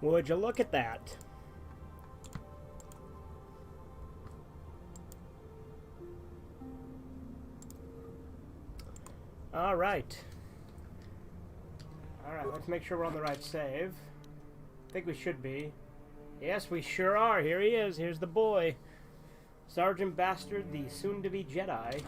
Would you look at that? Alright. Alright, let's make sure we're on the right save. I think we should be. Yes, we sure are. Here he is. Here's the boy. Sergeant Bastard, the soon-to-be Jedi.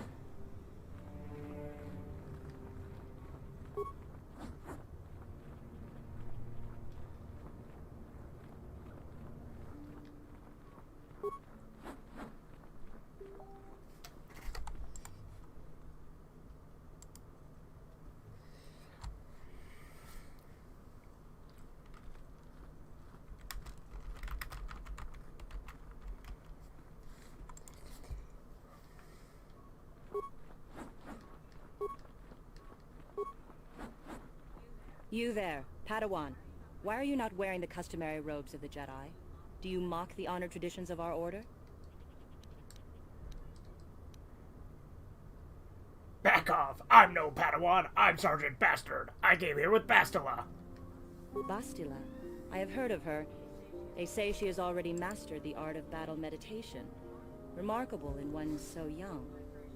You there, Padawan. Why are you not wearing the customary robes of the Jedi? Do you mock the honored traditions of our order? Back off! I'm no Padawan. I'm Sergeant Bastard. I came here with Bastila. Bastila? I have heard of her. They say she has already mastered the art of battle meditation. Remarkable in one so young.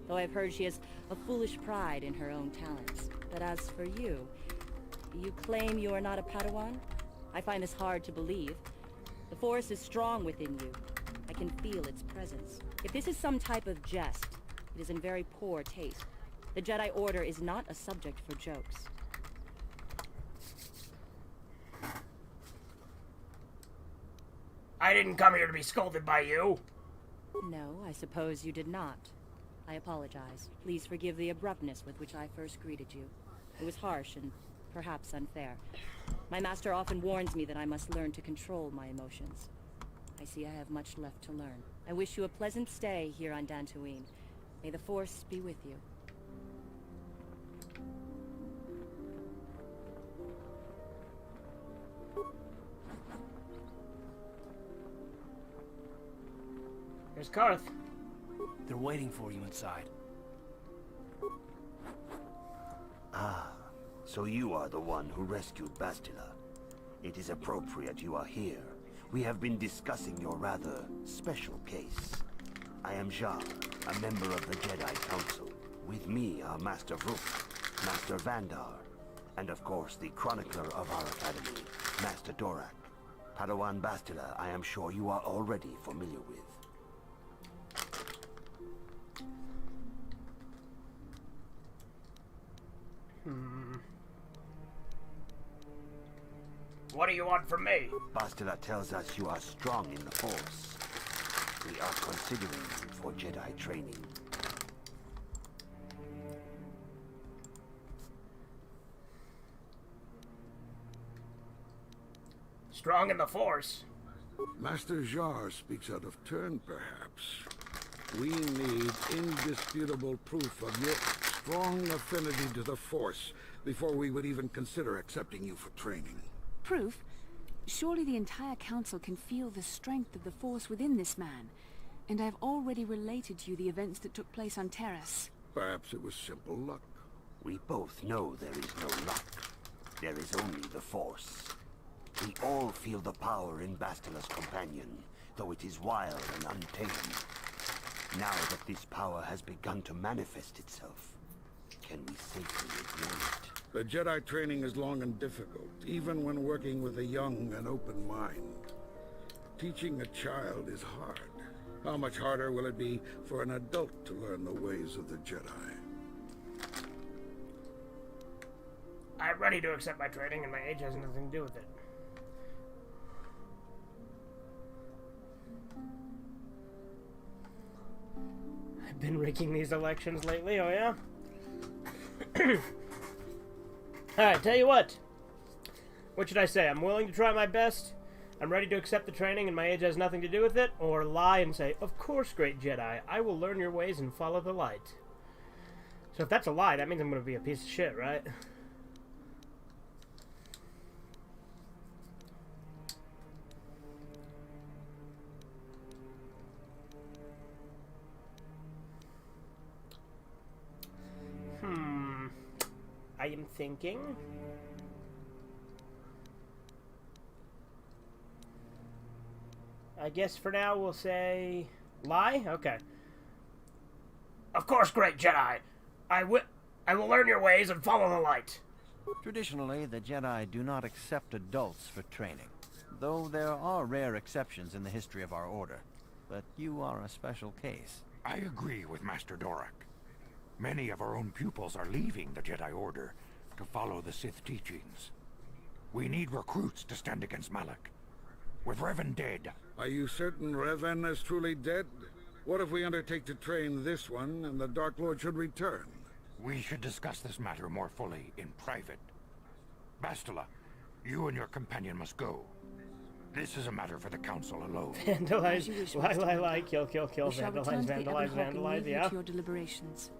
Though I've heard she has a foolish pride in her own talents. But as for you, you claim you are not a Padawan? I find this hard to believe. The Force is strong within you. I can feel its presence. If this is some type of jest, it is in very poor taste. The Jedi Order is not a subject for jokes. I didn't come here to be scolded by you. No, I suppose you did not. I apologize. Please forgive the abruptness with which I first greeted you. It was harsh and perhaps unfair. My master often warns me that I must learn to control my emotions. I see I have much left to learn. I wish you a pleasant stay here on Dantooine. May the Force be with you. Here's Karth. They're waiting for you inside. Ah, so you are the one who rescued Bastila. It is appropriate you are here. We have been discussing your rather special case. I am Jar, a member of the Jedi Council. With me are Master Vrook, Master Vandar, and of course the chronicler of our academy, Master Dorak. Padawan Bastila, I am sure you are already familiar with. What do you want from me? Bastila tells us you are strong in the Force. We are considering you for Jedi training. Strong in the Force? Master Jar speaks out of turn, perhaps. We need indisputable proof of your strong affinity to the Force before we would even consider accepting you for training. Proof? Surely the entire council can feel the strength of the Force within this man. And I've already related to you the events that took place on Terrace. Perhaps it was simple luck. We both know there is no luck. There is only the Force. We all feel the power in Bastila's companion, though it is wild and untamed. Now that this power has begun to manifest itself, can we safely ignore it? The Jedi training is long and difficult, even when working with a young and open mind. Teaching a child is hard. How much harder will it be for an adult to learn the ways of the Jedi? I'm ready to accept my training, and my age has nothing to do with it. I've been rigging these elections lately, oh yeah? Alright, tell you what. What should I say? I'm willing to try my best. I'm ready to accept the training and my age has nothing to do with it. Or lie and say, of course, great Jedi. I will learn your ways and follow the light. So if that's a lie, that means I'm going to be a piece of shit, right? I am thinking. I guess for now we'll say lie? Okay. Of course, great Jedi. I will learn your ways and follow the light. Traditionally, the Jedi do not accept adults for training, though there are rare exceptions in the history of our order. But you are a special case. I agree with Master Dorak. Many of our own pupils are leaving the Jedi Order to follow the Sith teachings. We need recruits to stand against Malak. With Revan dead... Are you certain Revan is truly dead? What if we undertake to train this one, and the Dark Lord should return? We should discuss this matter more fully in private. Bastila, you and your companion must go. This is a matter for the Council alone. Vandalize, lie, kill, We shall return to the vandalize, Ebon Hawk and leave you yeah. to your deliberations.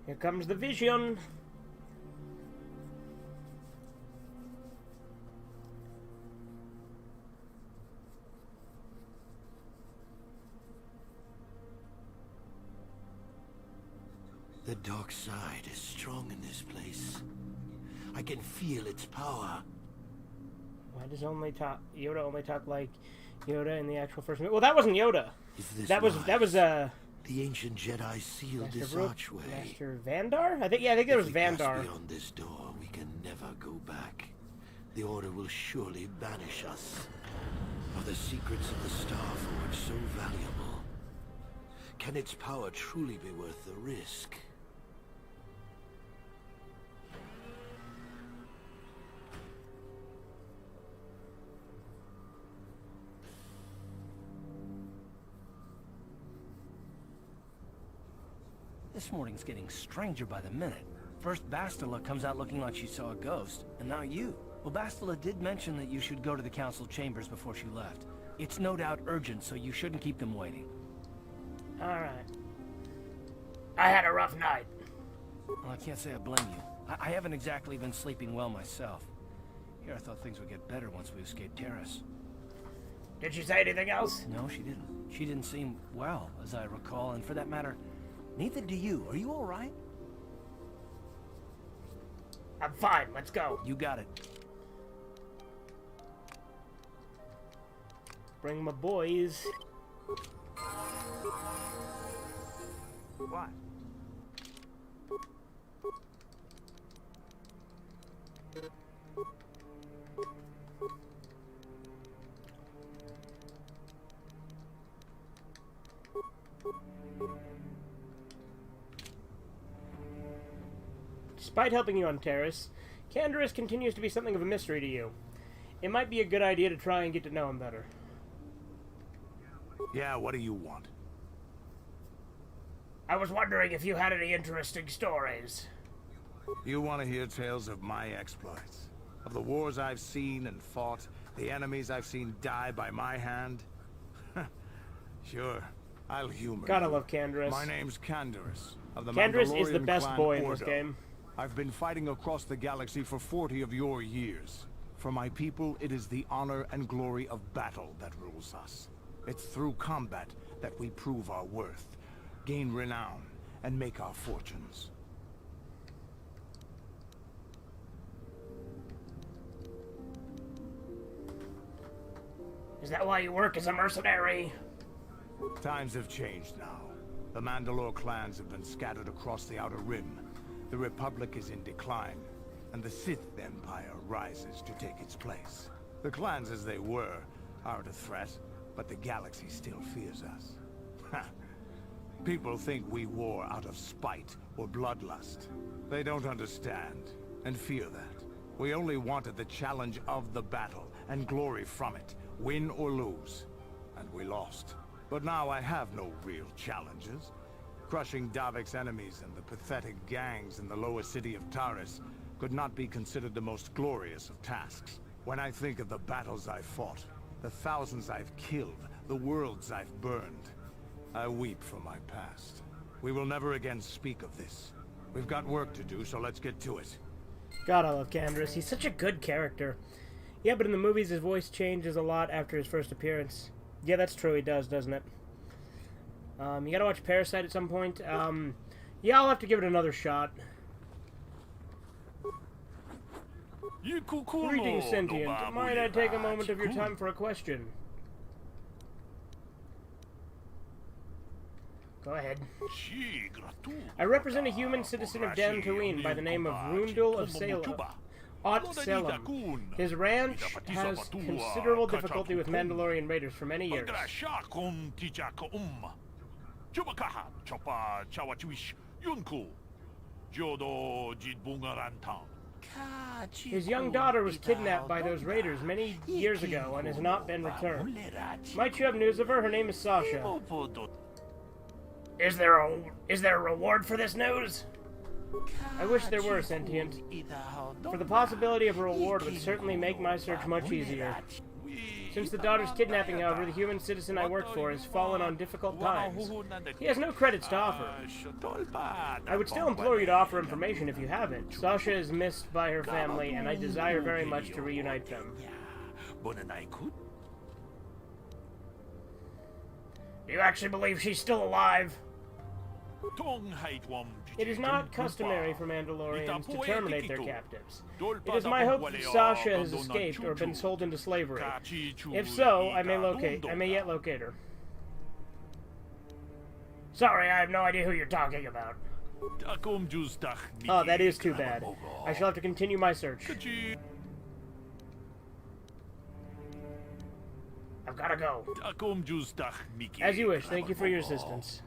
Here comes the vision. The dark side is strong in this place. I can feel its power. Why does Yoda only talk like Yoda in the actual first movie? Well, that wasn't Yoda. Is this That was the ancient Jedi sealed Master this Brooke, archway. Master Vandar? I think there was If we pass Vandar. beyond this door, we can never go back. The Order will surely banish us. Are the secrets of the Star Forge so valuable? Can its power truly be worth the risk? This morning's getting stranger by the minute. First Bastila comes out looking like she saw a ghost, and now you. Well, Bastila did mention that you should go to the council chambers before she left. It's no doubt urgent, so you shouldn't keep them waiting. Alright. I had a rough night. Well, I can't say I blame you. I haven't exactly been sleeping well myself. Here, I thought things would get better once we escaped Terrace. Did she say anything else? No, she didn't. She didn't seem well, as I recall, and for that matter, neither do you. Are you all right? I'm fine. Let's go. You got it. Bring my boys. What? Despite helping you on Terrace, Canderous continues to be something of a mystery to you. It might be a good idea to try and get to know him better. Yeah, what do you want? I was wondering if you had any interesting stories. You want to hear tales of my exploits? Of the wars I've seen and fought? The enemies I've seen die by my hand? Sure, I'll humor Gotta you. love Canderous. My name's Canderous, of the Canderous is the Mandalorian best clan boy in this Ordo. game. I've been fighting across the galaxy for 40 of your years. For my people, it is the honor and glory of battle that rules us. It's through combat that we prove our worth, gain renown, and make our fortunes. Is that why you work as a mercenary? Times have changed now. The Mandalore clans have been scattered across the Outer Rim. The Republic is in decline, and the Sith Empire rises to take its place. The clans as they were aren't a threat, but the galaxy still fears us. People think we war out of spite or bloodlust. They don't understand, and fear that. We only wanted the challenge of the battle, and glory from it, win or lose. And we lost. But now I have no real challenges. Crushing Davik's enemies and the pathetic gangs in the lower city of Taris could not be considered the most glorious of tasks. When I think of the battles I've fought, the thousands I've killed, the worlds I've burned. I weep for my past. We will never again speak of this. We've got work to do, so let's get to it. God, I love Candace. He's such a good character. Yeah, but in the movies, his voice changes a lot after his first appearance. Yeah, that's true. He does, doesn't it? You gotta watch Parasite at some point. Yeah, I'll have to give it another shot. Greetings, Sentient. Might I take a moment of your time for a question? Go ahead. I represent a human citizen of Dantooine by the name of Rundle of Salem. Salem. His ranch has considerable difficulty with Mandalorian raiders for many years. His young daughter was kidnapped by those raiders many years ago and has not been returned. Might you have news of her? Her name is Sasha. Is there a reward for this news? I wish there were, Sentient. For the possibility of a reward would certainly make my search much easier. Since the daughter's kidnapping, however, the human citizen I work for has fallen on difficult times. He has no credits to offer. I would still implore you to offer information if you have it. Sasha is missed by her family, and I desire very much to reunite them. Do you actually believe she's still alive? It is not customary for Mandalorians to terminate their captives. It is my hope that Sasha has escaped or been sold into slavery. If so, I may yet locate her. Sorry, I have no idea who you're talking about. Oh, that is too bad. I shall have to continue my search. I've gotta go. As you wish. Thank you for your assistance.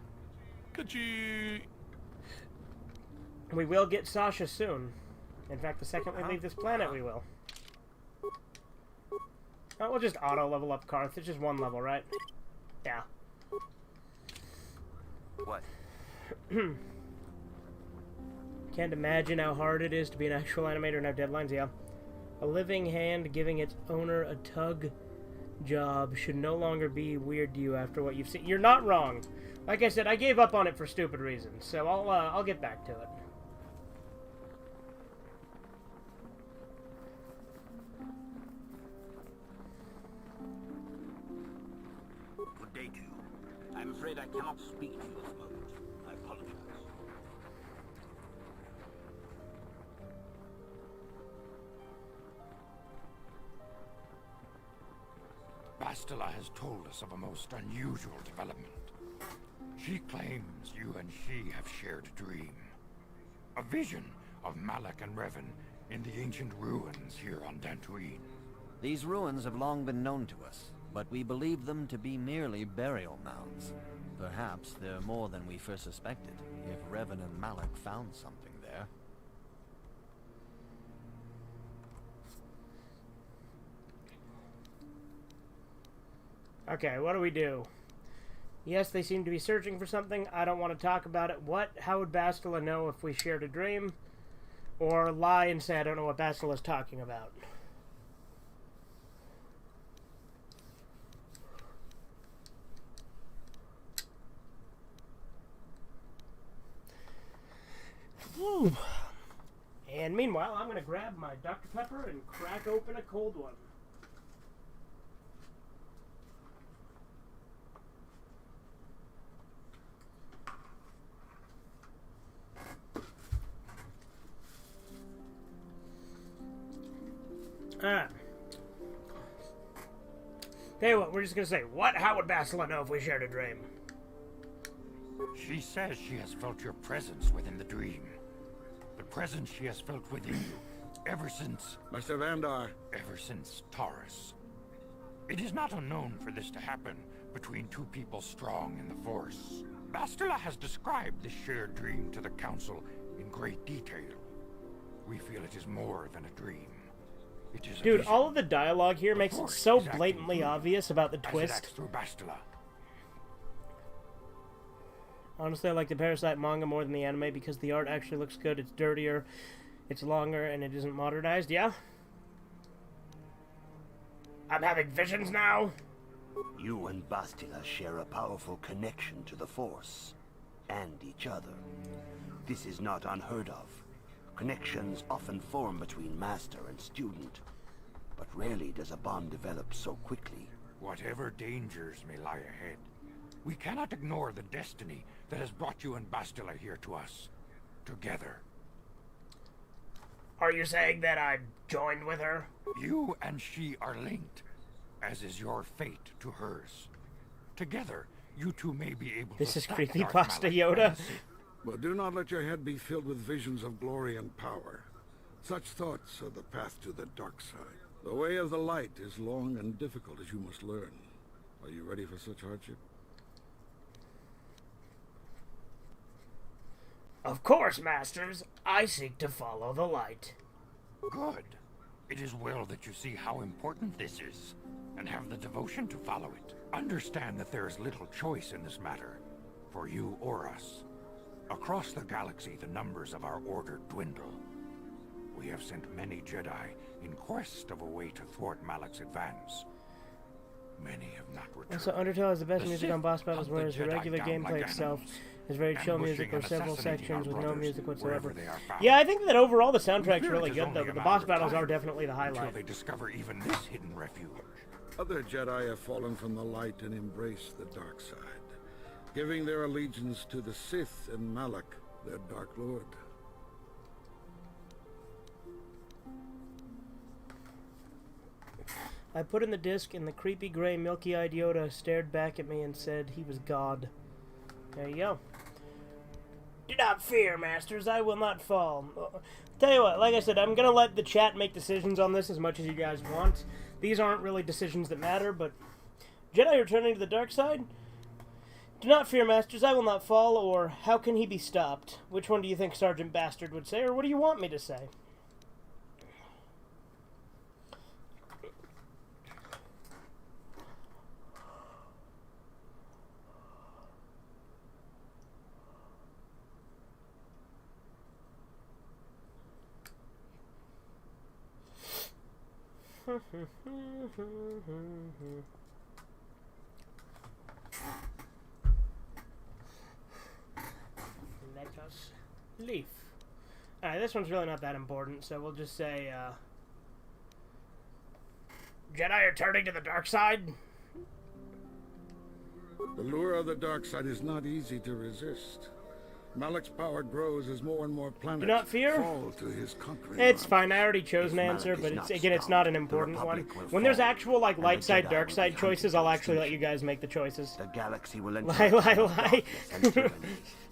We will get Sasha soon. In fact, the second we leave this planet, we will. Oh, we'll just auto-level up Karth. It's just one level, right? Yeah. What? Can't imagine how hard it is to be an actual animator and have deadlines, yeah. A living hand giving its owner a tug job should no longer be weird to you after what you've seen. You're not wrong. Like I said, I gave up on it for stupid reasons, so I'll get back to it. Good day to you. I'm afraid I cannot speak to you at the moment. I apologize. Bastila has told us of a most unusual development. She claims you and she have shared a dream. A vision of Malak and Revan in the ancient ruins here on Dantooine. These ruins have long been known to us, but we believe them to be merely burial mounds. Perhaps they're more than we first suspected, if Revan and Malak found something there. Okay, what do we do? Yes, they seem to be searching for something. I don't want to talk about it. What? How would Bastila know if we shared a dream? Or lie and say I don't know what Bastila's talking about? And meanwhile, I'm going to grab my Dr. Pepper and crack open a cold one. Tell you what, we're just gonna say, what? How would Bastila know if we shared a dream? She says she has felt your presence within the dream. The presence she has felt within you, ever since... Master Vandar. Ever since Taurus. It is not unknown for this to happen between two people strong in the Force. Bastila has described this shared dream to the Council in great detail. We feel it is more than a dream. Dude, all of the dialogue here makes it so blatantly obvious about the twist. Honestly, I like the Parasite manga more than the anime because the art actually looks good, it's dirtier, it's longer, and it isn't modernized, yeah? I'm having visions now? You and Bastila share a powerful connection to the Force, and each other. This is not unheard of. Connections often form between master and student, but rarely does a bond develop so quickly. Whatever dangers may lie ahead, we cannot ignore the destiny that has brought you and Bastila here to us. Together. Are you saying that I joined with her? You and she are linked, as is your fate to hers. Together, you two may be able This to is stop creepy Darth pasta Malak Yoda. and the Sith. But do not let your head be filled with visions of glory and power. Such thoughts are the path to the dark side. The way of the light is long and difficult, as you must learn. Are you ready for such hardship? Of course, Masters. I seek to follow the light. Good. It is well that you see how important this is, and have the devotion to follow it. Understand that there is little choice in this matter, for you or us. Across the galaxy, the numbers of our order dwindle. We have sent many Jedi in quest of a way to thwart Malak's advance. Many have not returned. Also, Undertale has the best The music Sith on boss battles, hunt the whereas the Jedi regular down gameplay like itself animals, is very chill music ambushing or and several assassinating sections our with no brothers music whatsoever. wherever they are found. Yeah, I think that overall the We soundtrack's fear really it is good though, only but a the boss matter of battles are time definitely the until highlight. they discover even this hidden refuge. Other Jedi have fallen from the light and embraced the dark side, giving their allegiance to the Sith and Malak, their Dark Lord. I put in the disc, and the creepy gray milky-eyed Yoda stared back at me and said he was God. There you go. Do not fear, Masters. I will not fall. Tell you what, like I said, I'm going to let the chat make decisions on this as much as you guys want. These aren't really decisions that matter, but Jedi returning to the dark side? Do not fear, Masters. I will not fall, or how can he be stopped? Which one do you think Sergeant Bastard would say, or what do you want me to say? Let us leave. Alright, this one's really not that important, so we'll just say, Jedi are turning to the dark side? The lure of the dark side is not easy to resist. Malak's power grows as more and more planets Do not fear? fall to his conquering It's arm. fine, I already chose an If answer, Malak but is it's, not again, it's not an stopped, the important one. Republic will When there's fall, actual, like, and the light side, Jedi dark will side be choices, hunted I'll to actually let you extinction. guys make the choices. The galaxy will enter Lie, lie, into lie. darkness and tyranny,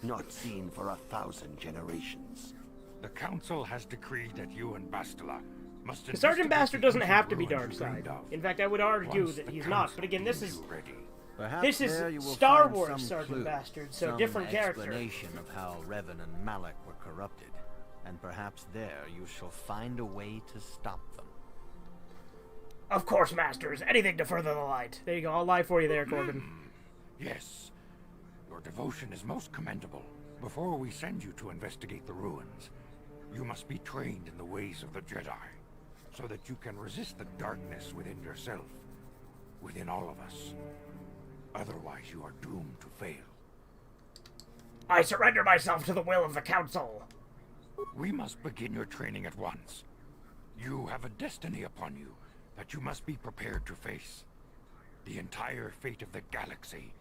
not seen for 1,000 generations. The Council has decreed that you and Bastila must Sergeant investigate Bastard the doesn't ancient have to be ruins dark you side. dreamed of. In fact, I would argue Once that the he's not. Council But again, this deems is you ready. Perhaps this is there you will Star find Wars some Sergeant clue, Bastard, so some different character. explanation of how Revan and Malak were corrupted, and perhaps there you shall find a way to stop them. Of course, Masters. Anything to further the light. There you go. I'll lie for you there, Corbin. Yes, your devotion is most commendable. Before we send you to investigate the ruins, you must be trained in the ways of the Jedi, so that you can resist the darkness within yourself, within all of us. Otherwise, you are doomed to fail. I surrender myself to the will of the Council. We must begin your training at once. You have a destiny upon you that you must be prepared to face. The entire fate of the galaxy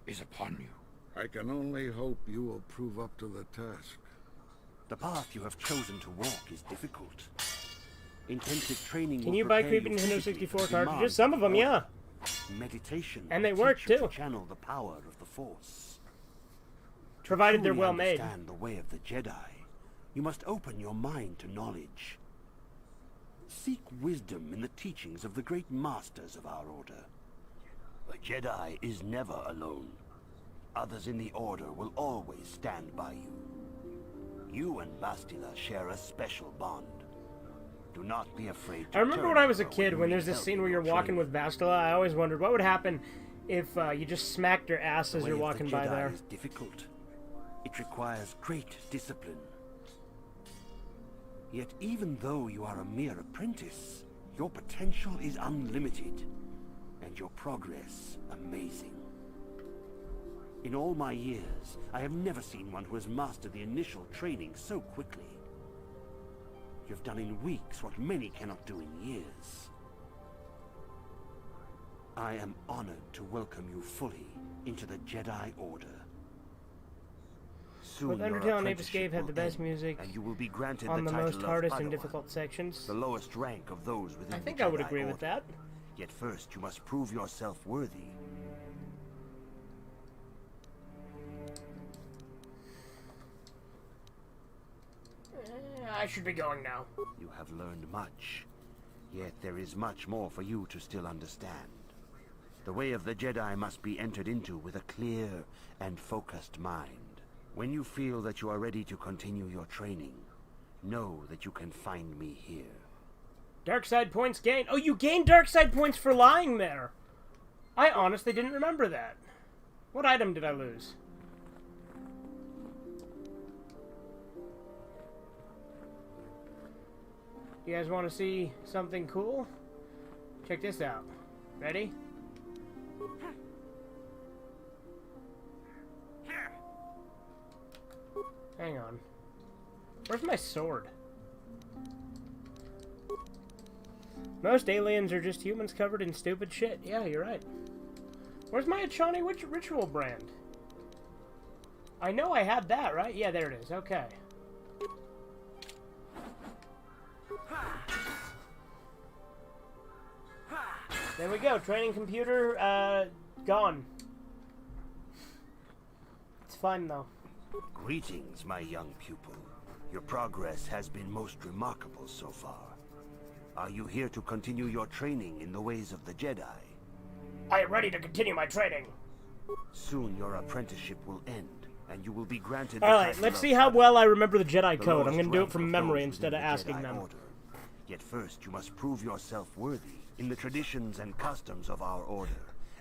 is upon you. I can only hope you will prove up to the task. The path you have chosen to walk is difficult. Intensive training Can will you buy prepare creepy you Nintendo physically 64 for the cartridges? demands Some of them, the yeah. Order. Meditation And they will work, teach you too. to channel the power of the Force. Provided To they're truly well made. understand the way of the Jedi, you must open your mind to knowledge. Seek wisdom in the teachings of the great masters of our order. A Jedi is never alone. Others in the Order will always stand by you. You and Bastila share a special bond. Do not be afraid to I remember turn when I to was a her kid, you when need there's this help scene in where you're your walking training. with Bastila, I always wondered what would happen if you just smacked her ass The as way you're of the walking by Jedi there. is difficult. It requires great discipline. Yet even though you are a mere apprentice, your potential is unlimited. and your progress amazing. In all my years, I have never seen one who has mastered the initial training so quickly. You've done in weeks what many cannot do in years. I am honored to welcome you fully into the Jedi Order. Both Undertale and Ape Escape have the best music and you will be granted on the most title hardest of and Padawan, difficult sections. the lowest rank of those within I think the I would Jedi agree Order. with that. Yet first you must prove yourself worthy. I should be going now. You have learned much, yet there is much more for you to still understand. The way of the Jedi must be entered into with a clear and focused mind. When you feel that you are ready to continue your training, know that you can find me here. Dark side points gained. Oh, you gained dark side points for lying there. I honestly didn't remember that. What item did I lose? You guys want to see something cool? Check this out. Ready? Hang on. Where's my sword? Most aliens are just humans covered in stupid shit. Yeah, you're right. Where's my Achani ritual brand? I know I had that, right? Yeah, there it is. Okay. There we go. Training computer, gone. It's fine, though. Greetings, my young pupil. Your progress has been most remarkable so far. Are you here to continue your training in the ways of the Jedi? I am ready to continue my training. Soon your apprenticeship will end, and you will be granted the Alright, title let's of see how Padawan, well I remember the Jedi the Code. I'm lowest going to do it rank from of memory those instead of within the asking Jedi them. Order. Yet first you must prove yourself worthy in the traditions and customs of our order,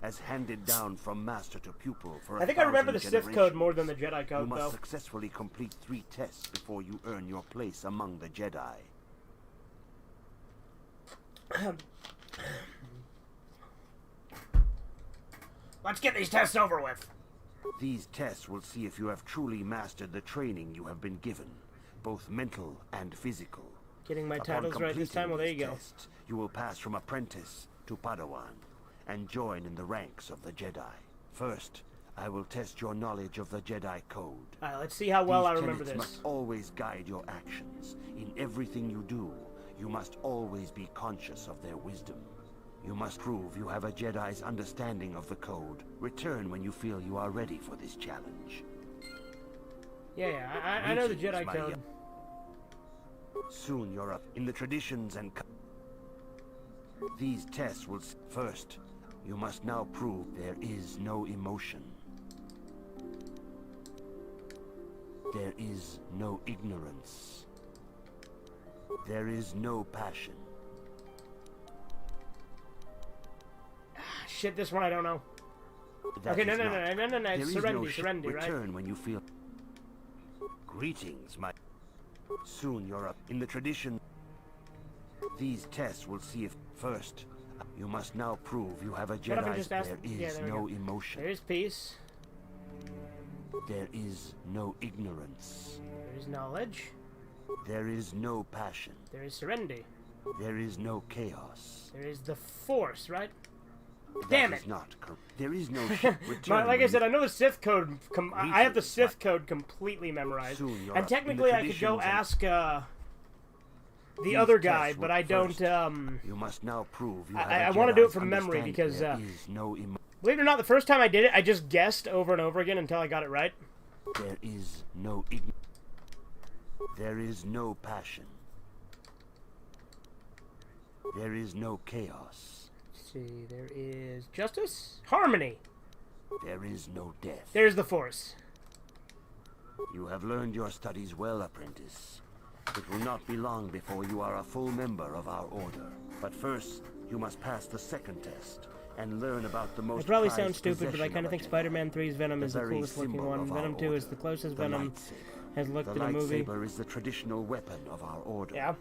as handed down from master to pupil for I think I remember the 1,000 Sith Code more generations. than the Jedi Code, You must though. successfully complete 3 tests before you earn your place among the Jedi. Let's get these tests over with. These tests will see if you have truly mastered the training you have been given, both mental and physical. Getting my Upon titles right this completing time? Well, there these you go. tests, you will pass from apprentice to Padawan and join in the ranks of the Jedi. First, I will test your knowledge of the Jedi Code. Alright, let's see how well These I remember tenets this. must always guide your actions. In everything you do, you must always be conscious of their wisdom. You must prove you have a Jedi's understanding of the Code. Return when you feel you are ready for this challenge. Yeah, I know the Greetings, Jedi my Code. young- Soon you're up in the traditions and these tests will first. You must now prove there is no emotion. There is no ignorance. There is no passion. Shit, this one I don't know. That Okay, no, is no, not- no, no, no, no, There it's is no Serenity, right? Return when you feel. Greetings, my. Soon you're up in the tradition. These tests will see if first. You must now prove you have a What if I Jedi's. just asked- There is yeah, there we no go. emotion. There is peace. There is no ignorance. There is knowledge. There is no passion. There is serenity. There is no chaos. There is the Force, right? That Damn is it! not there is no Like I when said, you- I know the Sith Code. I have the Greetings, Sith Code completely memorized. Soon you're And up in technically, the I could go traditions and- ask the These other tests guy, will but I don't. first- You must now prove you have I a want to do it Jedi's from memory understanding. because, There is no believe it or not, the first time I did it, I just guessed over and over again until I got it right. there is no there is no passion. There is no chaos. Let's see, there is justice, harmony. There is no death. There's the Force. You have learned your studies well, apprentice. It will not be long before you are a full member of our order. But first, you must pass the second test and learn about the most It probably prized sounds stupid, but I possession kind of of think a Jedi. Spider-Man 3's Venom The is the very coolest looking symbol one. of our Venom 2 is order, the closest the Venom lightsaber. has looked The in a movie. lightsaber is the traditional weapon of our order. Yeah.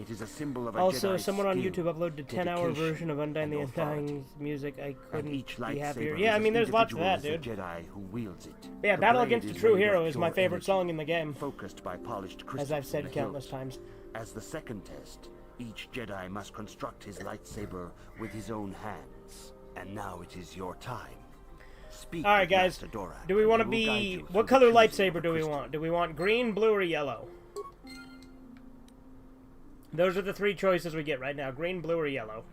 It is a symbol of a Also, Jedi's someone on skill, YouTube uploaded a 10-hour dedication, version of Undyne and the authority. Undying's music. I And couldn't each be happier. lightsaber Yeah, I is mean, as there's lots of individual that, as the dude. Jedi who wields it. Yeah, The Battle blade Against a is True made of Hero is my pure favorite energy, song in the game, focused by polished crystals as I've from said the countless hills. times. As the second test, each Jedi must construct his lightsaber with his own hands. And now it is your time. Speak Alright, with guys. Master Dorak, Do we and want to he will guide be... you What through the color choosing of lightsaber a do we crystal. want? Do we want green, blue, or yellow? Those are the three choices we get right now. Green, blue, or yellow.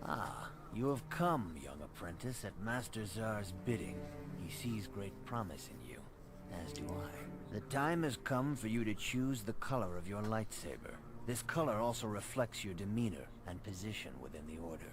Ah, you have come, young apprentice, at Master Zar's bidding. He sees great promise in you, as do I. The time has come for you to choose the color of your lightsaber. This color also reflects your demeanor and position within the Order.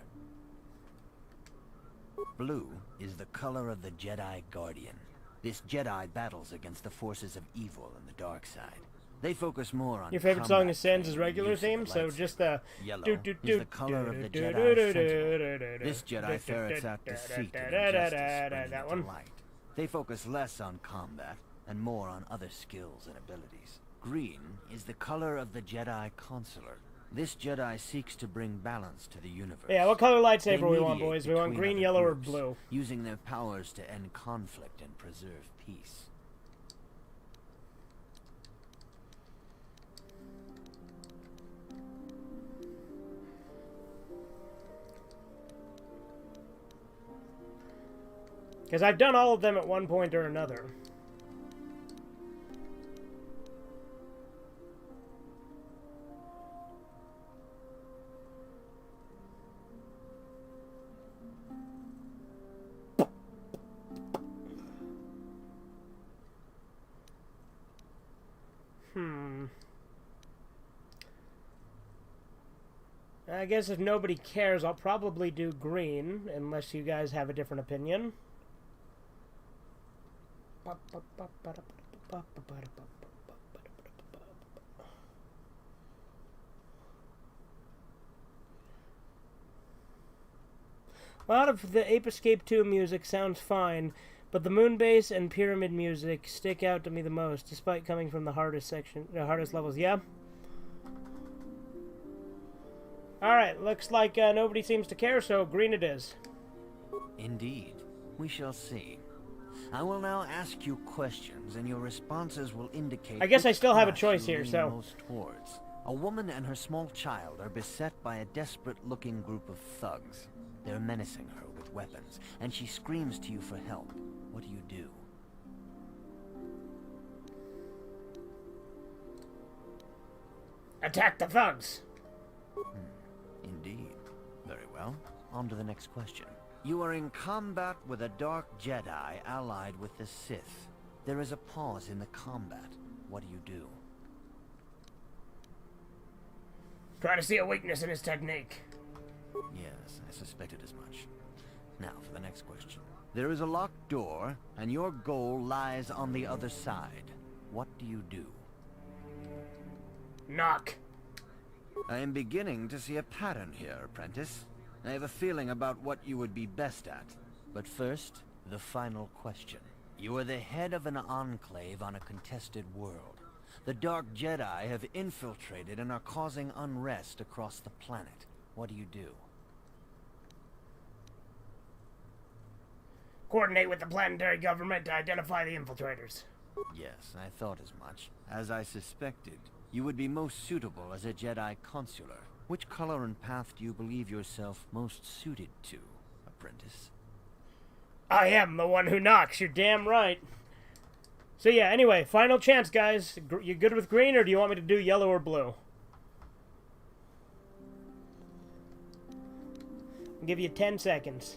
Blue is the color of the Jedi Guardian. This Jedi battles against the forces of evil and the dark side. They focus more on Your favorite song combat is Sans' training regular and use of theme, the so lightsaber. just the... Yellow is the color of the Jedi Sentinel. This Jedi ferrets out deceit and injustice, bringing that it one. to light. They focus less on combat and more on other skills and abilities. Green is the color of the Jedi Consular. This Jedi seeks to bring balance to the universe. Yeah, what color They lightsaber we want, mediate boys? We want between green, other yellow, or groups, blue? using their powers to end conflict and preserve peace. Because I've done all of them at one point or another. I guess if nobody cares, I'll probably do green, unless you guys have a different opinion. A lot of the Ape Escape 2 music sounds fine, but the moon base and pyramid music stick out to me the most, despite coming from the hardest levels. Yeah? Alright, looks like nobody seems to care, so green it is. Indeed. We shall see. I will now ask you questions, and your responses will indicate I guess I which still have a class choice you here, lean so... most towards. A woman and her small child are beset by a desperate-looking group of thugs. They're menacing her with weapons, and she screams to you for help. What do you do? Attack the thugs! Indeed. Very well. On to the next question. You are in combat with a dark Jedi allied with the Sith. There is a pause in the combat. What do you do? Try to see a weakness in his technique. Yes, I suspected as much. Now for the next question. There is a locked door, and your goal lies on the other side. What do you do? Knock. I am beginning to see a pattern here, apprentice. I have a feeling about what you would be best at. But first, the final question. You are the head of an enclave on a contested world. The Dark Jedi have infiltrated and are causing unrest across the planet. What do you do? Coordinate with the planetary government to identify the infiltrators. Yes, I thought as much. As I suspected, you would be most suitable as a Jedi Consular. Which color and path do you believe yourself most suited to, apprentice? I am the one who knocks, you're damn right. So yeah, anyway, final chance, guys. You good with green, or do you want me to do yellow or blue? I'll give you 10 seconds.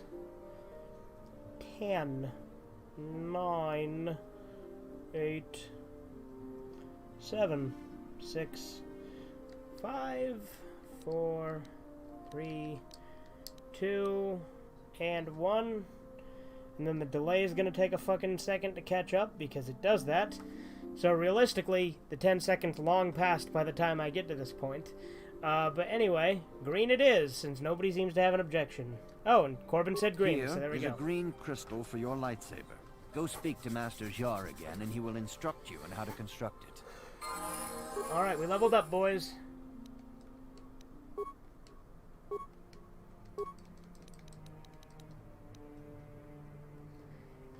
10, 9, 8, 7, 6, 5, 4, 3, 2, and 1. And then the delay is going to take a fucking second to catch up, because it does that. So realistically, the 10 seconds long passed by the time I get to this point. But anyway, green it is, since nobody seems to have an objection. Oh, and Corbin said green, Here so there we is go. a green crystal for your lightsaber. Go speak to Master Jar again, and he will instruct you on how to construct it. Alright, we leveled up, boys.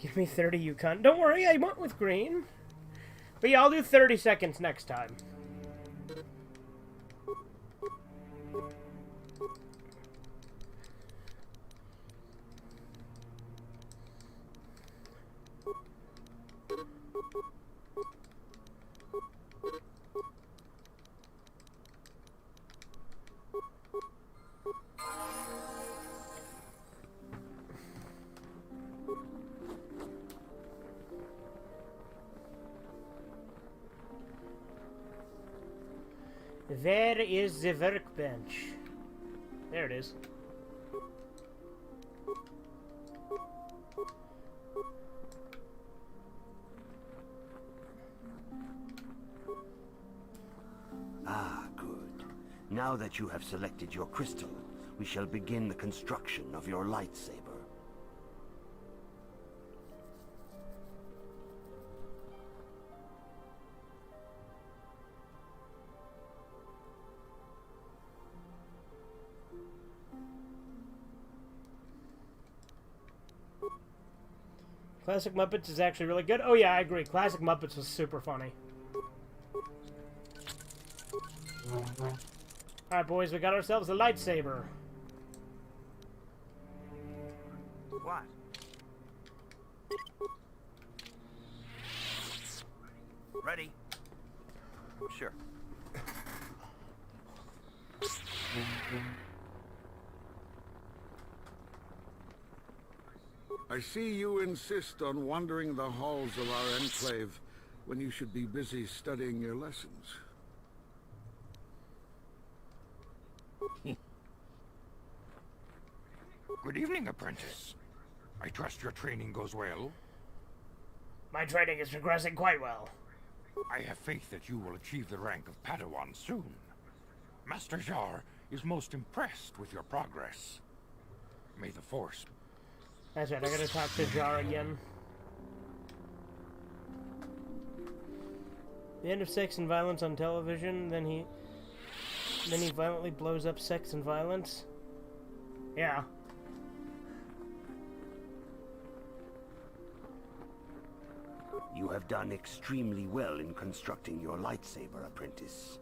Give me 30, you cunt. Don't worry, I went with green. But yeah, I'll do 30 seconds next time. Where is the workbench? There it is. Ah, good. Now that you have selected your crystal, we shall begin the construction of your lightsaber. Classic Muppets is actually really good. Oh yeah, I agree. Classic Muppets was super funny. Alright, boys, we got ourselves a lightsaber. What? Ready? Sure. I see you insist on wandering the halls of our enclave when you should be busy studying your lessons. Good evening, apprentice. I trust your training goes well. My training is progressing quite well. I have faith that you will achieve the rank of Padawan soon. Master Jar is most impressed with your progress. May the Force... That's right, I gotta talk to Jar again. The end of sex and violence on television, then he violently blows up sex and violence. Yeah. You have done extremely well in constructing your lightsaber, apprentice.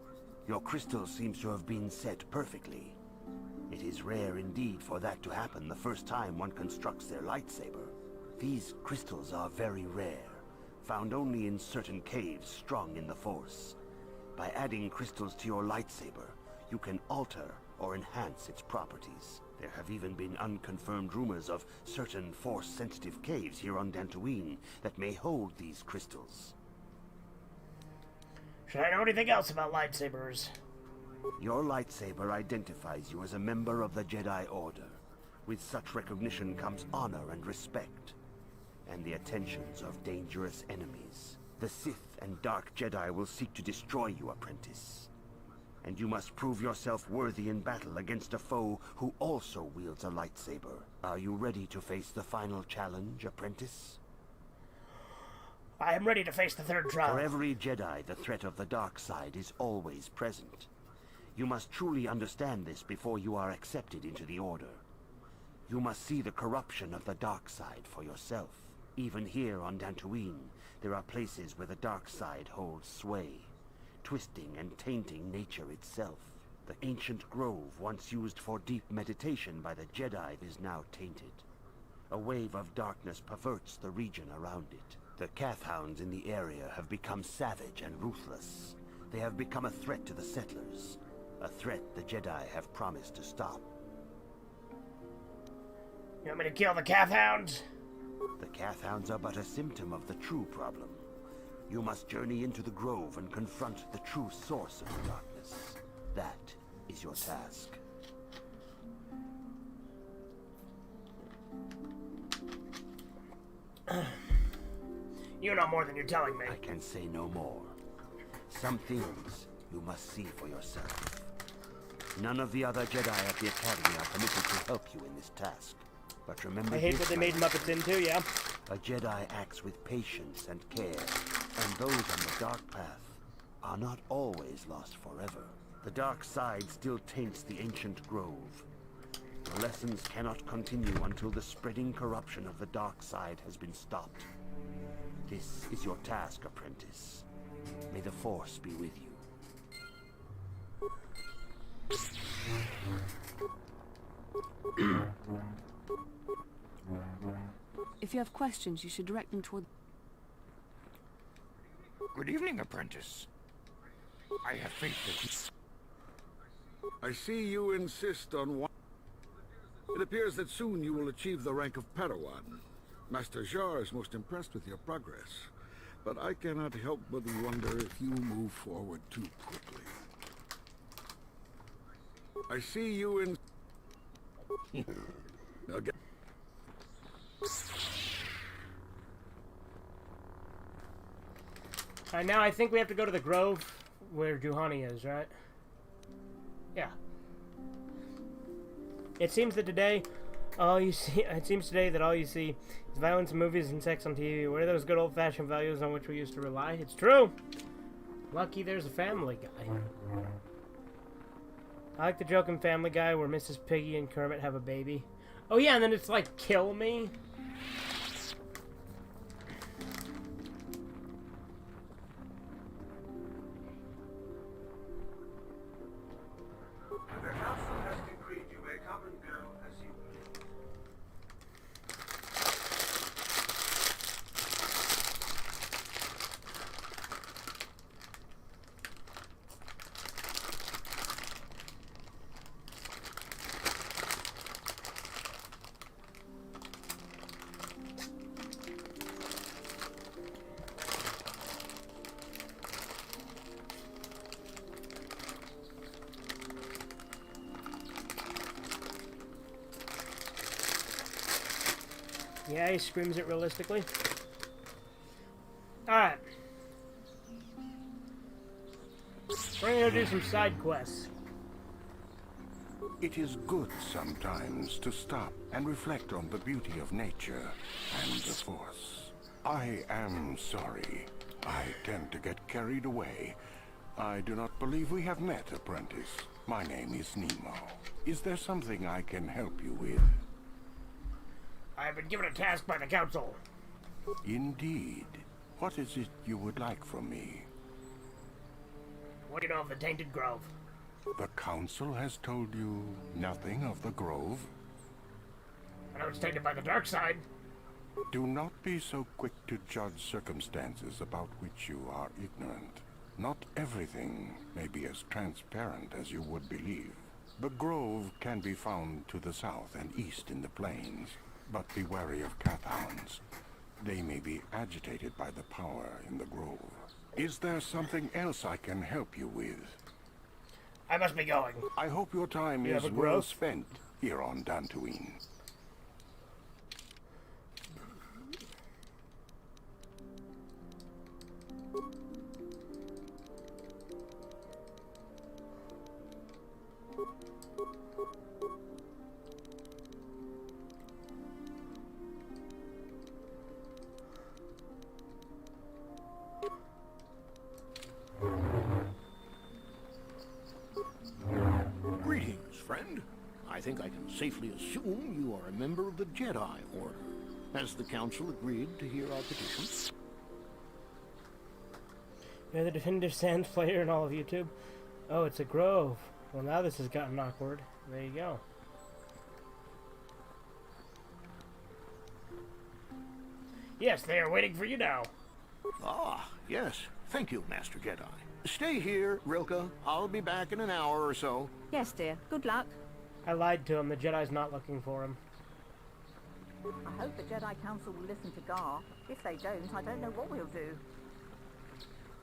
Your crystal seems to have been set perfectly. It is rare indeed for that to happen the first time one constructs their lightsaber. These crystals are very rare, found only in certain caves strong in the Force. By adding crystals to your lightsaber, you can alter or enhance its properties. There have even been unconfirmed rumors of certain Force-sensitive caves here on Dantooine that may hold these crystals. Should I know anything else about lightsabers? Your lightsaber identifies you as a member of the Jedi Order. With such recognition comes honor and respect, and the attentions of dangerous enemies. The Sith and Dark Jedi will seek to destroy you, apprentice. And you must prove yourself worthy in battle against a foe who also wields a lightsaber. Are you ready to face the final challenge, apprentice? I am ready to face the third trial. For every Jedi, the threat of the dark side is always present. You must truly understand this before you are accepted into the Order. You must see the corruption of the dark side for yourself. Even here on Dantooine, there are places where the dark side holds sway, twisting and tainting nature itself. The ancient grove once used for deep meditation by the Jedi is now tainted. A wave of darkness perverts the region around it. The Kathhounds in the area have become savage and ruthless. They have become a threat to the settlers. A threat the Jedi have promised to stop. You want me to kill the Kathhounds? The Kathhounds are but a symptom of the true problem. You must journey into the grove and confront the true source of the darkness. That is your task. You know more than you're telling me. I can say no more. Some things you must see for yourself. None of the other Jedi at the Academy are permitted to help you in this task. But remember, I hate what they made Muppets into, yeah. A Jedi acts with patience and care, and those on the dark path are not always lost forever. The dark side still taints the ancient grove. The lessons cannot continue until the spreading corruption of the dark side has been stopped. This is your task, apprentice. May the Force be with you. If you have questions, you should direct them toward... Good evening, apprentice. I have faith that I see you insist on one. It appears that soon you will achieve the rank of Padawan. Master Jar is most impressed with your progress, but I cannot help but wonder if you move forward too quickly. I see you in... Again. Alright, now I think we have to go to the grove where Juhani is, right? Yeah. It seems that today, all you see is violence in movies and sex on TV. What are those good old-fashioned values on which we used to rely? It's true. Lucky there's a Family Guy. I like the joke in Family Guy where Mrs. Piggy and Kermit have a baby. Oh yeah, and then it's like, kill me. Yeah, he screams it realistically. Alright. We're gonna go do some side quests. It is good sometimes to stop and reflect on the beauty of nature and the Force. I am sorry. I tend to get carried away. I do not believe we have met, apprentice. My name is Nemo. Is there something I can help you with? I've been given a task by the Council. Indeed. What is it you would like from me? What do you know of the Tainted Grove? The Council has told you nothing of the Grove? I know it's tainted by the dark side. Do not be so quick to judge circumstances about which you are ignorant. Not everything may be as transparent as you would believe. The Grove can be found to the south and east in the plains. But be wary of Cathounds. They may be agitated by the power in the grove. Is there something else I can help you with? I must be going. I hope your time You is have a well grove? spent here on Dantooine. Greetings, friend. I think I can safely assume you are a member of the Jedi Order. Has the Council agreed to hear our petition? You're the definitive Sans player in all of YouTube. Oh, it's a grove. Well, now this has gotten awkward. There you go. Yes, they are waiting for you now. Ah, yes. Thank you, Master Jedi. Stay here, Rilka. I'll be back in an hour or so. Yes, dear. Good luck. I lied to him. The Jedi's not looking for him. I hope the Jedi Council will listen to Gar. If they don't, I don't know what we'll do.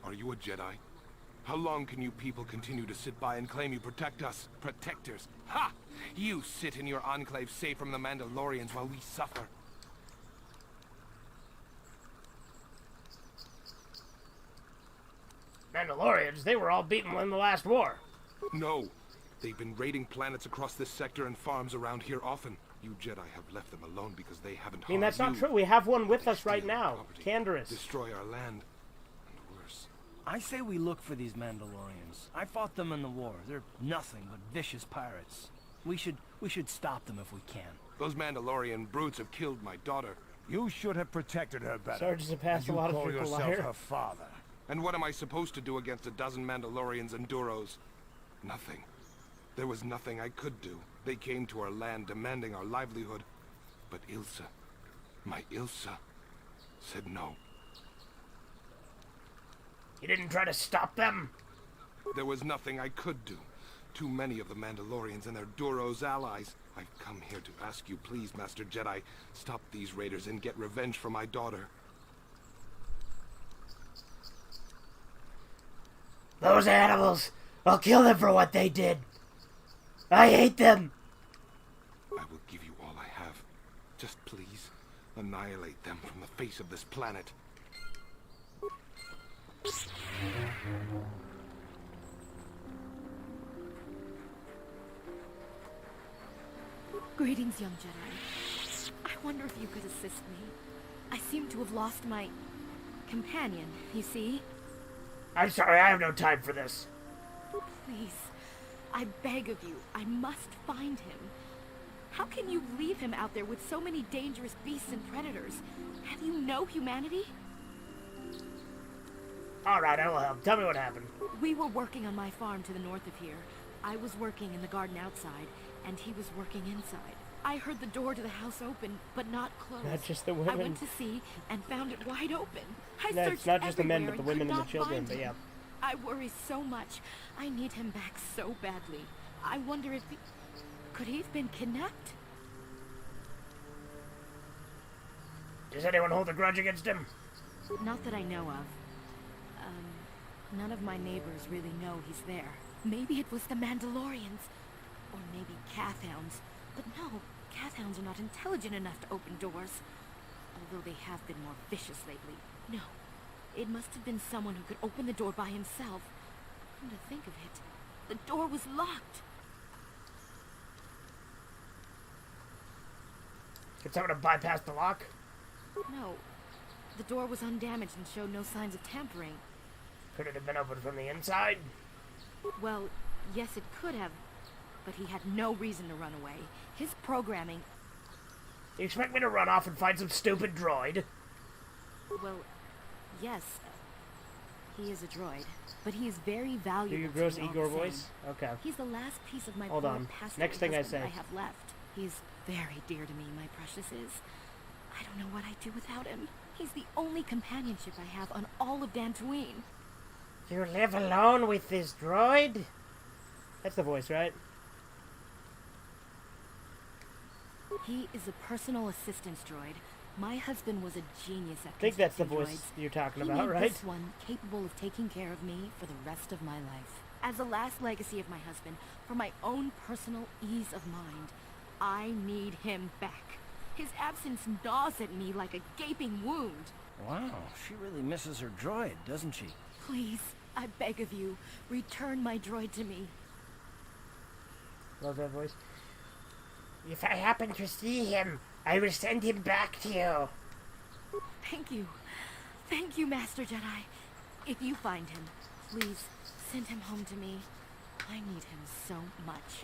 Are you a Jedi? How long can you people continue to sit by and claim you protect us? Protectors? Ha! You sit in your enclave safe from the Mandalorians while we suffer. Mandalorians, they were all beaten in the last war. No. They've been raiding planets across this sector and farms around here often. You Jedi have left them alone because they haven't I mean, that's not you. true. We have one with They us right steal our now. property, Canderous. destroy our land, and worse. I say we look for these Mandalorians. I fought them in the war. They're nothing but vicious pirates. We should stop them if we can. Those Mandalorian brutes have killed my daughter. You should have protected her better. Sergeant has passed a lot of call people yourself liar. her father. And what am I supposed to do against a dozen Mandalorians and Duros? Nothing. There was nothing I could do. They came to our land demanding our livelihood. But Ilsa, my Ilsa, said no. You didn't try to stop them? There was nothing I could do. Too many of the Mandalorians and their Duros allies. I've come here to ask you, please, Master Jedi, stop these raiders and get revenge for my daughter. Those animals! I'll kill them for what they did! I hate them! I will give you all I have. Just please, annihilate them from the face of this planet. Greetings, young Jedi. I wonder if you could assist me. I seem to have lost my companion, you see? I'm sorry, I have no time for this. Please, I beg of you, I must find him. How can you leave him out there with so many dangerous beasts and predators? Have you no humanity? Alright, I will help. Tell me what happened. We were working on my farm to the north of here. I was working in the garden outside, and he was working inside. I heard the door to the house open, but not closed. Not just the women. I went to see and found it wide open. I No, searched it's not just the men, everywhere but the women and the could not children, find but him. yeah. I worry so much. I need him back so badly. I wonder if he... Could he have been kidnapped? Does anyone hold a grudge against him? Not that I know of. None of my neighbors really know he's there. Maybe it was the Mandalorians. Or maybe Cathhounds. But no, Cathhounds are not intelligent enough to open doors. Although they have been more vicious lately. No, it must have been someone who could open the door by himself. Come to think of it, the door was locked. Did someone bypass the lock? No, the door was undamaged and showed no signs of tampering. Could it have been opened from the inside? Well, yes it could have, but he had no reason to run away. His programming... You expect me to run off and find some stupid droid? Well, yes, he is a droid, but he is very valuable. Do you to gross me all Igor the same. voice? Okay. He's the last piece of my Hold poor on. passed Next away thing I husband say. I have left. He's very dear to me, my precious is. I don't know what I'd do without him. He's the only companionship I have on all of Dantooine. You live alone with this droid? That's the voice, right? He is a personal assistance droid. My husband was a genius at I think that's the constructing voice droids. you're talking He about, made right? this one capable of taking care of me for the rest of my life. As the last legacy of my husband, for my own personal ease of mind, I need him back. His absence gnaws at me like a gaping wound. Wow, she really misses her droid, doesn't she? Please, I beg of you, return my droid to me. Love that voice. If I happen to see him, I will send him back to you. Thank you. Thank you, Master Jedi. If you find him, please send him home to me. I need him so much.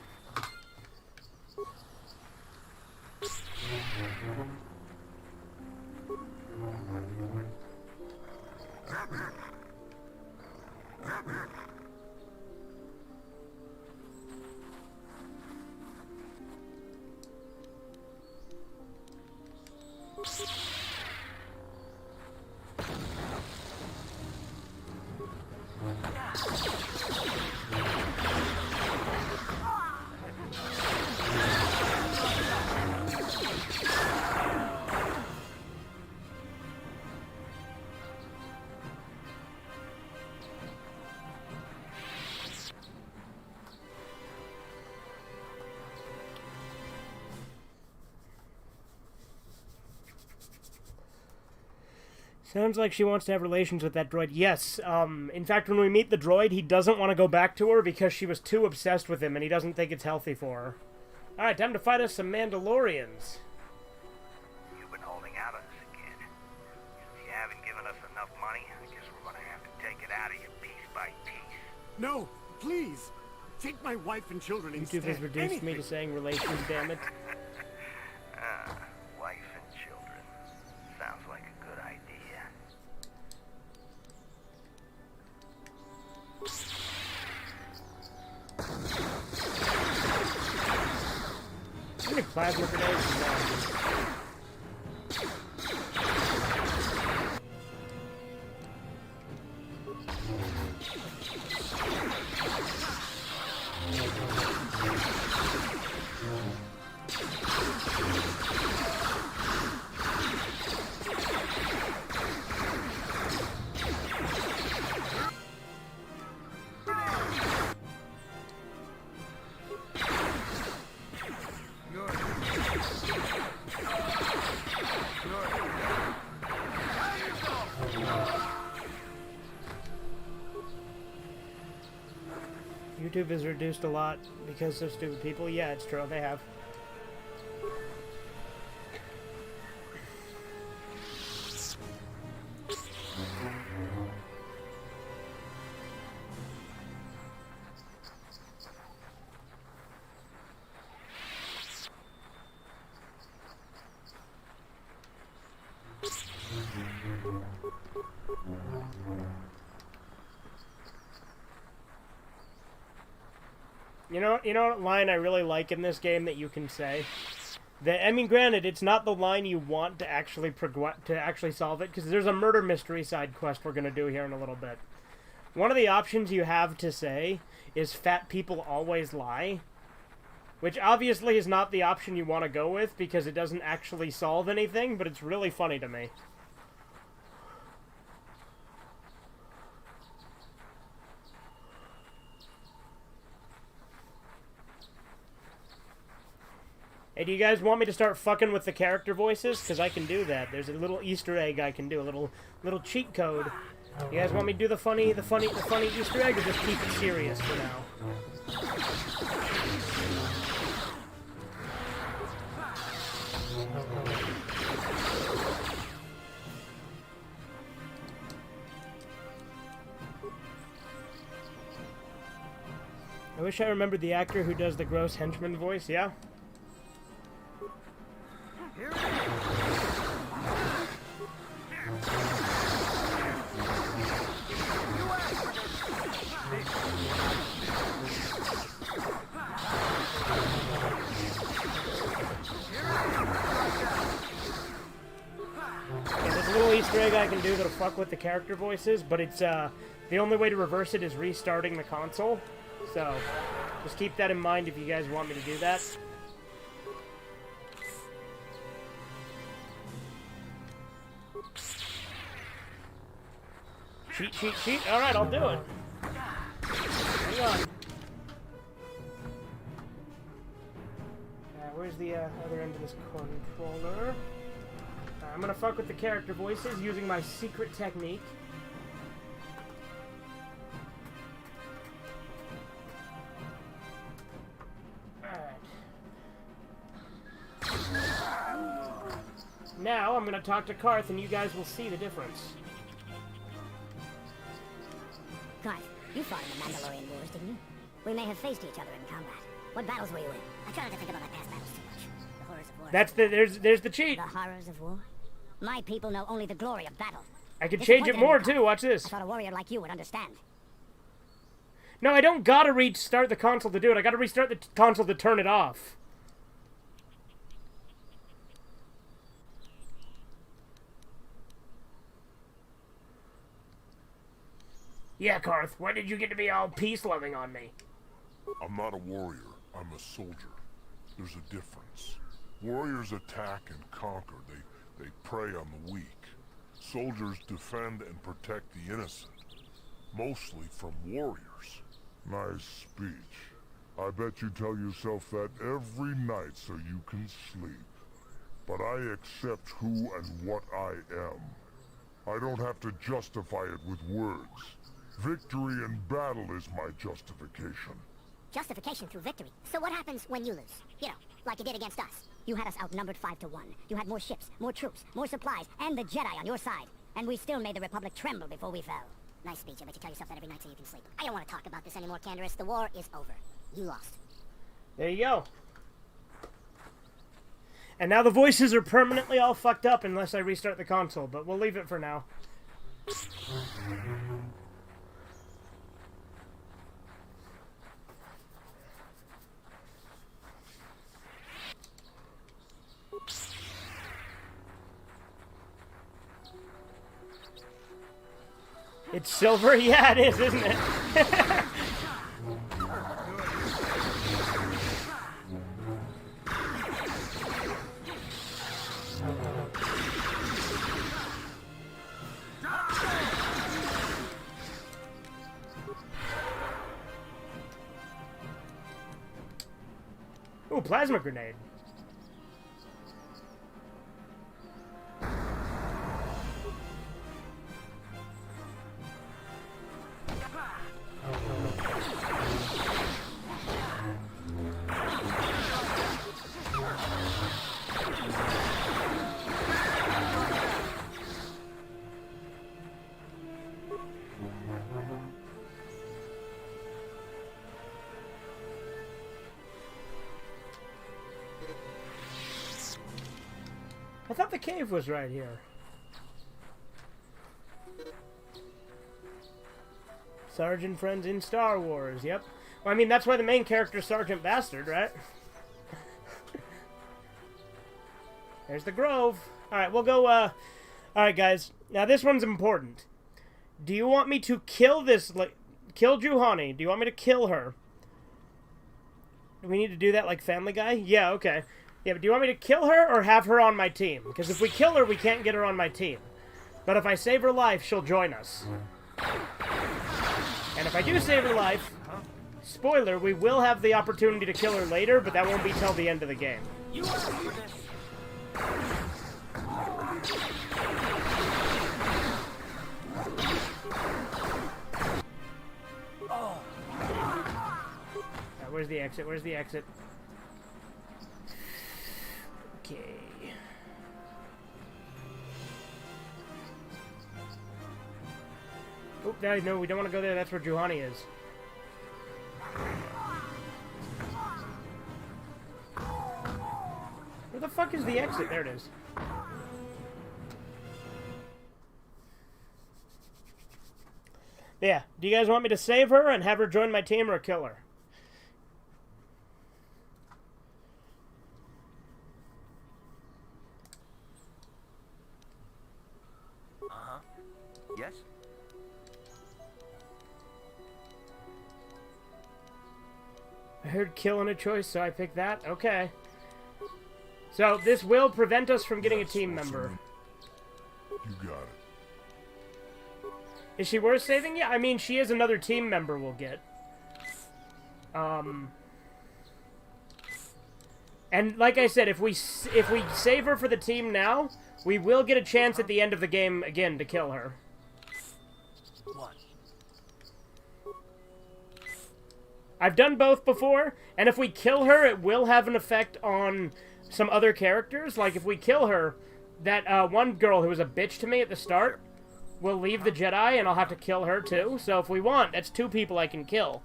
Sounds like she wants to have relations with that droid. Yes, in fact, when we meet the droid, he doesn't want to go back to her because she was too obsessed with him, and he doesn't think it's healthy for her. Alright, time to fight us some Mandalorians. You've been holding out on us again. Since you haven't given us enough money, I guess we're gonna have to take it out of you piece by piece. No, please! Take my wife and children instead. YouTube has reduced me to saying relations, damn it. Wife and children. Sounds like a good idea. How many plasma grenades? YouTube has reduced a lot because of stupid people. Yeah, it's true. They have. You know what line I really like in this game that you can say? That, I mean, granted, it's not the line you want to actually solve it, because there's a murder mystery side quest we're going to do here in a little bit. One of the options you have to say is fat people always lie, which obviously is not the option you want to go with, because it doesn't actually solve anything, but it's really funny to me. Hey, do you guys want me to start fucking with the character voices? Because I can do that. There's a little Easter egg I can do, a little cheat code. You guys want me to do the funny Easter egg, or just keep it serious for now? I wish I remembered the actor who does the gross henchman voice, yeah? There's a little Easter egg I can do that'll fuck with the character voices, but it's, the only way to reverse it is restarting the console. So, just keep that in mind if you guys want me to do that. Cheat. Alright, I'll do it. Hang on. Where's the other end of this controller? I'm gonna fuck with the character voices using my secret technique. Now, I'm gonna talk to Karth and you guys will see the difference. Karth, you fought in the Mandalorian Wars, didn't you? We may have faced each other in combat. What battles were you in? I try not to think about my past battles too much. The horrors of war. That's there's the cheat. The horrors of war? My people know only the glory of battle. I can change it more too, watch this. I thought a warrior like you would understand. No, I don't gotta restart the console to do it. I gotta restart the console to turn it off. Yeah, Karth, when did you get to be all peace-loving on me? I'm not a warrior, I'm a soldier. There's a difference. Warriors attack and conquer, they prey on the weak. Soldiers defend and protect the innocent, mostly from warriors. Nice speech. I bet you tell yourself that every night so you can sleep. But I accept who and what I am. I don't have to justify it with words. Victory in battle is my justification. Justification through victory. So what happens when you lose? You know, like you did against us. You had us outnumbered 5 to 1. You had more ships, more troops, more supplies, and the Jedi on your side. And we still made the Republic tremble before we fell. Nice speech. I bet you tell yourself that every night so you can sleep. I don't want to talk about this anymore, Canderous. The war is over. You lost. There you go. And now the voices are permanently all fucked up unless I restart the console, but we'll leave it for now. It's silver? Yeah, it is, isn't it? Ooh, plasma grenade. I thought the cave was right here. Sergeant friends in Star Wars, yep. Well, I mean, that's why the main character is Sergeant Bastard, right? There's the Grove. Alright, we'll go, Alright, guys. Now, this one's important. Do you want me to kill this, like, kill Juhani? Do you want me to kill her? Do we need to do that like Family Guy? Yeah, okay. Yeah, but do you want me to kill her or have her on my team? Because if we kill her, we can't get her on my team. But if I save her life, she'll join us. And if I do save her life, spoiler, we will have the opportunity to kill her later, but that won't be till the end of the game. Where's the exit? Where's the exit? Okay. Oh, no, we don't want to go there. That's where Juhani is. Where the fuck is the exit? There it is. Yeah. Do you guys want me to save her and have her join my team or kill her? Yes? I heard kill in a choice, so I picked that. Okay. So, this will prevent us from getting a team member. You got it. Is she worth saving? Yeah, I mean, she is another team member we'll get. And like I said, if we save her for the team now, we will get a chance at the end of the game again to kill her. What? I've done both before, and if we kill her, it will have an effect on some other characters. Like, if we kill her, that one girl who was a bitch to me at the start will leave the Jedi, and I'll have to kill her too. So if we want, that's 2 people I can kill.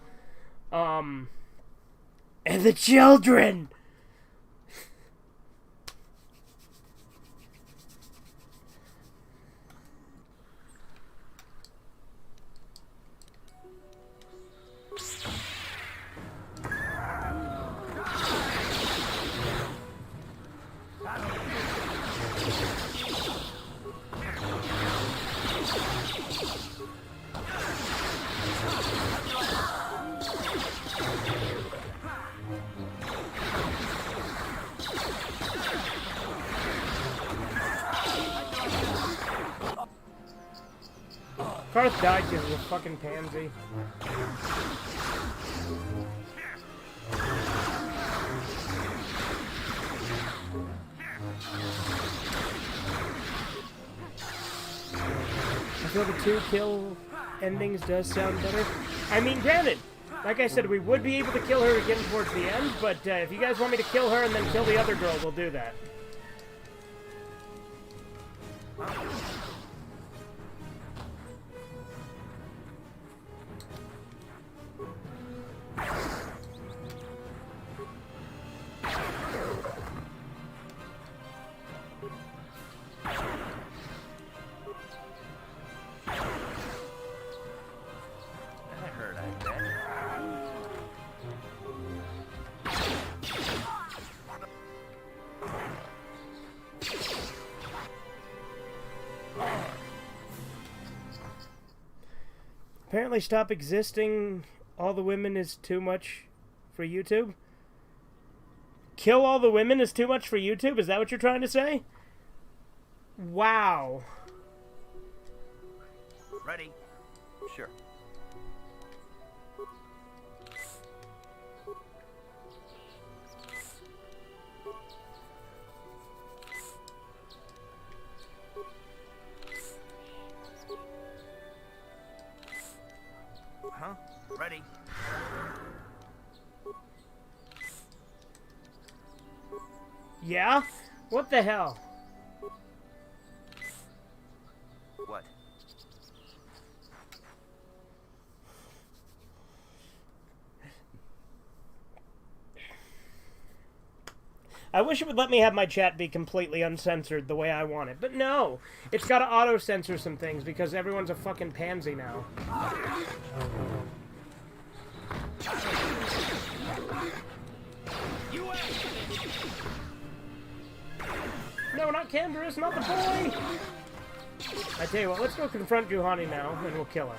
And the children! Karth died because of a fucking pansy. I feel the 2 kill endings does sound better. I mean, granted, Like I said, we would be able to kill her again towards the end, but if you guys want me to kill her and then kill the other girl, we'll do that. Apparently stop existing. All the women is too much for YouTube. Kill all the women is too much for YouTube? Is that what you're trying to say? Wow. Ready? Sure. Huh? Ready? Yeah? What the hell? What? I wish it would let me have my chat be completely uncensored the way I want it. But no! It's gotta auto-censor some things because everyone's a fucking pansy now. No, not Canberra's, not the boy! I tell you what, let's go confront Juhani now, and we'll kill her.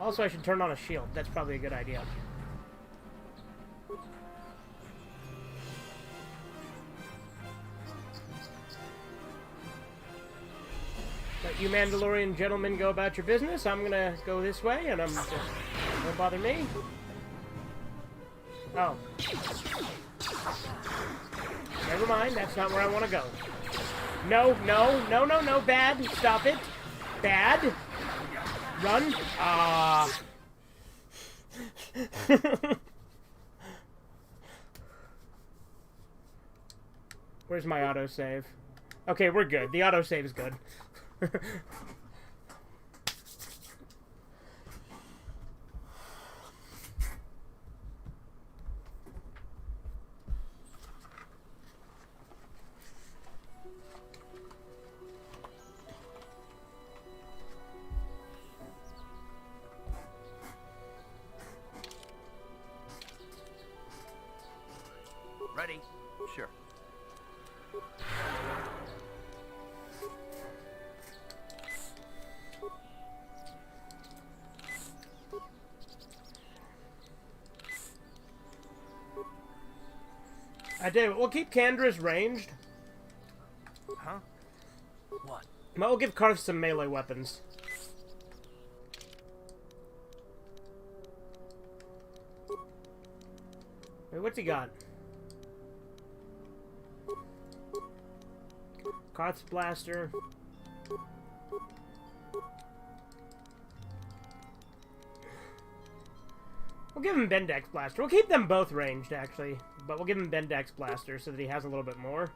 Also, I should turn on a shield. That's probably a good idea. Let you Mandalorian gentlemen go about your business. I'm gonna go this way, and don't bother me. Oh. Never mind, that's not where I want to go. No, no, no, no, no, bad. Stop it. Bad. Run. Ah. Where's my autosave? Okay, we're good. The autosave is good. Ready? Sure. I do. We'll keep Candra's ranged. Huh? What? But we'll give Karth some melee weapons. Wait, what's he got? Karth's blaster. We'll give him Bendek's blaster. We'll keep them both ranged, actually. But we'll give him Bendek's blaster so that he has a little bit more.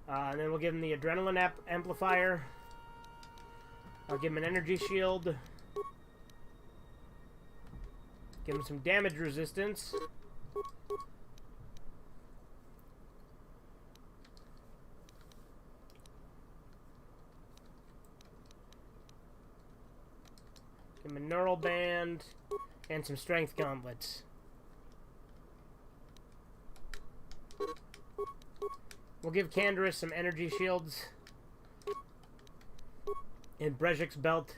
And then we'll give him the adrenaline amplifier. I'll give him an energy shield. Give him some damage resistance. Give him a neural band and some strength gauntlets. We'll give Canderous some energy shields and Brejik's belt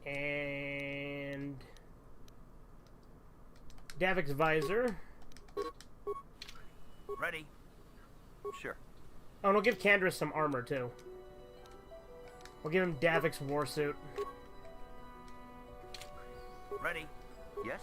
and Davik's visor. Ready? Sure. Oh, and we'll give Canderous some armor too. We'll give him Davik's warsuit. Ready? Yes?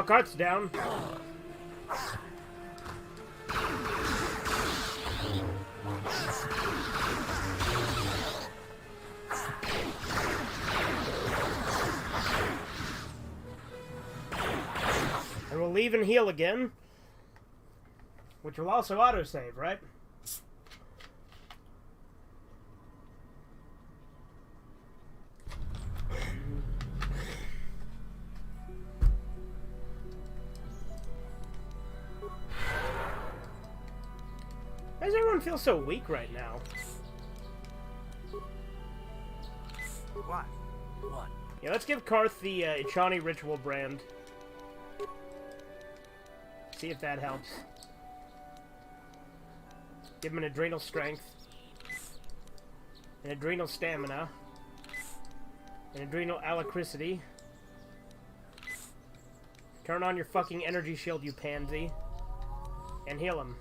Well, Karth's down. And we'll leave and heal again. Which will also autosave, right? Why does everyone feel so weak right now? What? What? Yeah, let's give Karth the Ichani Ritual brand. See if that helps. Give him an adrenal strength. An adrenal stamina. An adrenal alacrity. Turn on your fucking energy shield, you pansy. And heal him.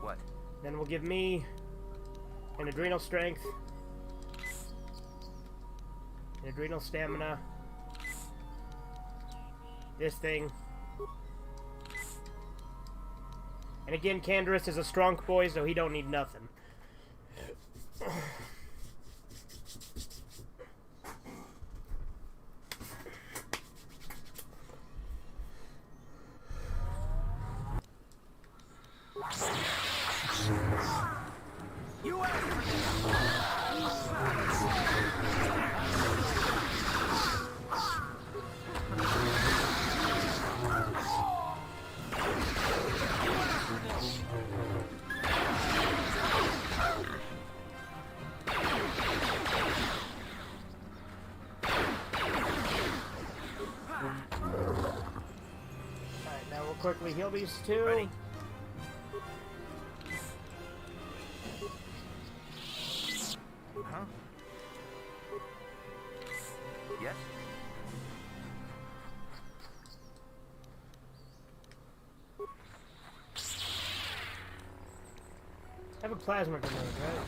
What? Then we'll give me an adrenal strength. An adrenal stamina. This thing. And again, Canderous is a strong boy, so he don't need nothing. Quickly heal these two. Ready? Huh? Yes? I have a plasma grenade, right?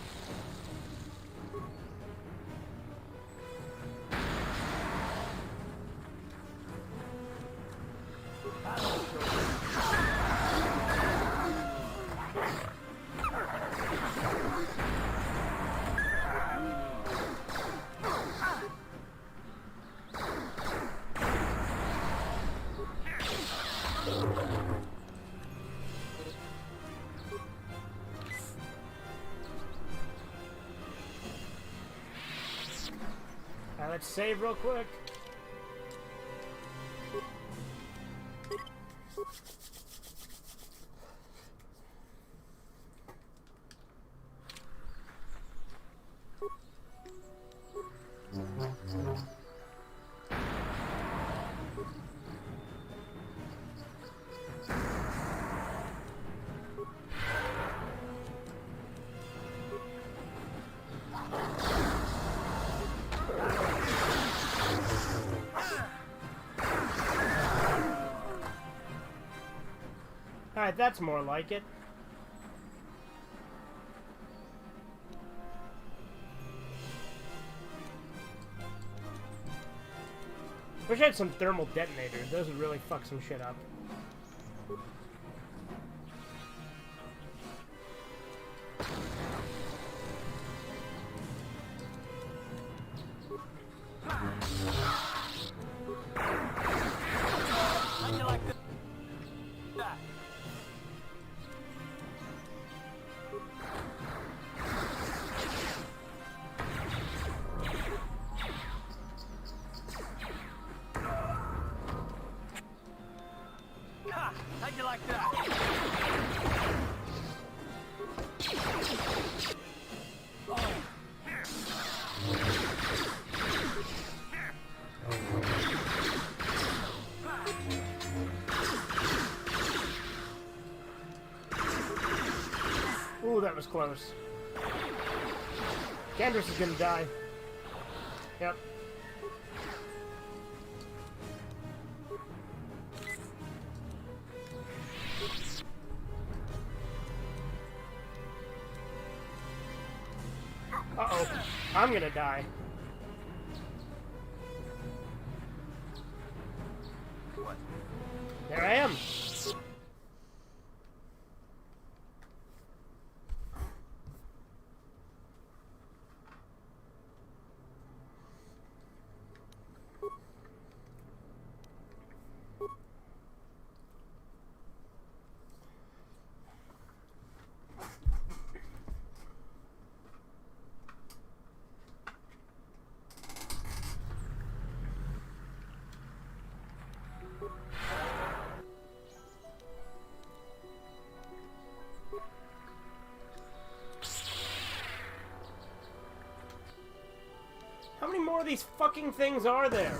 Alright, let's save real quick. Alright, that's more like it. Wish I had some thermal detonators. Those would really fuck some shit up. How'd you like that? Ooh, that was close. Canderous is gonna die. Yep. Uh-oh. I'm gonna die. There I am. How many more of these fucking things are there?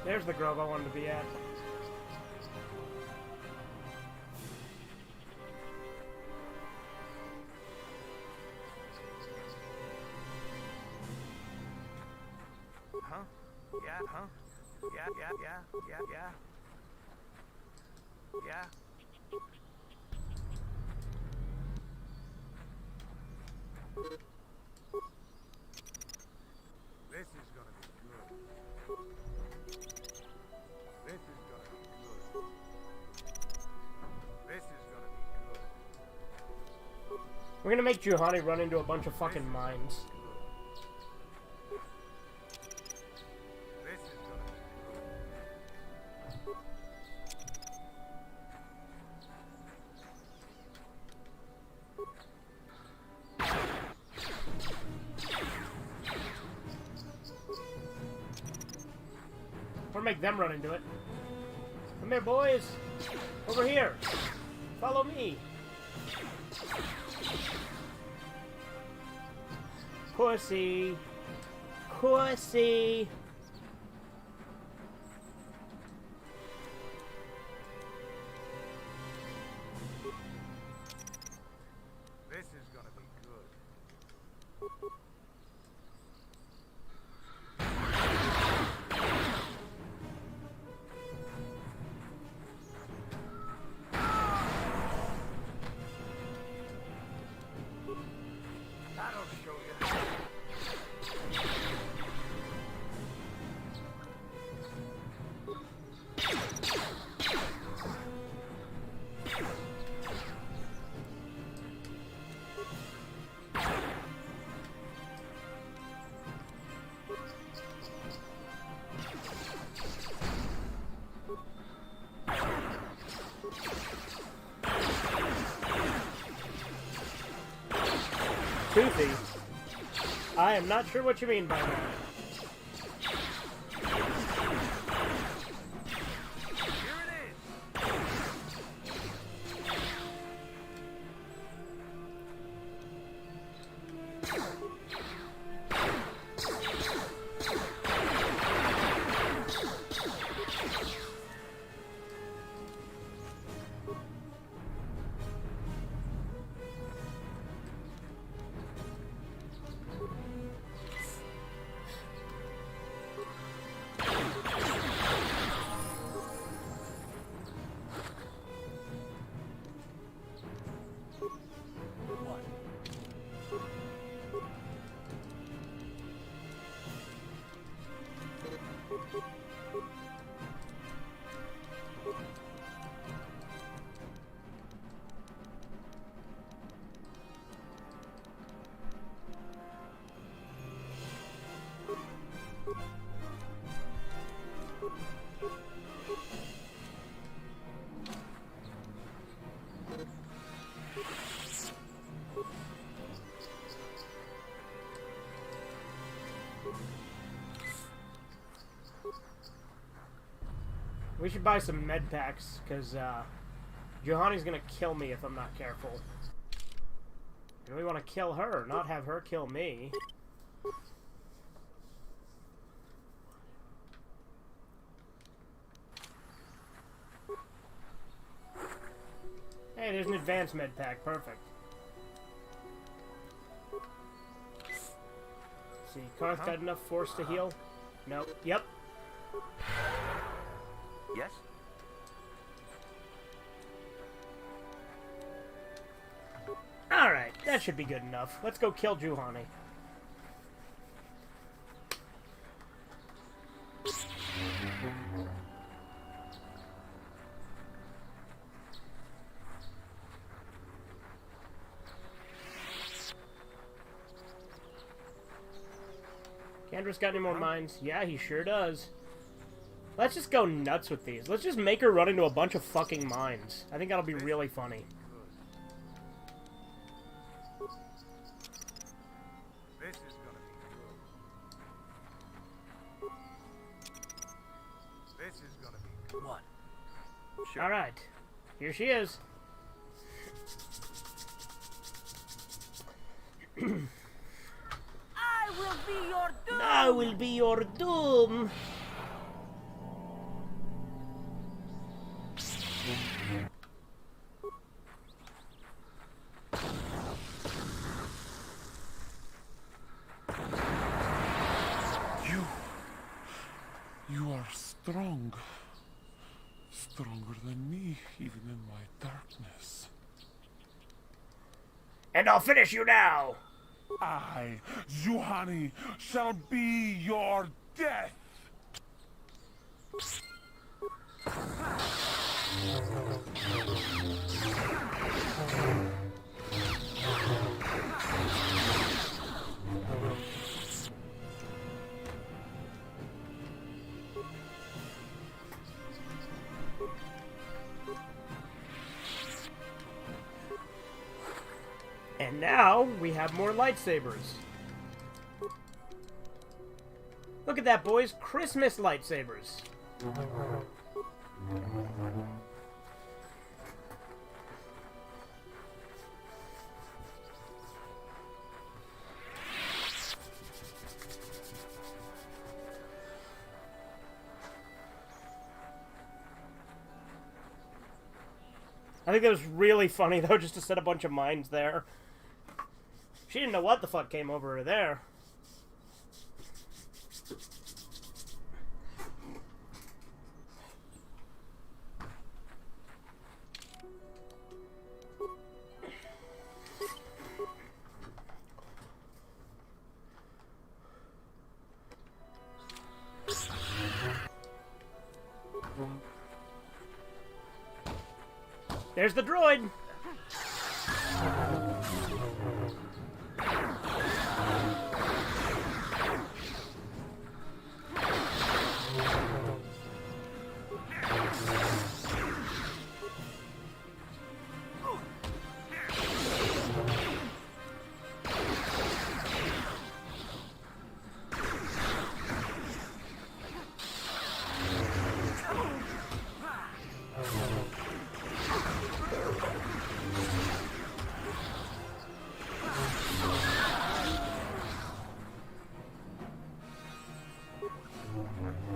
There's the grove I wanted to be at. Huh? Yeah, huh? Yeah. Yeah. This is gonna be good. This is gonna be good. This is gonna be good. We're gonna make Juhani run into a bunch of fucking mines. This is gonna be good. Or make them run into it. Come here, boys. Over here. Follow me. Pussy. Pussy. This is gonna be good. That'll show you. Toothy. I am not sure what you mean by that. We should buy some med packs, because Juhani's gonna kill me if I'm not careful. I really want to kill her, not have her kill me. Hey, there's an advanced med pack. Perfect. Let's see, Karth got enough force to heal? Nope. Yep. Yes? Alright, that should be good enough. Let's go kill Juhani. Candra's got any more mines? Yeah, he sure does. Let's just go nuts with these. Let's just make her run into a bunch of fucking mines. I think that'll be really funny. This is gonna be good. This is gonna be good. What? Sure. Alright. Here she is. I will be your doom! I will be your doom! You are strong. Stronger than me, even in my darkness. And I'll finish you now! I, Juhani, shall be your death! And now, we have more lightsabers. Look at that, boys. Christmas lightsabers. I think that was really funny, though, just to set a bunch of mines there. She didn't know what the fuck came over her there. There's the droid!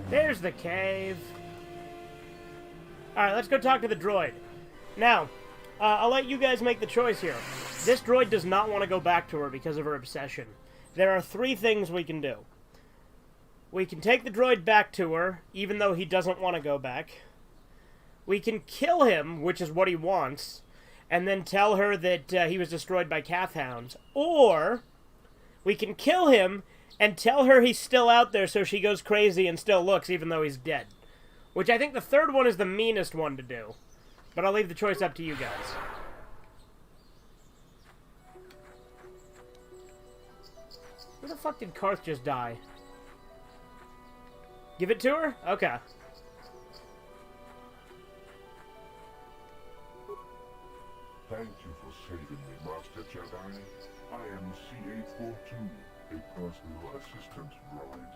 There's the cave. Alright, let's go talk to the droid. Now, I'll let you guys make the choice here. This droid does not want to go back to her because of her obsession. There are 3 things we can do. We can take the droid back to her, even though he doesn't want to go back. We can kill him, which is what he wants, and then tell her that he was destroyed by Kath hounds. Or, we can kill him and tell her he's still out there so she goes crazy and still looks even though he's dead. Which I think the third one is the meanest one to do. But I'll leave the choice up to you guys. Where the fuck did Karth just die? Give it to her? Okay. Thank you for saving me, Master Jedi. I am C-842, a personal assistant droid.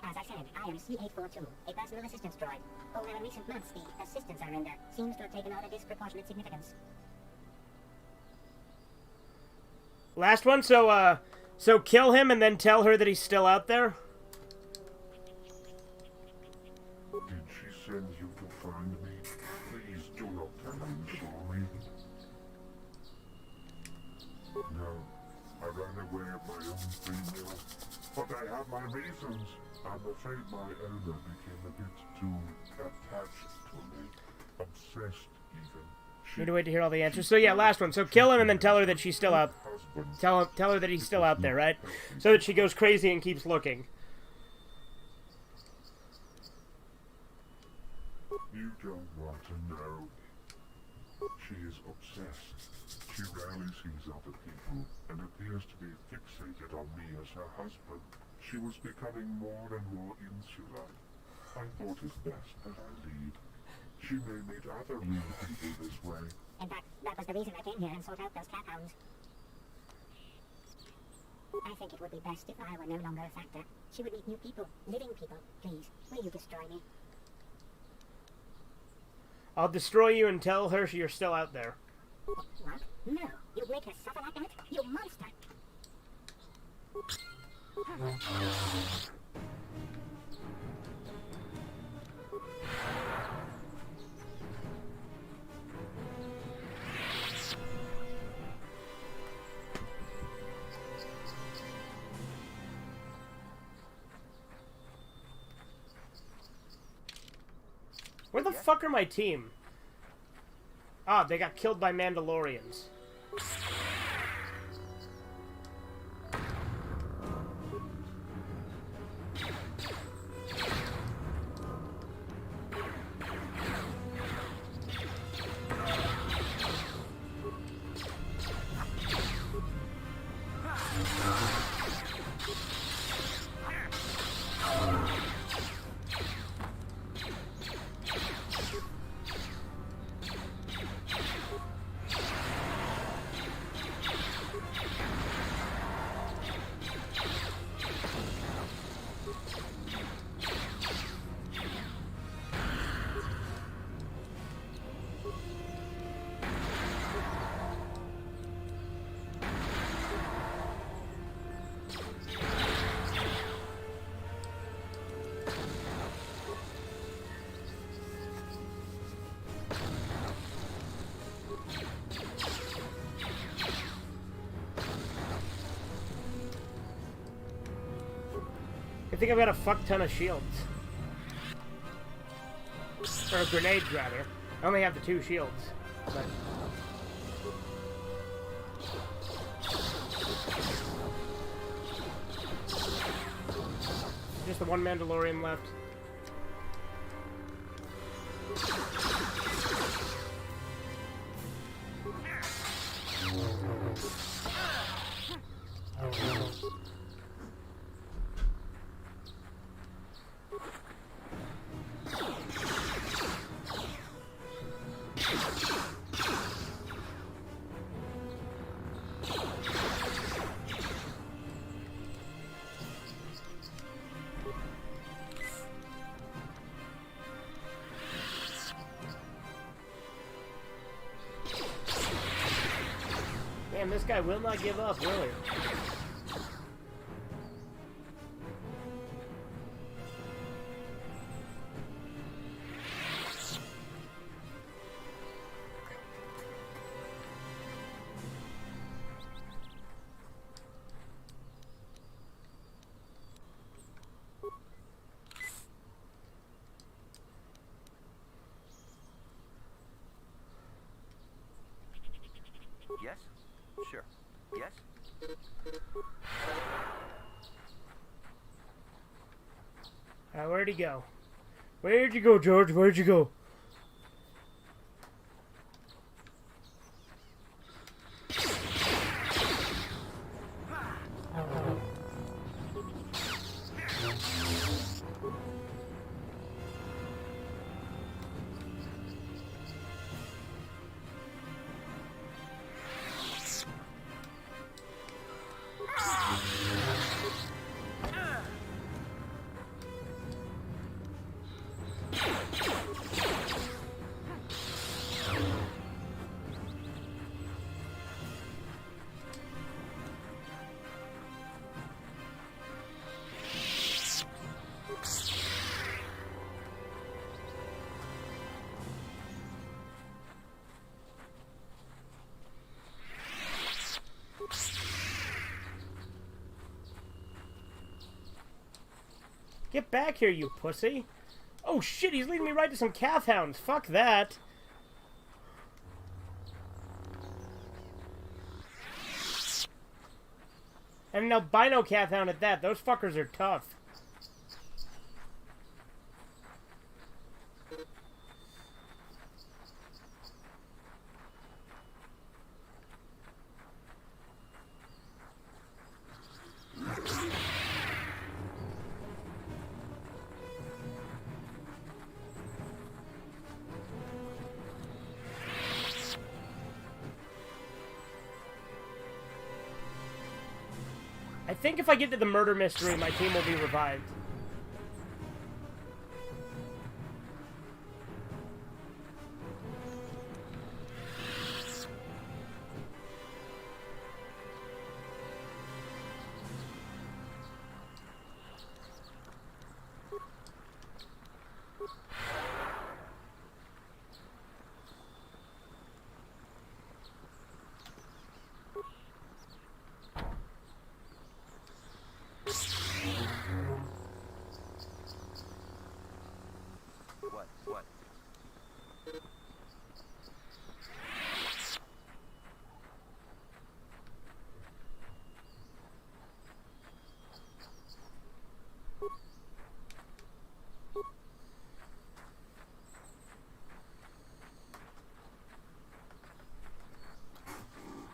As I said, I am C-842, a personal assistance droid. Over recent months, the assistance I render seems to have taken on a disproportionate significance. Last one, so kill him and then tell her that he's still out there? Did she send you to find me? Please do not tell me you saw me. No, I ran away of my own free will, but I have my reasons. I'm afraid my owner became a bit too attached to me, obsessed even. Need to wait to hear all the answers. So yeah, last one. So kill him and then tell her that she's still out. Tell her that he's still out there, right? So that she goes crazy and keeps looking. You don't want to know. She is obsessed. She rarely sees other people and appears to be fixated on me as her husband. She was becoming more and more insular. I thought it best that I leave. She may meet other real people this way. In fact, that was the reason I came here and sought out those cat hounds. I think it would be best if I were no longer a factor. She would meet new people, living people. Please, will you destroy me? I'll destroy you and tell her you're still out there. What? No, you'd make her suffer like that? You monster! Where the fuck are my team? Ah, they got killed by Mandalorians. I think I've got a fuck ton of shields. Or grenades, rather. I only have the 2 shields. But... just the one Mandalorian left. Damn, this guy will not give up, will he? Yes? Sure. Yes? Where'd he go? Where'd you go, George? Where'd you go? Get back here, you pussy. Oh shit, he's leading me right to some calf hounds. Fuck that. And an albino calf hound at that. Those fuckers are tough. I think if I get to the murder mystery, my team will be revived. What?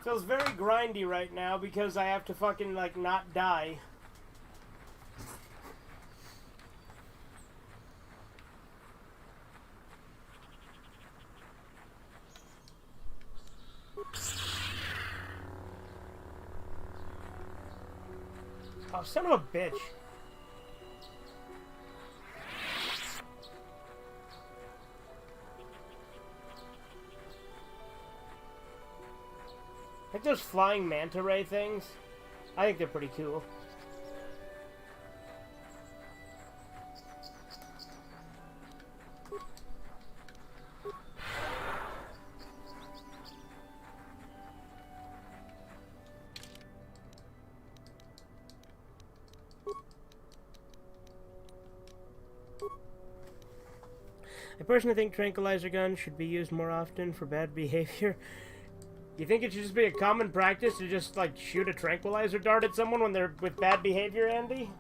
Feels very grindy right now because I have to fucking, like, not die. Oh, son of a bitch. Like those flying manta ray things? I think they're pretty cool. I personally think tranquilizer guns should be used more often for bad behavior. You think it should just be a common practice to just, like, shoot a tranquilizer dart at someone when they're with bad behavior, Andy?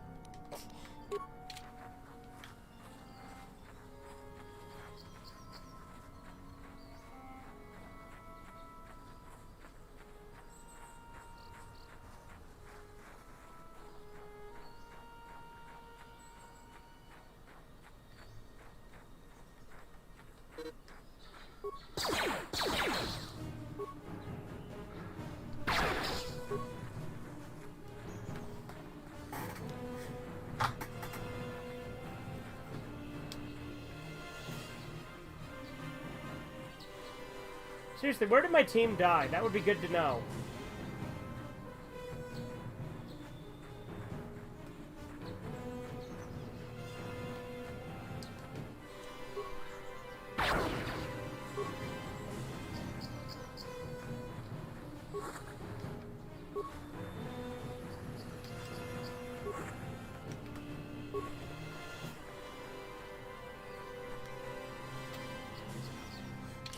Seriously, where did my team die? That would be good to know.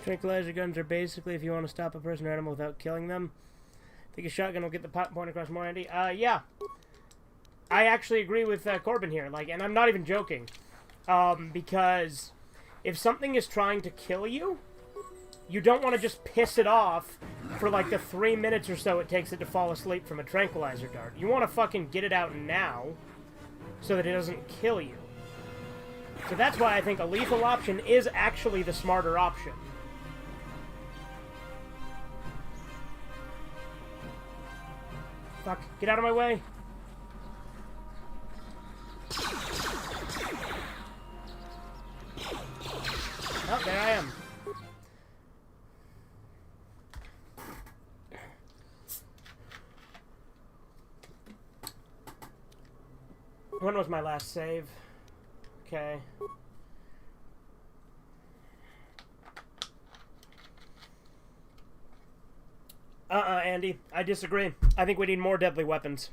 Tranquilizer guns are basically if you want to stop a person or animal without killing them. Think a shotgun will get the point across more, Andy? Yeah. I actually agree with Corbin here, like, and I'm not even joking. Because if something is trying to kill you, you don't want to just piss it off for, like, the 3 minutes or so it takes it to fall asleep from a tranquilizer dart. You want to fucking get it out now so that it doesn't kill you. So that's why I think a lethal option is actually the smarter option. Fuck, get out of my way. Oh, there I am. When was my last save? Okay. Andy, I disagree. I think we need more deadly weapons.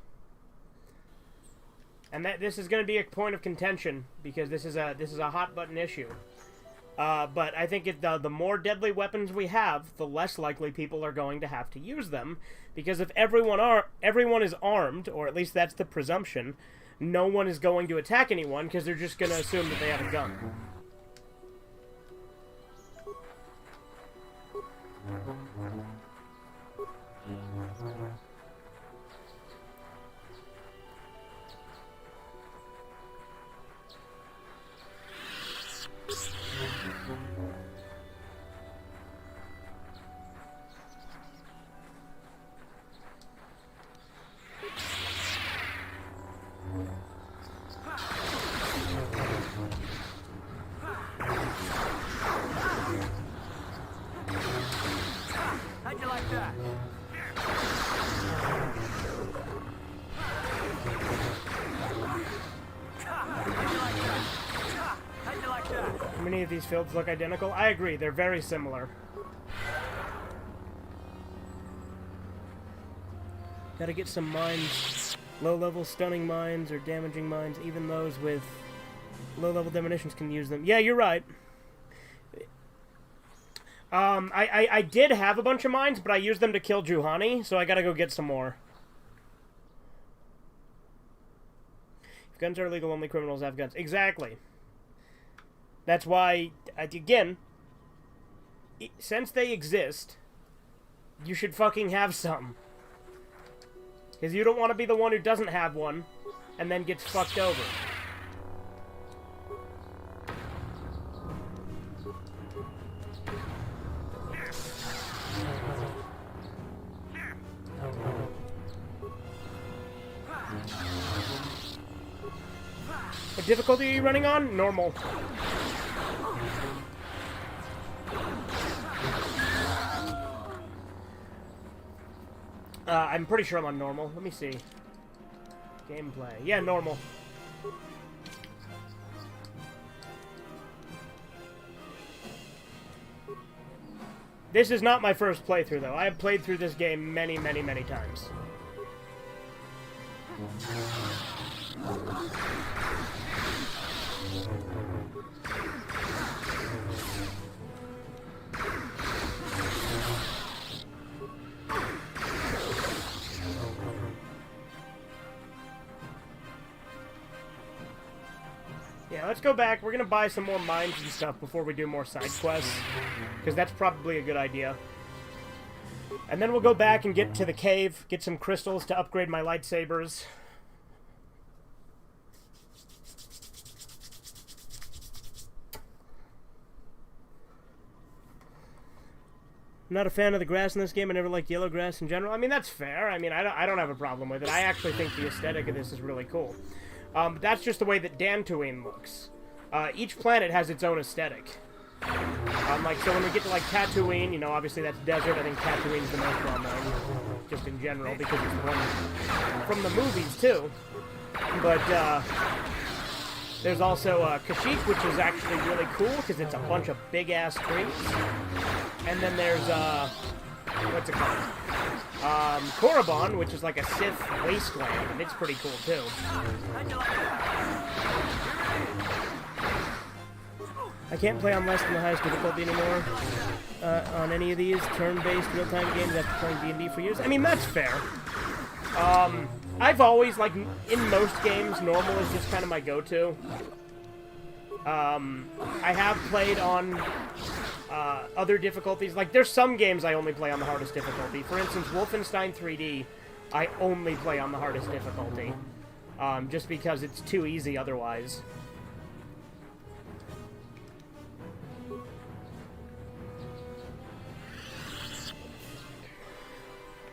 And this is going to be a point of contention because this is a hot button issue. But I think the more deadly weapons we have, the less likely people are going to have to use them, because if everyone is armed, or at least that's the presumption, no one is going to attack anyone because they're just going to assume that they have a gun. How'd you like that? How many of these fields look identical? I agree, they're very similar. Gotta get some mines. Low-level stunning mines or damaging mines. Even those with low-level demolitions can use them. Yeah, you're right. I did have a bunch of mines, but I used them to kill Juhani, so I gotta go get some more. If guns are illegal, only criminals have guns. Exactly. That's why, again, since they exist, you should fucking have some. Because you don't want to be the one who doesn't have one, and then gets fucked over. What difficulty are you running on? Normal. I'm pretty sure I'm on normal. Let me see. Gameplay. Yeah, normal. This is not my first playthrough, though. I have played through this game many, many, many times. Yeah, let's go back. We're gonna buy some more mines and stuff before we do more side quests, because that's probably a good idea. And then we'll go back and get to the cave, get some crystals to upgrade my lightsabers. I'm not a fan of the grass in this game. I never liked yellow grass in general. I mean, that's fair. I mean, I don't have a problem with it. I actually think the aesthetic of this is really cool. But that's just the way that Dantooine looks. Each planet has its own aesthetic. Like, so when we get to, like, Tatooine, you know, obviously that's desert. I think Tatooine's the most well-known, just in general, because it's the one from the movies, too. But, there's also, Kashyyyk, which is actually really cool, because it's a bunch of big-ass trees. And then there's, what's it called? Korriban, which is like a Sith wasteland, and it's pretty cool, too. I can't play on less than the highest difficulty anymore on any of these turn-based real-time games after playing D&D for years. I mean, that's fair. I've always, like, in most games, normal is just kind of my go-to. I have played on other difficulties. Like, there's some games I only play on the hardest difficulty. For instance, Wolfenstein 3D, I only play on the hardest difficulty. Just because it's too easy otherwise.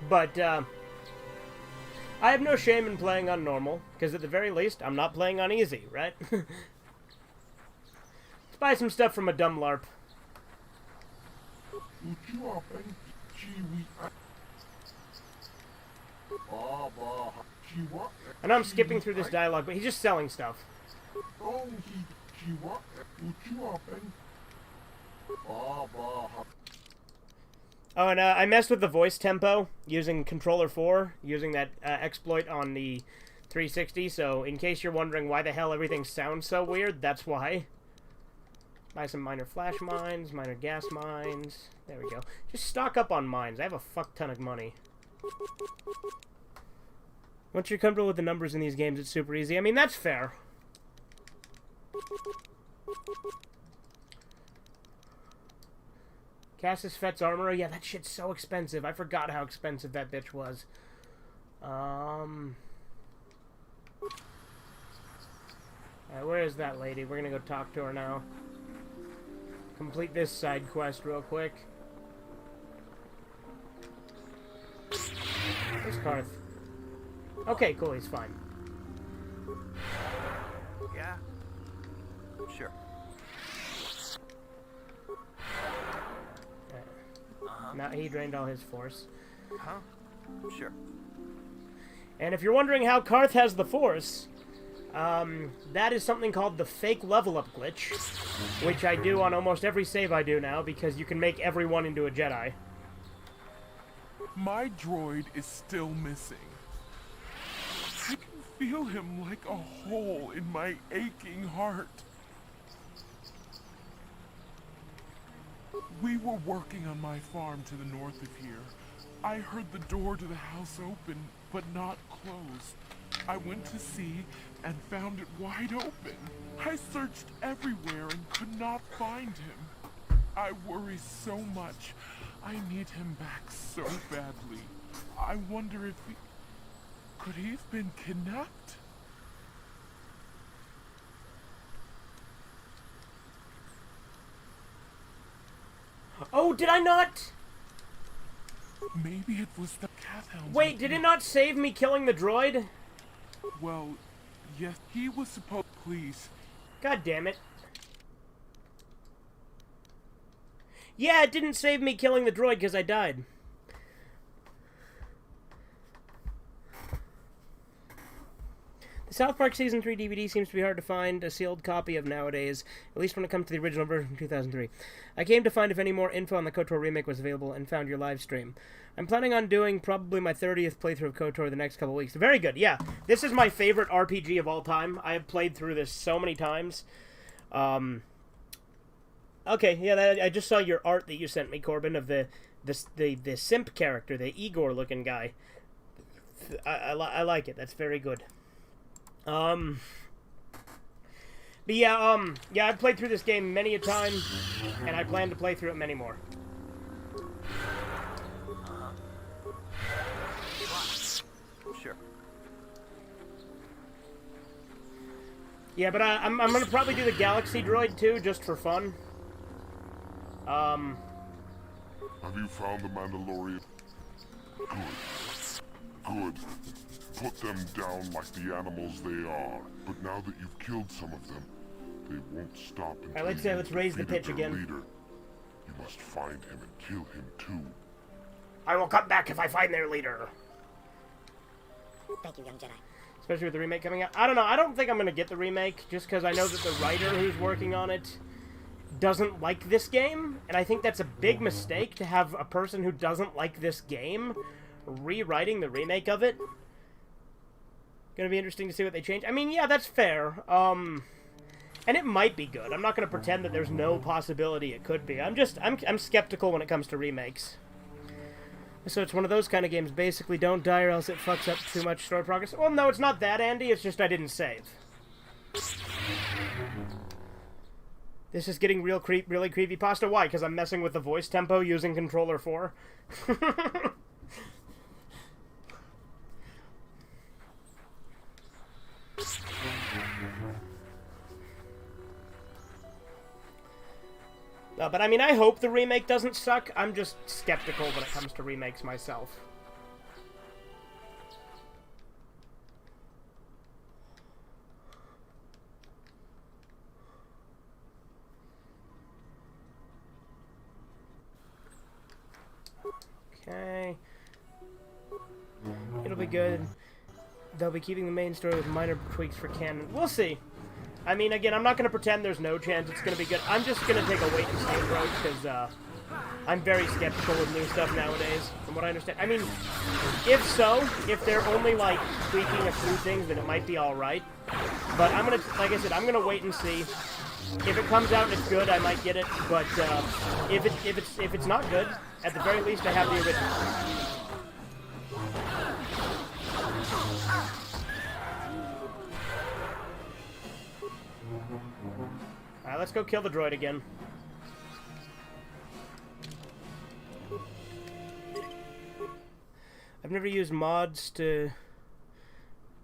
But, I have no shame in playing on normal, because at the very least, I'm not playing on easy, right? Let's buy some stuff from a dumb LARP. I know I'm skipping through this dialogue, but he's just selling stuff. Oh, and I messed with the voice tempo using Controller 4, using that exploit on the 360, so in case you're wondering why the hell everything sounds so weird, that's why. Buy some minor flash mines, minor gas mines. There we go. Just stock up on mines. I have a fuck ton of money. Once you're comfortable with the numbers in these games, it's super easy. I mean, that's fair. Cassis Fett's Armorer? Yeah, that shit's so expensive. I forgot how expensive that bitch was. Where is that lady? We're gonna go talk to her now. Complete this side quest real quick. Where's Karth? Okay, cool, he's fine. Yeah? Sure. Now he drained all his force. Huh? Sure. And if you're wondering how Karth has the force, that is something called the fake level up glitch, which I do on almost every save I do now, because you can make everyone into a Jedi. My droid is still missing. I can feel him like a hole in my aching heart. We were working on my farm to the north of here. I heard the door to the house open, but not closed. I went to see and found it wide open. I searched everywhere and could not find him. I worry so much. I need him back so badly. I wonder if he... Could he have been kidnapped? Oh, did I not? Maybe it was the cat hound. Wait, did it not save me killing the droid? Well, yes, he was supposed... Please. God damn it. Yeah, it didn't save me killing the droid because I died. The South Park Season 3 DVD seems to be hard to find a sealed copy of nowadays, at least when it comes to the original version from 2003. I came to find if any more info on the KOTOR remake was available and found your live stream. I'm planning on doing probably my 30th playthrough of KOTOR the next couple weeks. Very good, yeah. This is my favorite RPG of all time. I have played through this so many times. Okay, yeah, I just saw your art that you sent me, Corbin, of the simp character, the Igor-looking guy. I like it. That's very good. But yeah, yeah, I've played through this game many a time, and I plan to play through it many more. Sure. Yeah, but I'm gonna probably do the Galaxy Droid too, just for fun. Have you found the Mandalorian? Good. Put them down like the animals they are. But now that you've killed some of them, they won't stop until let's raise the pitch again. Leader. You must find him and kill him too. I will come back if I find their leader. Thank you, young Jedi. Especially with the remake coming out. I don't know. I don't think I'm going to get the remake, just because I know that the writer who's working on it doesn't like this game. And I think that's a big mistake to have a person who doesn't like this game rewriting the remake of it. Gonna be interesting to see what they change. I mean, yeah, that's fair. And it might be good. I'm not gonna pretend that there's no possibility it could be. I'm skeptical when it comes to remakes. So it's one of those kind of games. Basically, don't die or else it fucks up too much story progress. Well, no, it's not that, Andy. It's just I didn't save. This is getting really creepy pasta. Why? Because I'm messing with the voice tempo using Controller 4. But I mean, I hope the remake doesn't suck. I'm just skeptical when it comes to remakes myself. be good. They'll be keeping the main story with minor tweaks for canon. We'll see. I mean, again, I'm not going to pretend there's no chance it's going to be good. I'm just going to take a wait-and-see approach, because I'm very skeptical with new stuff nowadays, from what I understand. I mean, if so, if they're only, like, tweaking a few things, then it might be alright. But I'm going to, like I said, I'm going to wait and see. If it comes out and it's good, I might get it. But if it's not good, at the very least, I have the original. Alright, let's go kill the droid again. I've never used mods to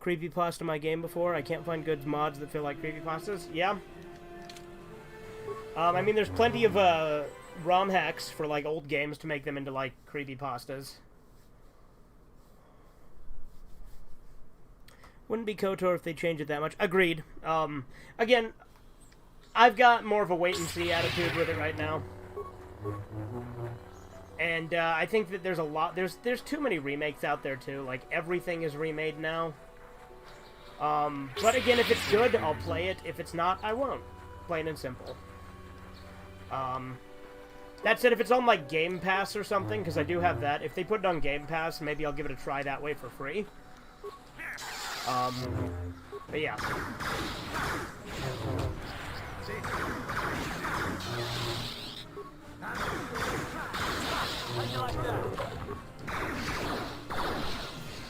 creepypasta my game before. I can't find good mods that feel like creepypastas. Yeah. I mean, there's plenty of ROM hacks for, like, old games to make them into, like, creepypastas. Wouldn't be KOTOR if they change it that much. Agreed. Again, I've got more of a wait-and-see attitude with it right now. And I think that there's a lot... There's too many remakes out there, too. Like, everything is remade now. But again, if it's good, I'll play it. If it's not, I won't. Plain and simple. That said, if it's on, like, Game Pass or something, because I do have that, if they put it on Game Pass, maybe I'll give it a try that way for free. But yeah.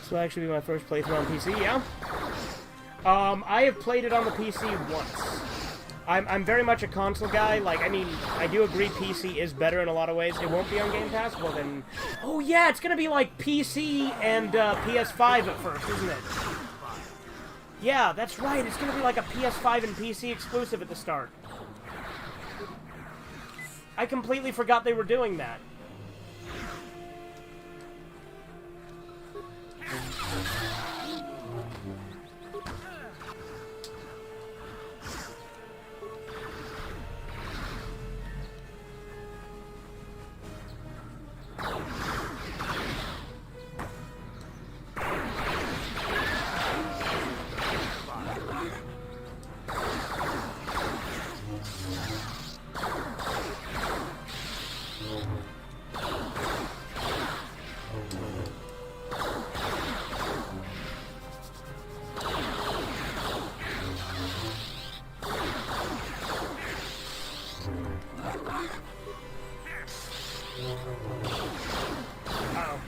This will actually be my first playthrough on PC, yeah? I have played it on the PC once. I'm very much a console guy. Like, I mean, I do agree PC is better in a lot of ways. It won't be on Game Pass? Well, then... Oh, yeah, it's gonna be, like, PC and PS5 at first, isn't it? Yeah, that's right. It's gonna be, like, a PS5 and PC exclusive at the start. I completely forgot they were doing that. Uh-oh.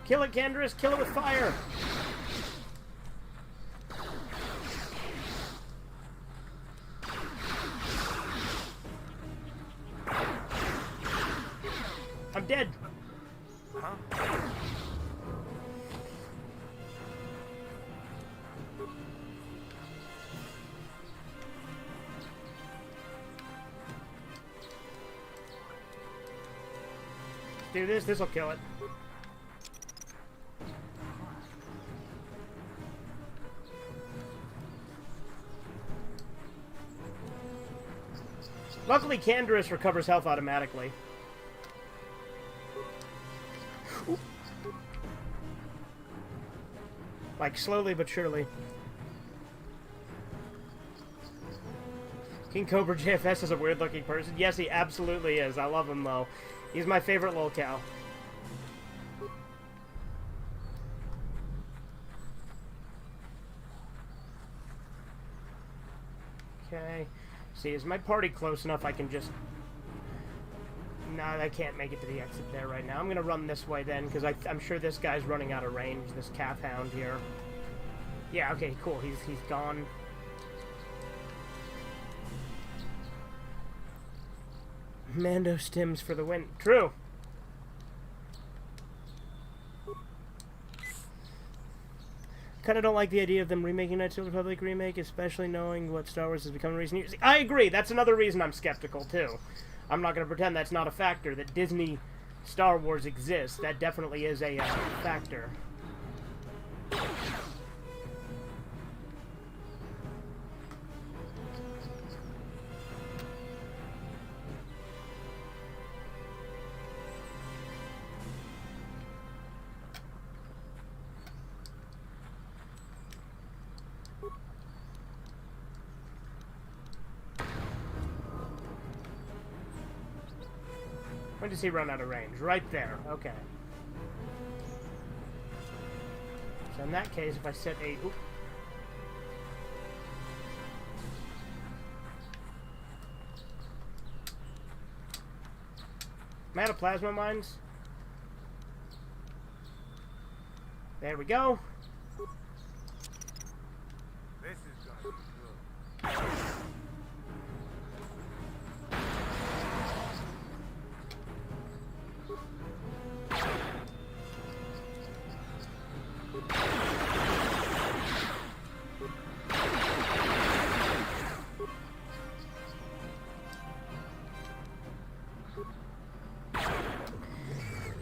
Kill it, Canderous! Kill it with fire! I'm dead! Huh? Do this, this'll kill it. Luckily, Canderous recovers health automatically. Like, slowly but surely. King Cobra JFS is a weird-looking person. Yes, he absolutely is. I love him, though. He's my favorite lolcow. Okay. See, is my party close enough I can just... No, I can't make it to the exit there right now. I'm gonna run this way then, because I'm sure this guy's running out of range, this calf hound here. Yeah, okay, cool. He's gone. Mando stims for the win. True. Kinda don't like the idea of them remaking Knights of the Republic remake, especially knowing what Star Wars has become in recent years. I agree. That's another reason I'm skeptical, too. I'm not going to pretend that's not a factor, that Disney Star Wars exists. That definitely is a factor. When does he run out of range? Right there. Okay. So in that case, if I set a... Oop. Am I out of plasma mines? There we go. This is gonna be good.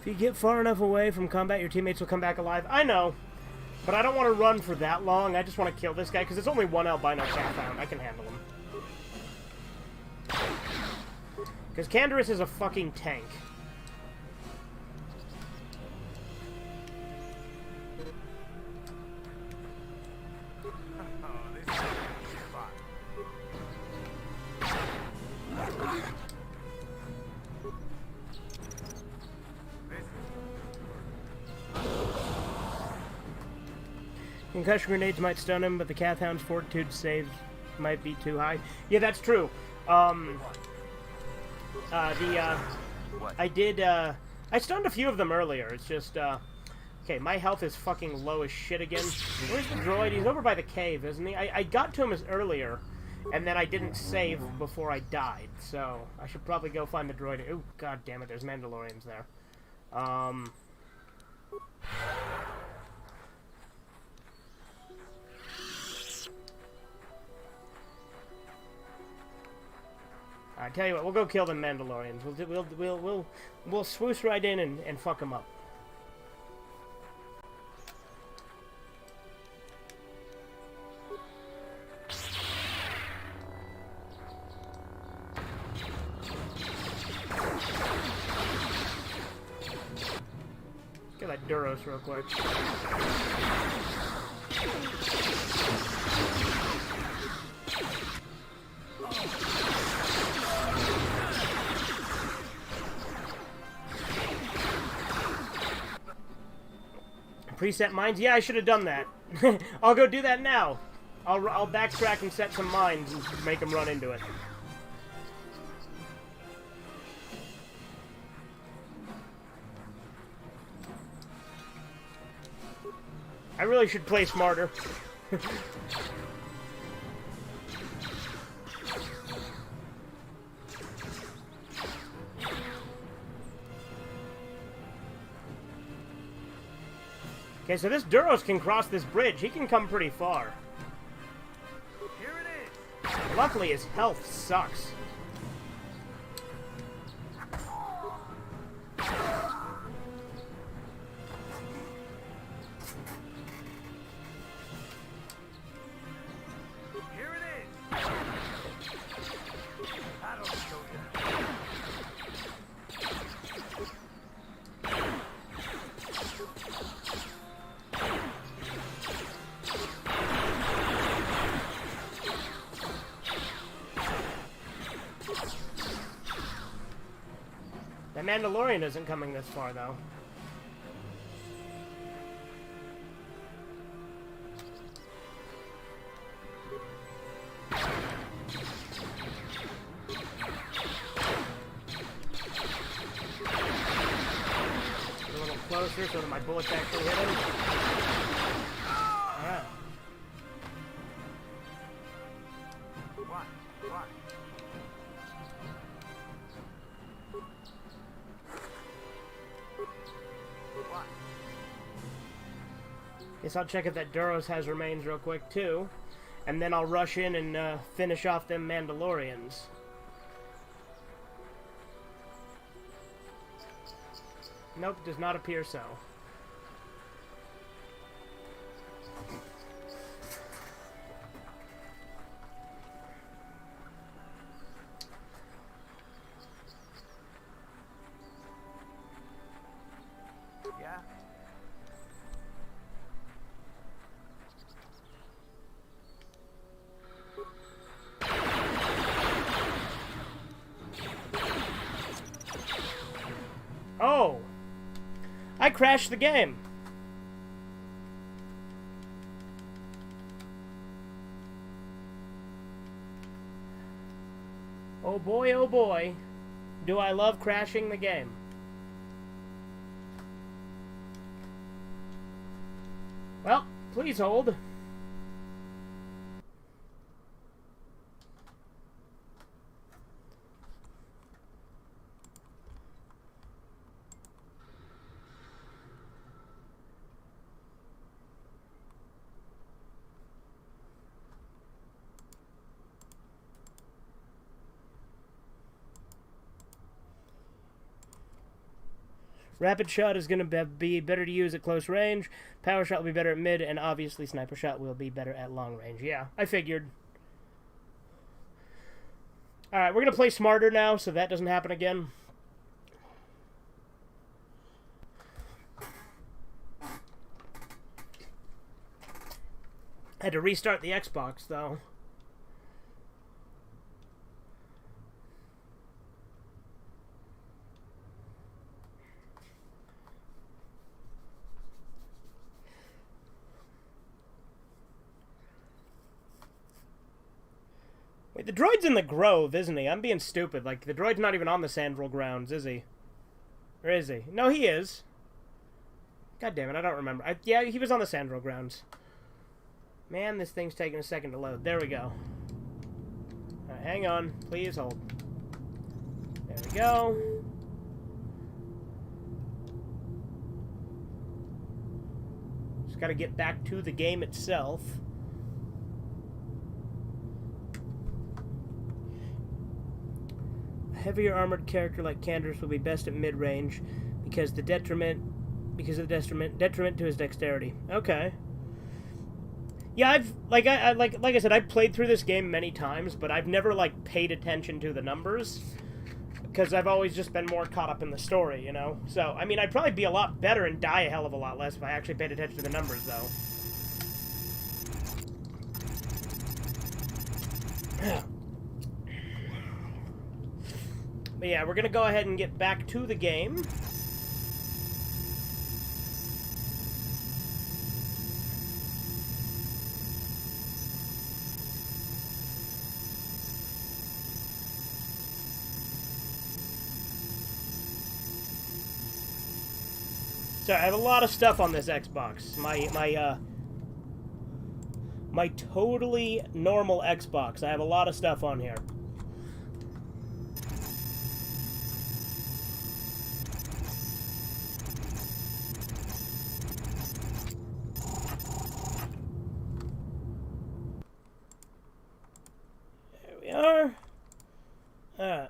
If you get far enough away from combat, your teammates will come back alive. I know, but I don't want to run for that long. I just want to kill this guy, because it's only one albino Cathound. I can handle him. Because Canderous is a fucking tank. Concussion grenades might stun him, but the Cathound's fortitude save might be too high. Yeah, that's true. I stunned a few of them earlier. It's just, okay, my health is fucking low as shit again. Where's the droid? He's over by the cave, isn't he? I got to him earlier, and then I didn't save before I died, so I should probably go find the droid. Ooh, god damn it, there's Mandalorians there. I tell you what, we'll go kill the Mandalorians. We'll swoosh right in and fuck them up. Get that Duros real quick. Preset mines? Yeah, I should have done that. I'll go do that now. I'll backtrack and set some mines and make them run into it. I really should play smarter. Okay, so this Duros can cross this bridge. He can come pretty far. Here it is. Luckily, his health sucks. Here it is. That'll show you. The Mandalorian isn't coming this far, though. A little closer so that my bullets actually hit him. Alright. What? Guess I'll check if that Duros has remains real quick, too. And then I'll rush in and finish off them Mandalorians. Nope, does not appear so. Yeah? Oh! I crashed the game! Oh boy, do I love crashing the game. Well, please hold. Rapid shot is going to be better to use at close range. Power shot will be better at mid, and obviously sniper shot will be better at long range. Yeah, I figured. Alright, we're going to play smarter now, so that doesn't happen again. I had to restart the Xbox, though. Wait, the droid's in the Grove, isn't he? I'm being stupid. Like, the droid's not even on the Sandral grounds, is he? Or is he? No, he is. God damn it, I don't remember. Yeah, he was on the Sandral grounds. Man, this thing's taking a second to load. There we go. Alright, hang on. Please hold. There we go. Just gotta get back to the game itself. A heavier armored character like Canderous will be best at mid-range because of the detriment to his dexterity. Okay. Yeah, I've like I said, I've played through this game many times, but I've never like paid attention to the numbers because I've always just been more caught up in the story, you know. So I mean, I'd probably be a lot better and die a hell of a lot less if I actually paid attention to the numbers, though. But yeah, we're gonna go ahead and get back to the game. So I have a lot of stuff on this Xbox. My totally normal Xbox. I have a lot of stuff on here. There we are. Alright.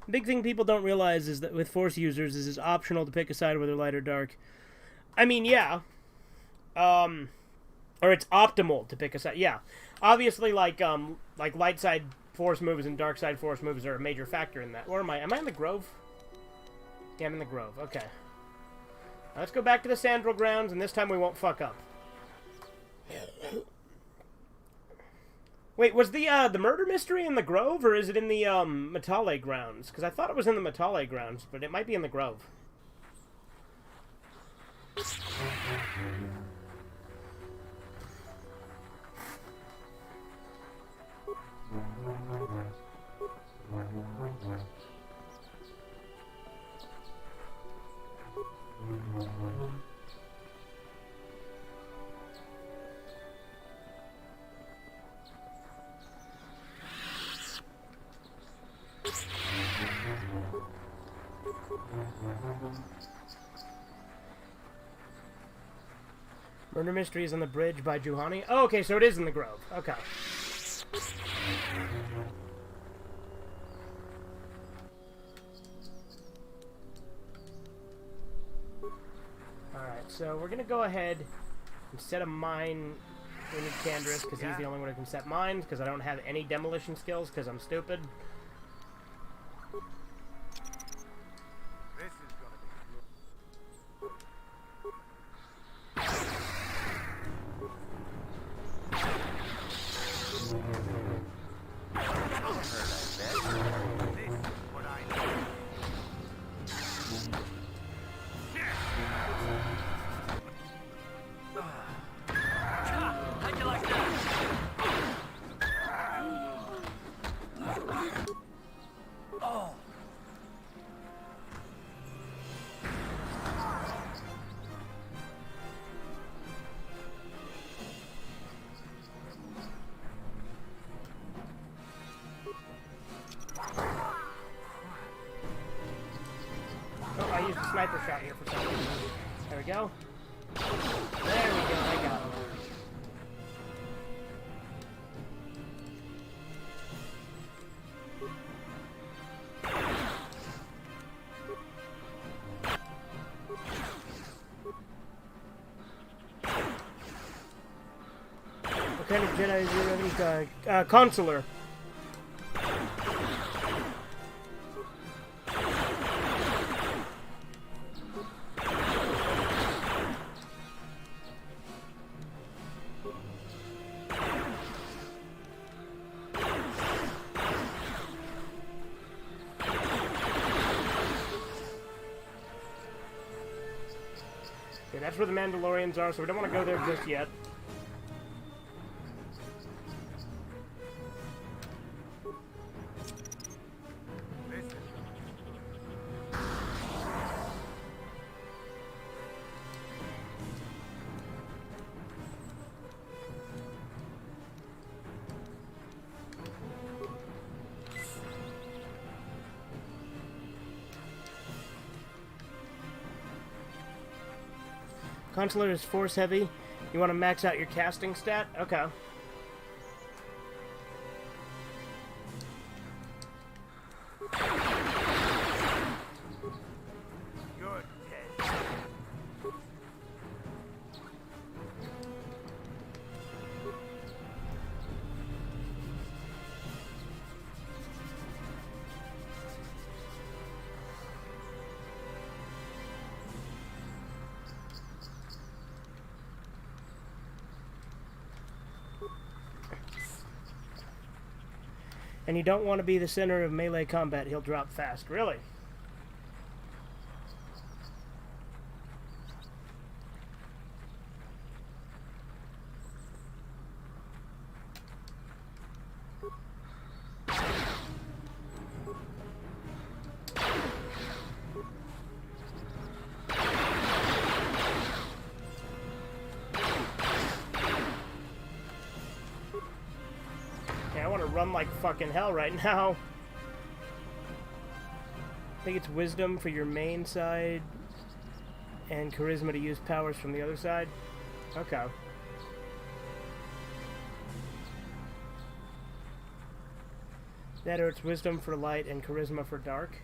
The big thing people don't realize is that with Force users is it's optional to pick a side whether light or dark. I mean, yeah. Or it's optimal to pick a side. Yeah. Obviously, like light side Force moves and dark side Force moves are a major factor in that. Where am I? Am I in the Grove? Yeah, I'm in the Grove. Okay. Let's go back to the Sandral grounds, and this time we won't fuck up. Wait, was the murder mystery in the Grove, or is it in the Metale grounds? Because I thought it was in the Metale grounds, but it might be in the Grove. Murder Mystery is on the bridge by Juhani. Oh, okay, so it is in the Grove. Okay. Alright, so we're gonna go ahead and set a mine We need Canderous, because he's the only one who can set mines, because I don't have any demolition skills, because I'm stupid. This is gonna How'd you like that? Oh. Oh, I used a sniper shot here for some reason. There we go. There we go, I got him. What kind of Jedi is your Revenant? Consular. Okay, that's where the Mandalorians are, so we don't want to go there just yet. Consular is force heavy. You want to max out your casting stat? Okay. You're dead. And you don't want to be the center of melee combat. He'll drop fast. Really? Run like fucking hell right now. I think it's wisdom for your main side and charisma to use powers from the other side. Okay. That or it's wisdom for light and charisma for dark.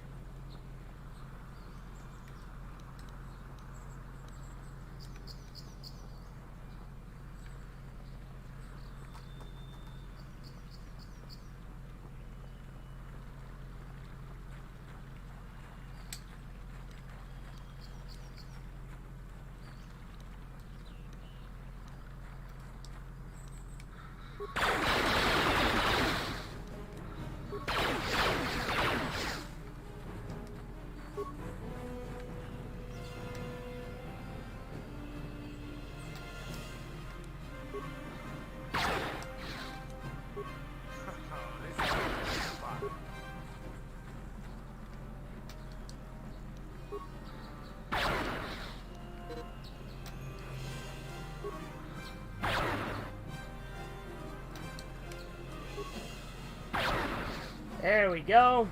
There we go.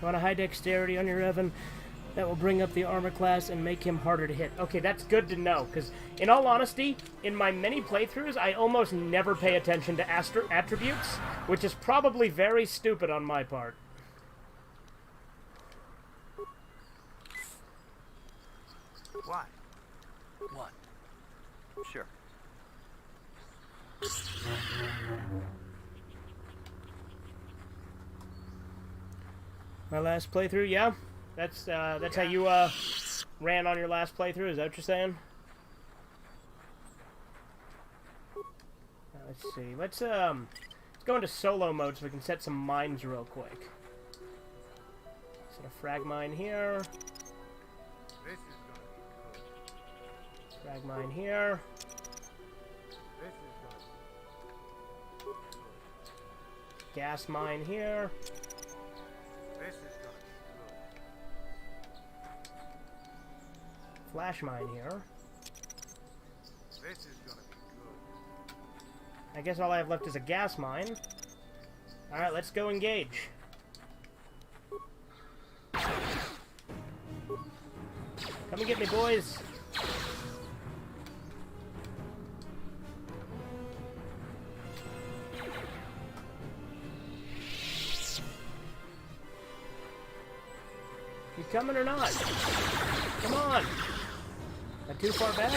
You want a high dexterity on your Evan? That will bring up the armor class and make him harder to hit. Okay, that's good to know, because in all honesty, in my many playthroughs, I almost never pay attention to attributes, which is probably very stupid on my part. What? What? Sure. My last playthrough, yeah. That's how you ran on your last playthrough. Is that what you're saying? Let's see. Let's go into solo mode so we can set some mines real quick. Set a frag mine here. Frag mine here. Gas mine here. Flash mine here. I guess all I have left is a gas mine. Alright, let's go engage. Come and get me, boys. You coming or not? Come on. Not too far back?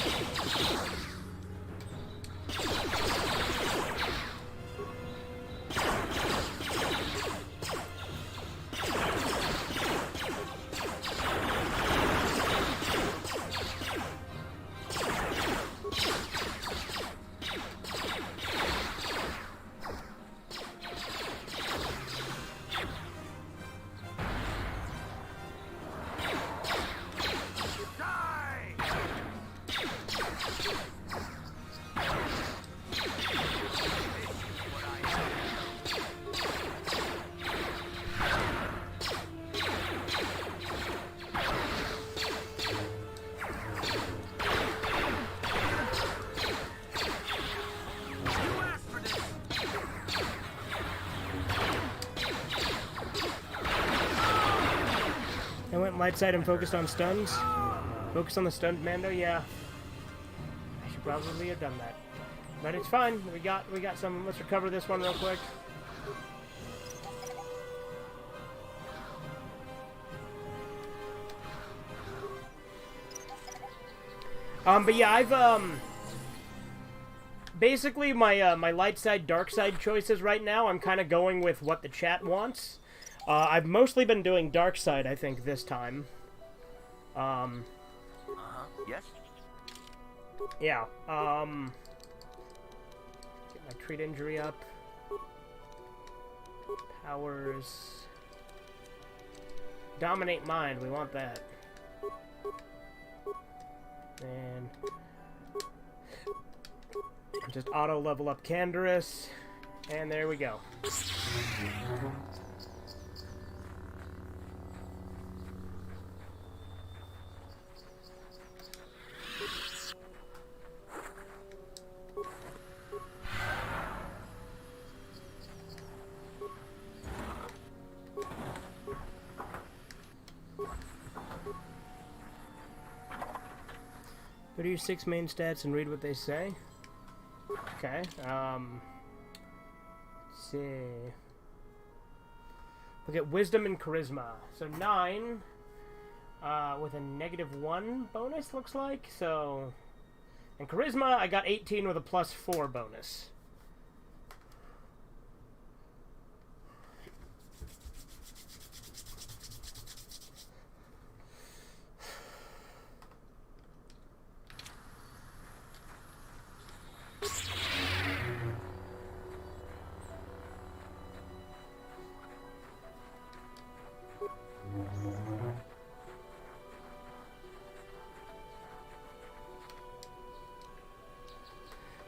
Light side and focused on stuns. Focus on the stunned Mando, yeah. I should probably have done that. But it's fine. We got some. Let's recover this one real quick. But yeah, I've basically my my light side, dark side choices right now. I'm kind of going with what the chat wants. I've mostly been doing dark side, I think, this time. Yes? Yeah, get my treat injury up. Powers. Dominate mind, we want that. And just auto level up Canderous. And there we go. Go to your 6 main stats and read what they say. Okay, let's see. Look at Wisdom and Charisma. So 9, with a -1 bonus, looks like. So, and Charisma, I got 18 with a +4 bonus.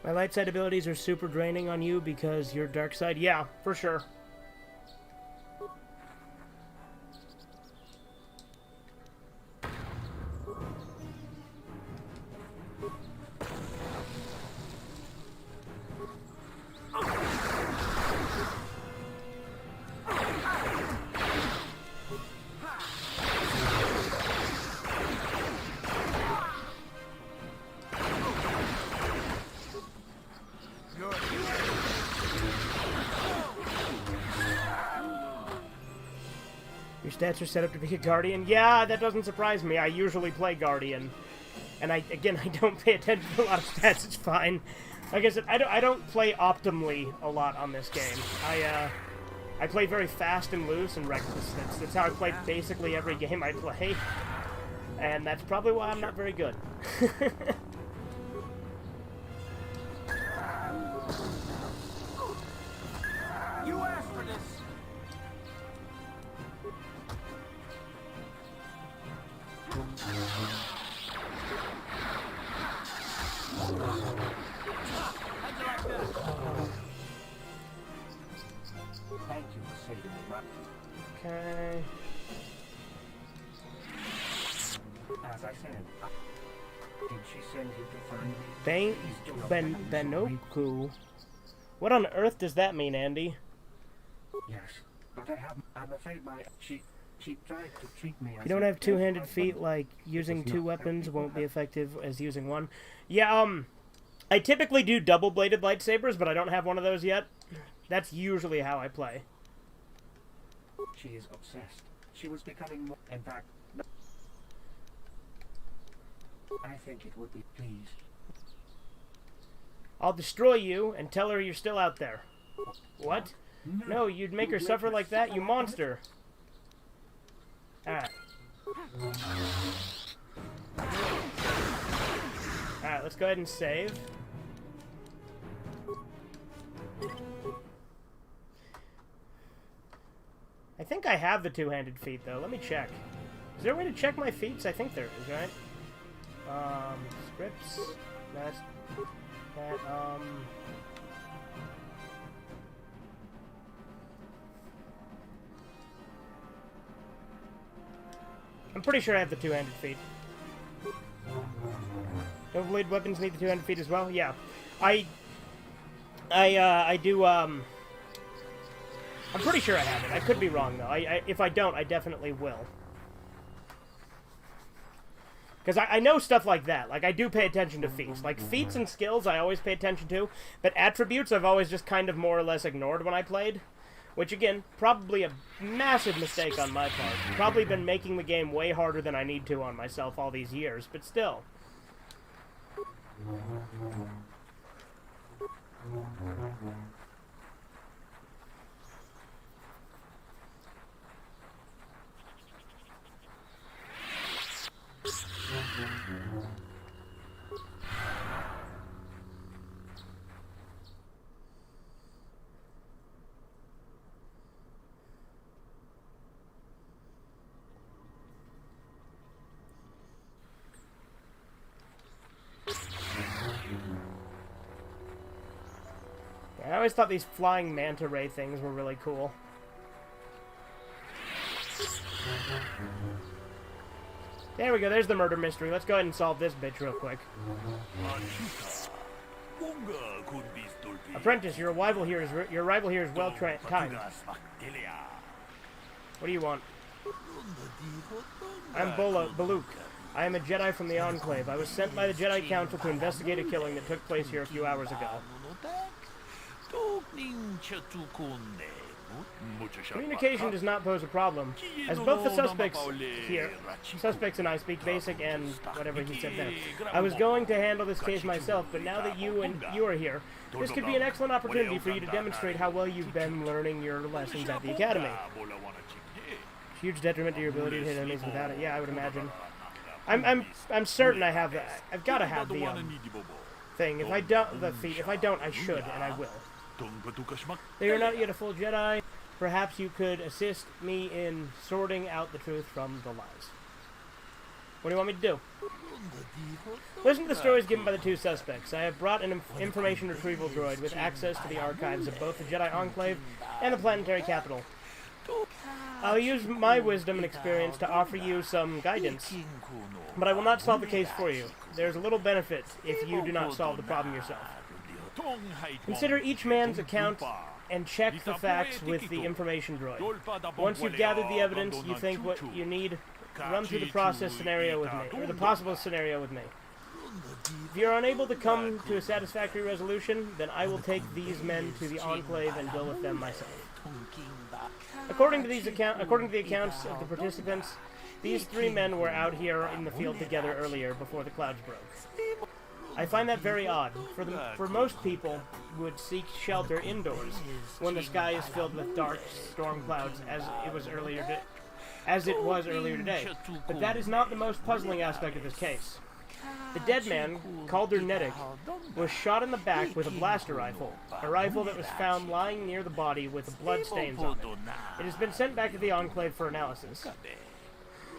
My light side abilities are super draining on you because you're dark side. Yeah, for sure. Stats are set up to be a Guardian. Yeah, that doesn't surprise me. I usually play Guardian. And I don't pay attention to a lot of stats. It's fine. Like I said, I don't play optimally a lot on this game. I play very fast and loose and reckless. That's how I play basically every game I play. And that's probably why I'm not very good. You asked for this. Thank you for saving me. Okay. As I said, did she send you to find me? Benoku. What on earth does that mean, Andy? Yes, but I'm afraid she tried to treat me as You don't have two-handed feet, like using two weapons won't be effective as using one. Yeah, I typically do double-bladed lightsabers, but I don't have one of those yet. That's usually how I play. She is obsessed. She was becoming more... In fact, I think it would be pleased. I'll destroy you and tell her you're still out there. What? No, you'd make her suffer like that, you monster. Alright. Alright, let's go ahead and save. I think I have the two-handed feat, though. Let me check. Is there a way to check my feats? I think there is, right? Scripts. That's... That, I'm pretty sure I have the two-handed feat. Double-bladed weapons need the two-handed feat as well? Yeah. I do, I'm pretty sure I have it. I could be wrong, though. If I don't, I definitely will. Because I know stuff like that. Like, I do pay attention to feats. Like, feats and skills I always pay attention to, but attributes I've always just kind of more or less ignored when I played. Which, again, probably a massive mistake on my part. Probably been making the game way harder than I need to on myself all these years, but still. I always thought these flying manta ray things were really cool. There we go, there's the murder mystery. Let's go ahead and solve this bitch real quick. Apprentice, your arrival here is well timed. What do you want? I'm Baluk. I am a Jedi from the Enclave. I was sent by the Jedi Council to investigate a killing that took place here a few hours ago. Communication does not pose a problem, as both the suspects and I speak basic and whatever he said there. I was going to handle this case myself, but now that you are here, this could be an excellent opportunity for you to demonstrate how well you've been learning your lessons at the Academy. Huge detriment to your ability to hit enemies without it. Yeah, I would imagine. I'm certain I have that. I've got to have the thing. If I don't, I should, and I will. Though you're not yet a full Jedi, perhaps you could assist me in sorting out the truth from the lies. What do you want me to do? Listen to the stories given by the two suspects. I have brought an information retrieval droid with access to the archives of both the Jedi Enclave and the planetary capital. I'll use my wisdom and experience to offer you some guidance, but I will not solve the case for you. There's a little benefit if you do not solve the problem yourself. Consider each man's account and check the facts with the information droid. Once you've gathered the evidence you think what you need, run through the possible scenario with me. If you're unable to come to a satisfactory resolution, then I will take these men to the Enclave and deal with them myself. According to the accounts of the participants, These three men were out here in the field together earlier before the clouds broke. I find that very odd. For most people would seek shelter indoors when the sky is filled with dark storm clouds, as it was earlier today. But that is not the most puzzling aspect of this case. The dead man, Kotor, was shot in the back with a blaster rifle, a rifle that was found lying near the body with blood stains on it. It has been sent back to the Enclave for analysis.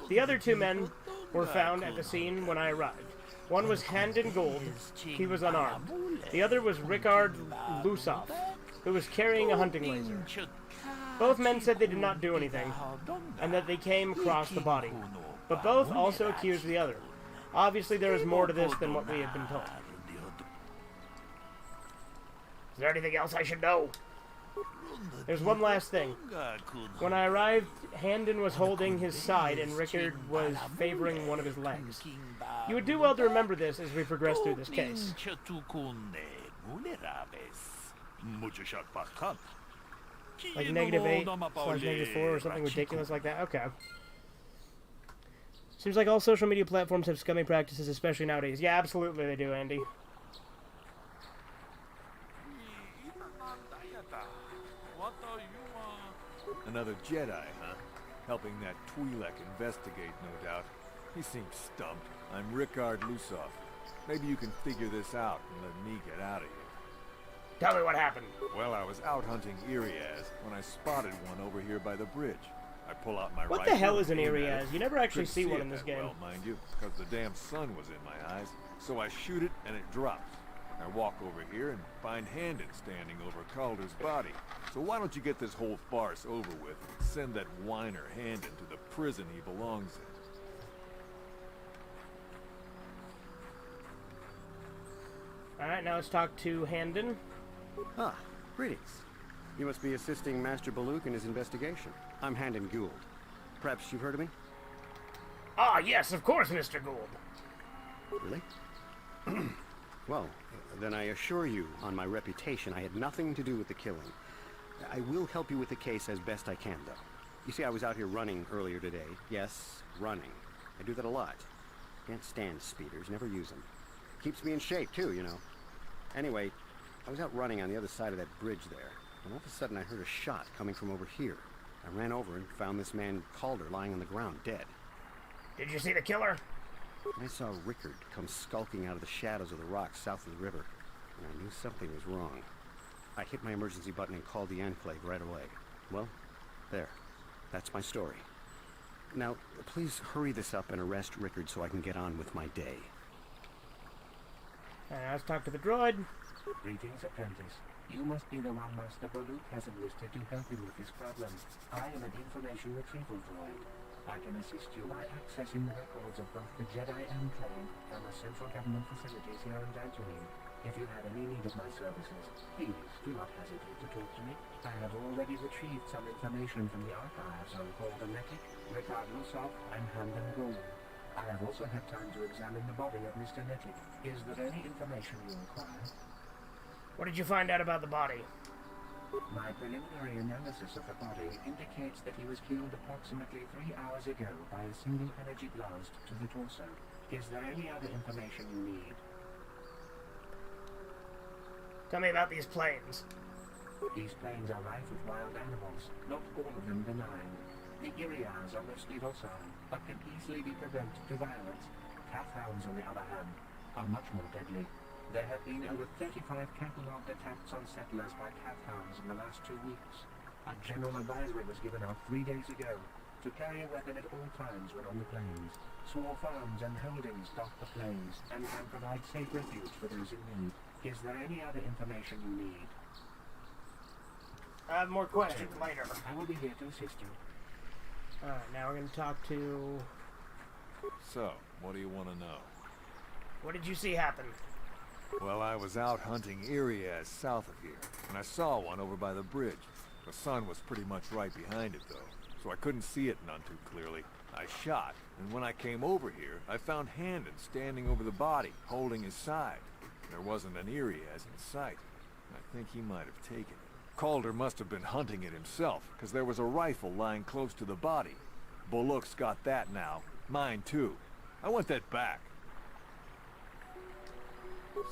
The other two men were found at the scene when I arrived. One was Handin Gold. He was unarmed. The other was Rikard Lusov, who was carrying a hunting laser. Both men said they did not do anything, and that they came across the body. But both also accused the other. Obviously, there is more to this than what we have been told. Is there anything else I should know? There's one last thing. When I arrived, Handin was holding his side and Rickard was favoring one of his legs. You would do well to remember this as we progress through this case. Like -8/-4 or something ridiculous like that? Okay. Seems like all social media platforms have scummy practices, especially nowadays. Yeah, absolutely they do, Andy. Another Jedi, huh? Helping that Twi'lek investigate, no doubt. He seems stumped. I'm Rikard Lusov. Maybe you can figure this out and let me get out of here. Tell me what happened. Well, I was out hunting Iriaz when I spotted one over here by the bridge. I pull out my rifle. What the hell is an Iriaz? You never actually see one in this game. Well, mind you, because the damn sun was in my eyes. So I shoot it and it drops. I walk over here and find Handin standing over Calder's body. So why don't you get this whole farce over with and send that whiner Handin to the prison he belongs in? Alright, now let's talk to Handin. Ah, greetings. You must be assisting Master Baluk in his investigation. I'm Handin Gould. Perhaps you've heard of me? Ah, yes, of course, Mr. Gould. Really? Well, then I assure you, on my reputation, I had nothing to do with the killing. I will help you with the case as best I can, though. You see, I was out here running earlier today. Yes, running. I do that a lot. Can't stand speeders, never use them. Keeps me in shape, too, you know. Anyway, I was out running on the other side of that bridge there, and all of a sudden I heard a shot coming from over here. I ran over and found this man, Calder, lying on the ground, dead. Did you see the killer? I saw Rickard come skulking out of the shadows of the rocks south of the river, and I knew something was wrong. I hit my emergency button and called the Enclave right away. Well, there. That's my story. Now, please hurry this up and arrest Rickard so I can get on with my day. Let's talk to the droid. Greetings, apprentice. You must be the one Master Baluk has enlisted to help him with his problem. I am an information retrieval droid. I can assist you by accessing the records of both the Jedi Enclave and the central government facilities here on Dantooine. If you have any need of my services, please do not hesitate to talk to me. I have already retrieved some information from the archives on Calder, Rikard Lusov, and Handin Gould. I have also had time to examine the body of Mr. Netic. Is there any information you require? What did you find out about the body? My preliminary analysis of the body indicates that he was killed approximately 3 hours ago by a single energy blast to the torso. Is there any other information you need? Tell me about these planes. These planes are rife with wild animals, not all of them benign. The Iriaz are mostly docile, but can easily be provoked to violence. Kathhounds, on the other hand, are much more deadly. There have been over 35 catalogued attacks on settlers by Kathhounds in the last 2 weeks. A general advisory was given out 3 days ago to carry a weapon at all times when on the plains. Small farms and holdings dot the plains and can provide safe refuge for those in need. Is there any other information you need? I have more questions later. I will be here to assist you. Alright, now we're going to talk to... So, what do you want to know? What did you see happen? Well, I was out hunting Iriaz south of here, and I saw one over by the bridge. The sun was pretty much right behind it, though, so I couldn't see it none too clearly. I shot, and when I came over here, I found Handin standing over the body, holding his side. There wasn't an Iriaz in sight. I think he might have taken it. Calder must have been hunting it himself, because there was a rifle lying close to the body. Bullock's got that now. Mine too. I want that back.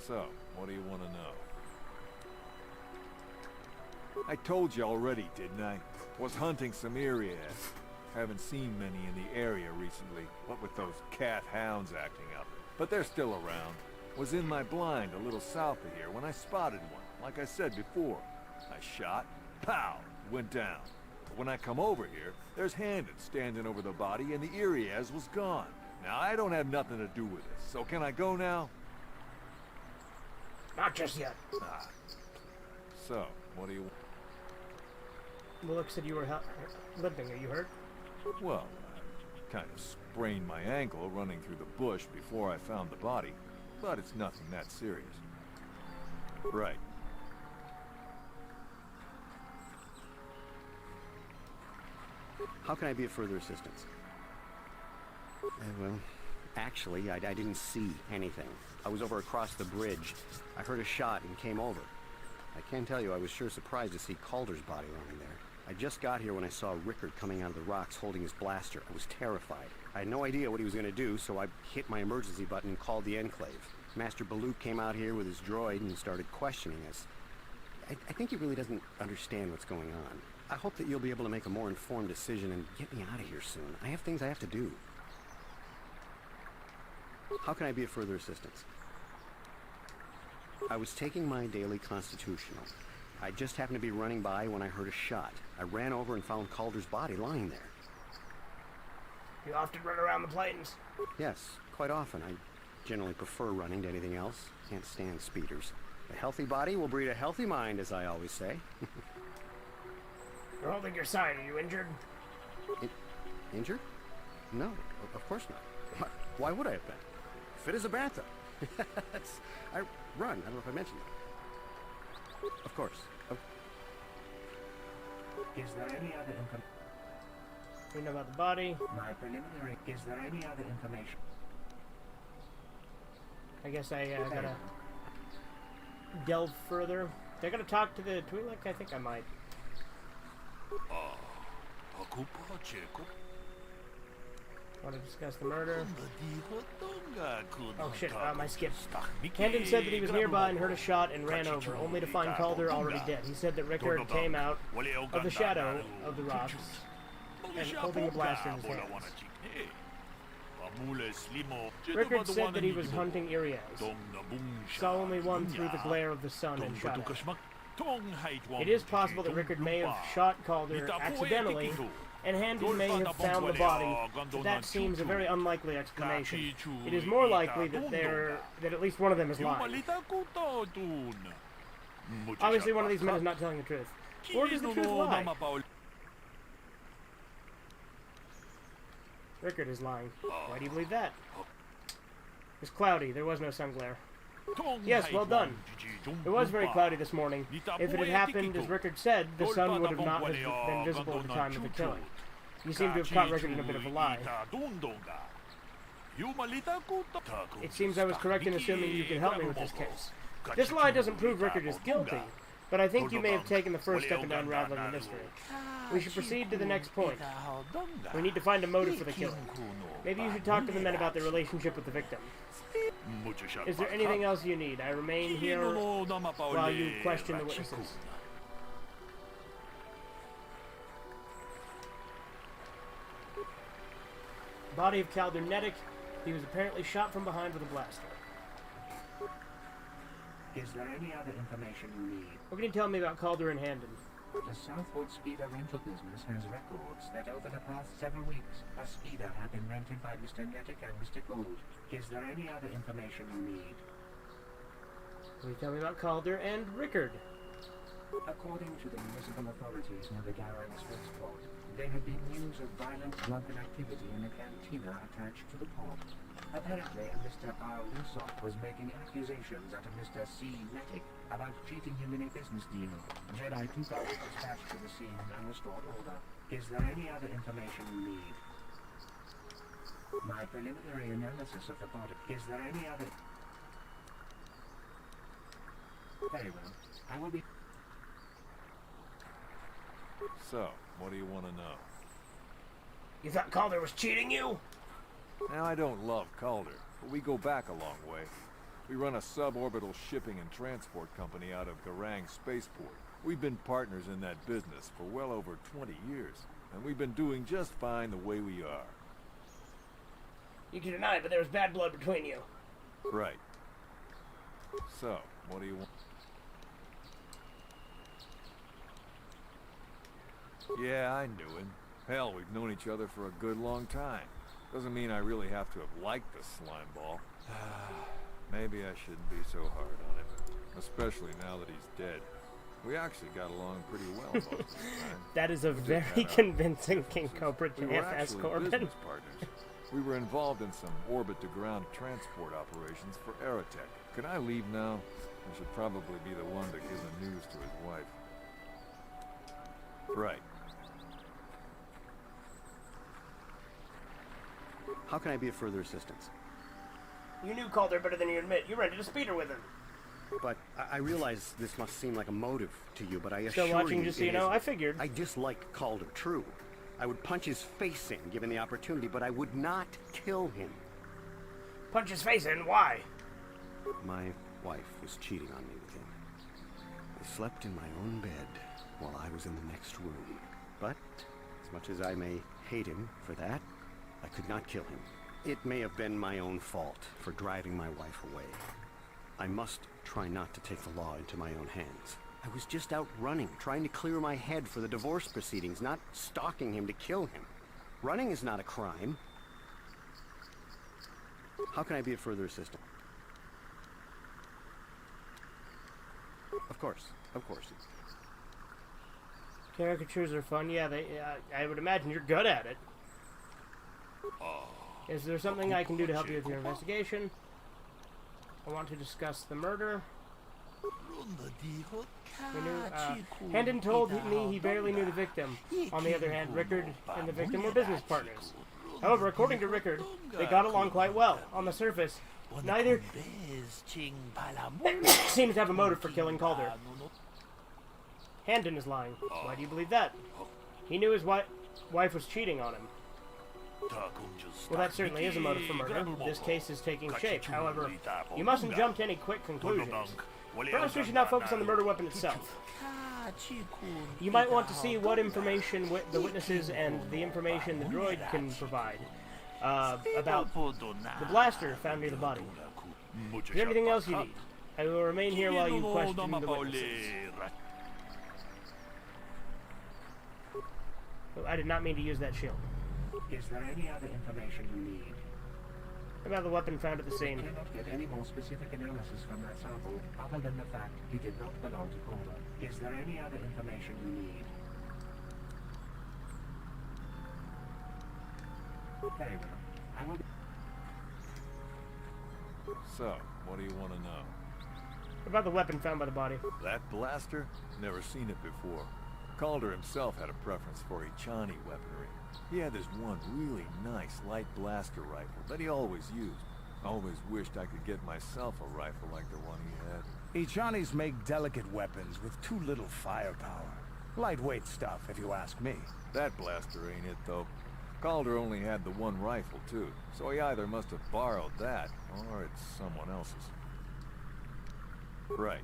So, what do you want to know? I told you already, didn't I? Was hunting some Irias. Haven't seen many in the area recently, what with those cat hounds acting up. But they're still around. Was in my blind a little south of here when I spotted one, like I said before. I shot, pow, went down. But when I come over here, there's Handon standing over the body and the Irias was gone. Now, I don't have nothing to do with this, so can I go now? Not just yet. Ah. So, what do you want? Bullock said you were limping. Are you hurt? Well, I kind of sprained my ankle running through the bush before I found the body. But it's nothing that serious. Right. How can I be of further assistance? Well, actually, I didn't see anything. I was over across the bridge. I heard a shot and came over. I can tell you I was sure surprised to see Calder's body lying there. I just got here when I saw Rickard coming out of the rocks holding his blaster. I was terrified. I had no idea what he was going to do, so I hit my emergency button and called the Enclave. Master Baluk came out here with his droid and started questioning us. I think he really doesn't understand what's going on. I hope that you'll be able to make a more informed decision and get me out of here soon. I have things I have to do. How can I be of further assistance? I was taking my daily constitutional. I just happened to be running by when I heard a shot. I ran over and found Calder's body lying there. You often run around the plains? Yes, quite often. I generally prefer running to anything else. Can't stand speeders. A healthy body will breed a healthy mind, as I always say. You're holding your side. Are you injured? Injured? No, of course not. Why would I have been? Fit as a bantha. I run. I don't know if I mentioned that. Of course. Is there any other information? We know about the body. My preliminary. Is there any other information? I guess I gotta delve further. They're gonna talk to the Twi'lek? I think I might. Want to discuss the murder? Oh shit, I skipped. Handon said that he was nearby and heard a shot and ran over, only to find Calder already dead. He said that Rickard came out of the shadow of the rocks and holding a blast in his hands. Rickard said that he was hunting Irias. Saw only one through the glare of the sun and shot at. It is possible that Rickard may have shot Calder accidentally, and Handon may have found the body, but that seems a very unlikely explanation. It is more likely that at least one of them is lying. Obviously one of these men is not telling the truth. Or does the truth lie? Rickard is lying. Why do you believe that? It's cloudy. There was no sun glare. Yes, well done. It was very cloudy this morning. If it had happened, as Rickard said, the sun would have not been visible at the time of the killing. You seem to have caught Rickard in a bit of a lie. It seems I was correct in assuming you can help me with this case. This lie doesn't prove Rickard is guilty, but I think you may have taken the first step in unraveling the mystery. We should proceed to the next point. We need to find a motive for the killing. Maybe you should talk to the men about their relationship with the victim. Is there anything else you need? I remain here while you question the witnesses. Body of Calder Nedic. He was apparently shot from behind with a blaster. Is there any other information you need? What can you tell me about Calder and Handon? The Southwood Speeder rental business has records that over the past several weeks, a speeder had been rented by Mr. Nedic and Mr. Gould. Is there any other information you need? Can you tell me about Calder and Rickard? According to the municipal authorities near the Gara Express port, there had been news of violent drunken activity in a cantina attached to the port. Apparently, Mr. R. Lusov was making accusations at a Mr. C. Nedic about cheating him in a business deal. Jedi 2000 dispatched to the scene and restored order. Is there any other information you need? My preliminary analysis of the body. Is there any other... Very well. I will be... So, what do you want to know? You thought Calder was cheating you? Now, I don't love Calder, but we go back a long way. We run a suborbital shipping and transport company out of Garang Spaceport. We've been partners in that business for well over 20 years, and we've been doing just fine the way we are. You can deny it, but there was bad blood between you. Right. So, what do you want? Yeah, I knew him. Hell, we've known each other for a good long time. Doesn't mean I really have to have liked the slime ball. Maybe I shouldn't be so hard on him. Especially now that he's dead. We actually got along pretty well most of the time. That is a very convincing King Cobra We were JFS actually Corbin. business partners. We were involved in some orbit-to-ground transport operations for Aerotech. Can I leave now? I should probably be the one to give the news to his wife. Right. How can I be of further assistance? You knew Calder better than you admit. You rented a speeder with him. But I realize this must seem like a motive to you, but I assure Still you... watching, just so you know, I figured. I dislike Calder, true. I would punch his face in, given the opportunity, but I would not kill him. Punch his face in? Why? My wife was cheating on me with him. I slept in my own bed while I was in the next room. But, as much as I may hate him for that, I could not kill him. It may have been my own fault for driving my wife away. I must try not to take the law into my own hands. I was just out running, trying to clear my head for the divorce proceedings, not stalking him to kill him. Running is not a crime. How can I be of further assistance? Of course, of course. Caricatures are fun. Yeah, I would imagine you're good at it. Is there something I can do to help you with your investigation? I want to discuss the murder. Hendon told me he barely knew the victim. On the other hand, Rickard and the victim were business partners. However, according to Rickard, they got along quite well. On the surface, neither seems to have a motive for killing Calder. Hendon is lying. Why do you believe that? He knew his wife was cheating on him. Well, that certainly is a motive for murder. This case is taking shape. However, you mustn't jump to any quick conclusions. First, we should not focus on the murder weapon itself. You might want to see what information the witnesses and the information the droid can provide about the blaster found near the body. Is there anything else you need? I will remain here while you question the witnesses. Oh, I did not mean to use that shield. Is there any other information you need? About the weapon found at the scene. We cannot get any more specific analysis from that sample, other than the fact he did not belong to Kotor. Is there any other information you need? Very well. I will... So, what do you want to know? About the weapon found by the body. That blaster? Never seen it before. Calder himself had a preference for Ichani weaponry. He had this one really nice light blaster rifle that he always used. Always wished I could get myself a rifle like the one he had. Ichanis make delicate weapons with too little firepower. Lightweight stuff, if you ask me. That blaster ain't it, though. Calder only had the one rifle, too, so he either must have borrowed that, or it's someone else's. Right.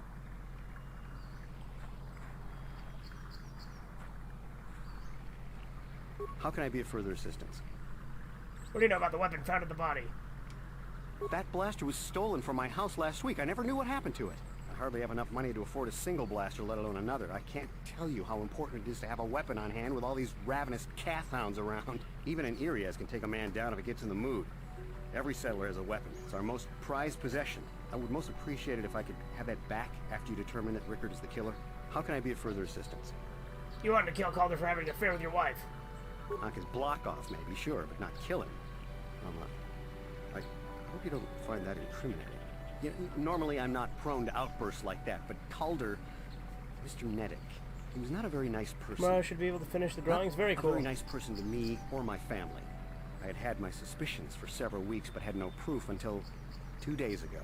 How can I be of further assistance? What do you know about the weapon found in the body? That blaster was stolen from my house last week. I never knew what happened to it. I hardly have enough money to afford a single blaster, let alone another. I can't tell you how important it is to have a weapon on hand with all these ravenous Kath-hounds around. Even an Irias can take a man down if it gets in the mood. Every settler has a weapon. It's our most prized possession. I would most appreciate it if I could have that back after you determine that Rickard is the killer. How can I be of further assistance? You wanted to kill Calder for having an affair with your wife. Knock his block off, maybe, sure, but not kill him. I hope you don't find that incriminating. You know, normally I'm not prone to outbursts like that, but Calder, Mr. Neddick, he was not a very nice person. Well, I should be able to finish the drawings. Very cool. A very nice person to me or my family. I had had my suspicions for several weeks, but had no proof until 2 days ago.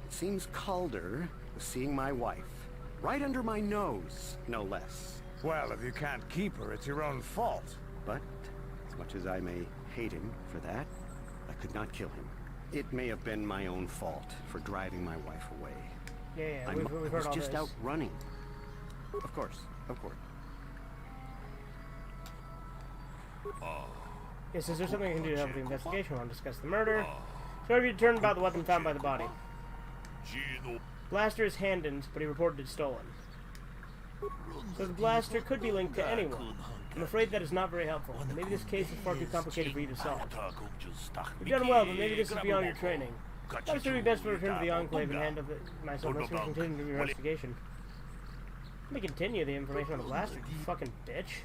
It seems Calder was seeing my wife, right under my nose, no less. Well, if you can't keep her, it's your own fault. But As much as I may hate him for that, I could not kill him. It may have been my own fault for driving my wife away. Yeah, I we've was heard all just this. out running. Of course, of course. Yes, is there something I can do to help with the investigation? I want to discuss the murder. So have you determined about the weapon found by the body? Blaster is Handon's, but he reported it stolen. So the blaster could be linked to anyone. I'm afraid that is not very helpful. Maybe this case is far too complicated for you to solve. You've done well, but maybe this is beyond your training. That would be best to return to the Enclave and handle myself unless we continue the investigation. Let me continue the information on the blaster, you fucking bitch.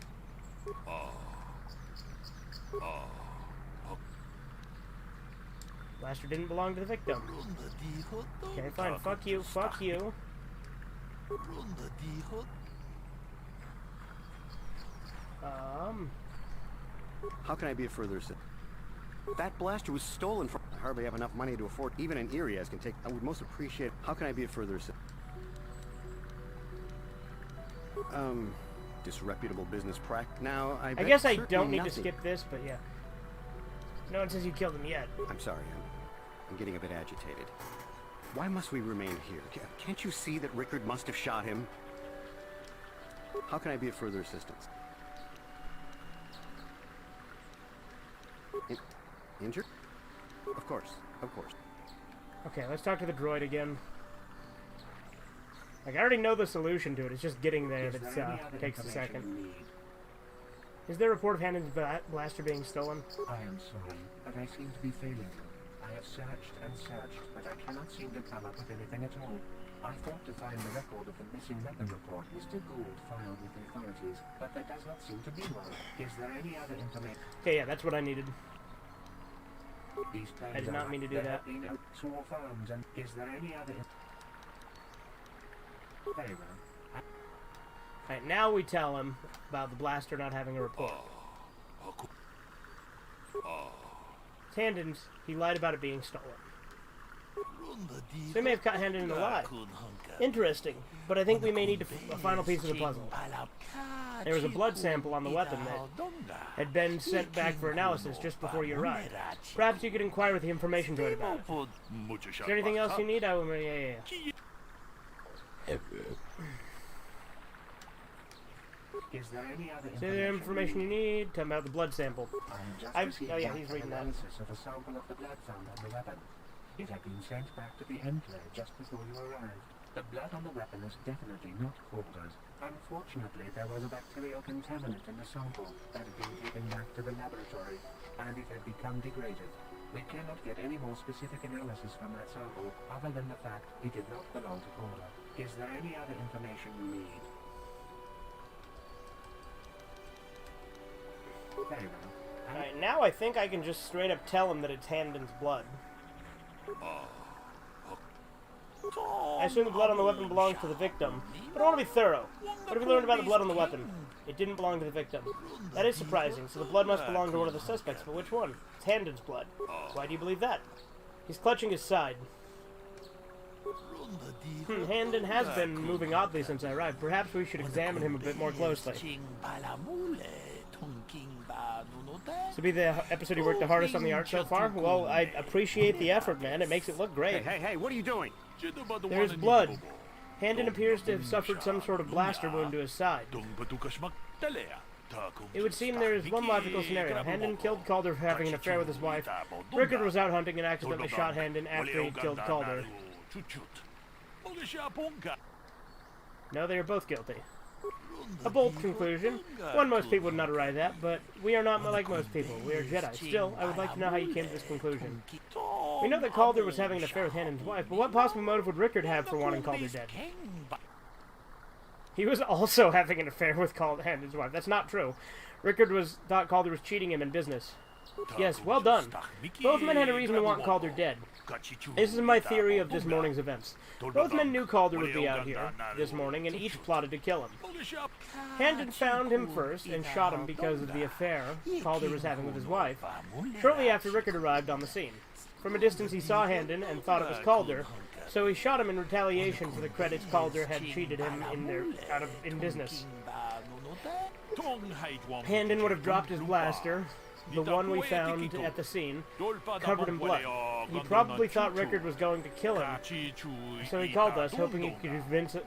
Blaster didn't belong to the victim. Okay, fine. Fuck you. Fuck you. How can I be of further assistance? That blaster was stolen from... I hardly have enough money to afford even an Erie as can take... I would most appreciate... How can I be of further assistance? Disreputable business practice. Now, I guess I don't need to skip this, but yeah. No one says you killed him yet. I'm sorry, I'm getting a bit agitated. Why must we remain here? Can't you see that Rickard must have shot him? How can I be of further assistance? Injured? Of course, of course. Okay, let's talk to the droid again. Like, I already know the solution to it. It's just getting there that takes a second. Is there a report of Handon's blaster being stolen? I am sorry, but I seem to be failing you. I have searched and searched, but I cannot seem to come up with anything at all. I thought to find the record of the missing weapon report Mr. Gould filed with the authorities, but there does not seem to be one. Is there any other information? Okay, yeah, that's what I needed. These I did not mean to do that. Small farms, and is there any other? Very well. Alright, now we tell him about the blaster not having a report. Handon's, he lied about it being stolen. So he may have caught Handon in the lie. Interesting, but I think we may need a final piece of the puzzle. There was a blood sample on the weapon that had been sent back for analysis just before you arrived. Perhaps you could inquire with the information droid about it. Is there anything else you need? I will... Yeah. Is there any other information you need? Tell me about the blood sample. Oh yeah, he's reading that. Analysis of a sample of the blood found on the weapon. It had been sent back to the Enclave just before you arrived. The blood on the weapon is definitely not Kotor's. Unfortunately, there was a bacterial contaminant in the sample that had been taken back to the laboratory, and it had become degraded. We cannot get any more specific analysis from that sample, other than the fact it did not belong to Kotor. Is there any other information you need? Very well. Alright, now I think I can just straight up tell him that it's Handon's blood. I assume the blood on the weapon belongs to the victim, but I want to be thorough. What have you learned about the blood on the weapon? It didn't belong to the victim. That is surprising, so the blood must belong to one of the suspects, but which one? It's Handon's blood. Why do you believe that? He's clutching his side. Handon has been moving oddly since I arrived. Perhaps we should examine him a bit more closely. This will be the episode you worked the hardest on the art so far? Well, I appreciate the effort, man. It makes it look great. Hey, what are you doing? There's blood. Handon appears to have suffered some sort of blaster wound to his side. It would seem there is one logical scenario. Handon killed Calder for having an affair with his wife. Rickard was out hunting and accidentally shot Handon after he killed Calder. No, they are both guilty. A bold conclusion. One most people would not arrive at, but we are not like most people. We are Jedi. Still, I would like to know how you came to this conclusion. We know that Calder was having an affair with Handon's wife, but what possible motive would Rickard have for wanting Calder dead? He was also having an affair with Handon's wife. That's not true. Rickard thought Calder was cheating him in business. Yes, well done. Both men had a reason to want Calder dead. This is my theory of this morning's events. Both men knew Calder would be out here this morning, and each plotted to kill him. Handon found him first and shot him because of the affair Calder was having with his wife, shortly after Rickard arrived on the scene. From a distance he saw Handon and thought it was Calder, so he shot him in retaliation for the credits Calder had cheated him in business. Handon would have dropped his blaster, the one we found at the scene, covered in blood. He probably thought Rickard was going to kill him, so he called us, hoping he could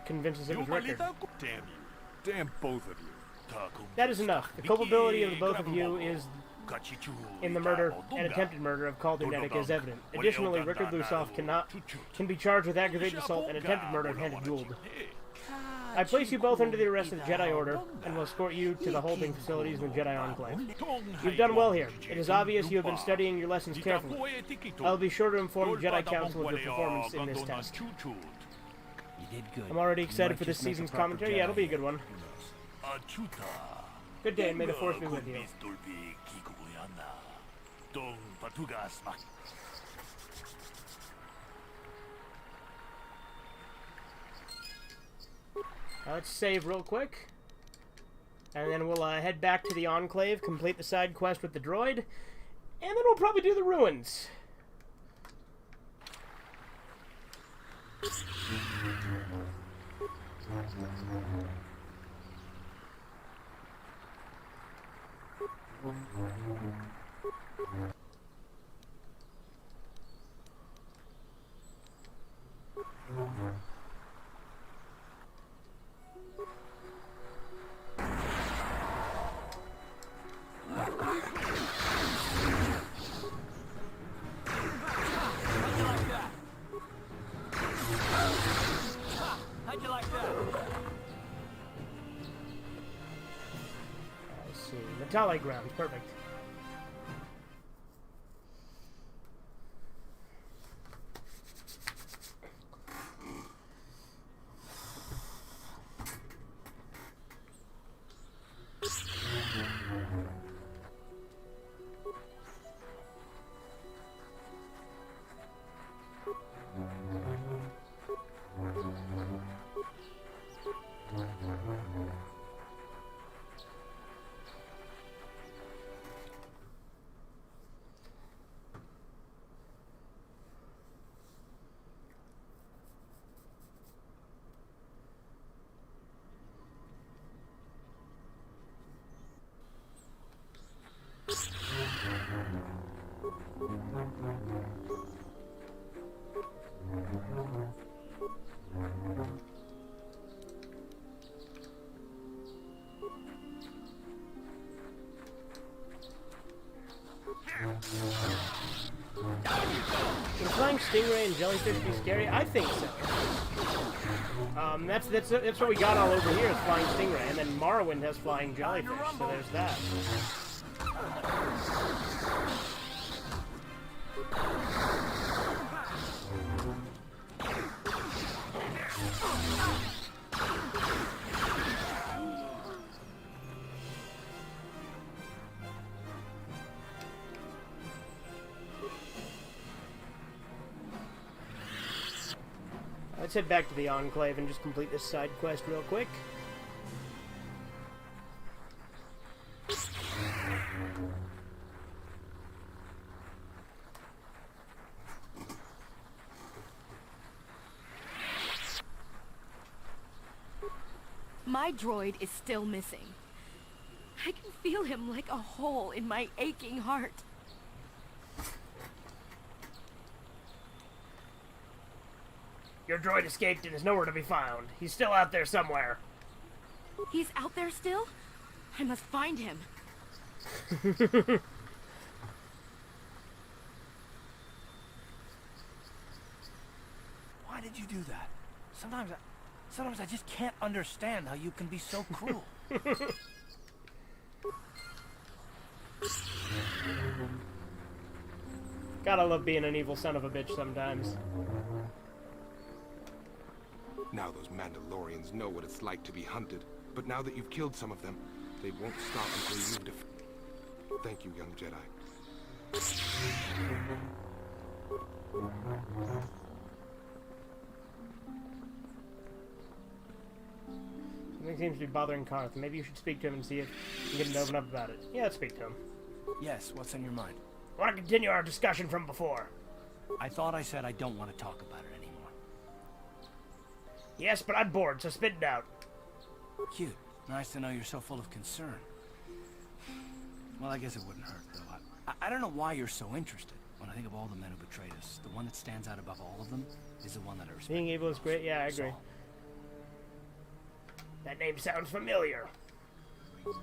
convince us it was Rickard. Damn you. Damn both of you. That is enough. The culpability of the both of you is in the murder and attempted murder of Kaldernetic is evident. Additionally, Rickard Lusov can be charged with aggravated assault and attempted murder of Handed Gould. I place you both under the arrest of the Jedi Order, and will escort you to the holding facilities in the Jedi Enclave. You've done well here. It is obvious you have been studying your lessons carefully. I will be sure to inform the Jedi Council of your performance in this test. You did good. I'm already excited for this season's commentary. Yeah, it'll be a good one. Good day, and may the Force be with you. Now let's save real quick. And then we'll head back to the Enclave, complete the side quest with the droid, and then we'll probably do the ruins. How'd you like that? I see. Metallic grounds, perfect. Can flying stingray and jellyfish be scary? I think so. That's what we got all over here is flying stingray, and then Morrowind has flying jellyfish, so there's that. Let's head back to the Enclave and just complete this side quest real quick. My droid is still missing. I can feel him like a hole in my aching heart. Your droid escaped and is nowhere to be found. He's still out there somewhere. He's out there still? I must find him. Why did you do that? Sometimes I just can't understand how you can be so cruel. Gotta love being an evil son of a bitch sometimes. Now those Mandalorians know what it's like to be hunted, but now that you've killed some of them, they won't stop until you've Thank you, young Jedi. Something seems to be bothering Karth. Maybe you should speak to him and see if you can get him to open up about it. Yeah, let's speak to him. Yes, what's on your mind? I want to continue our discussion from before. I thought I said I don't want to talk about it anymore. Yes, but I'm bored, so spit it out. Cute. Nice to know you're so full of concern. Well, I guess it wouldn't hurt, though. I don't know why you're so interested. When I think of all the men who betrayed us, the one that stands out above all of them is the one that I respect. Being evil is great. Yeah, I agree. Saul. That name sounds familiar.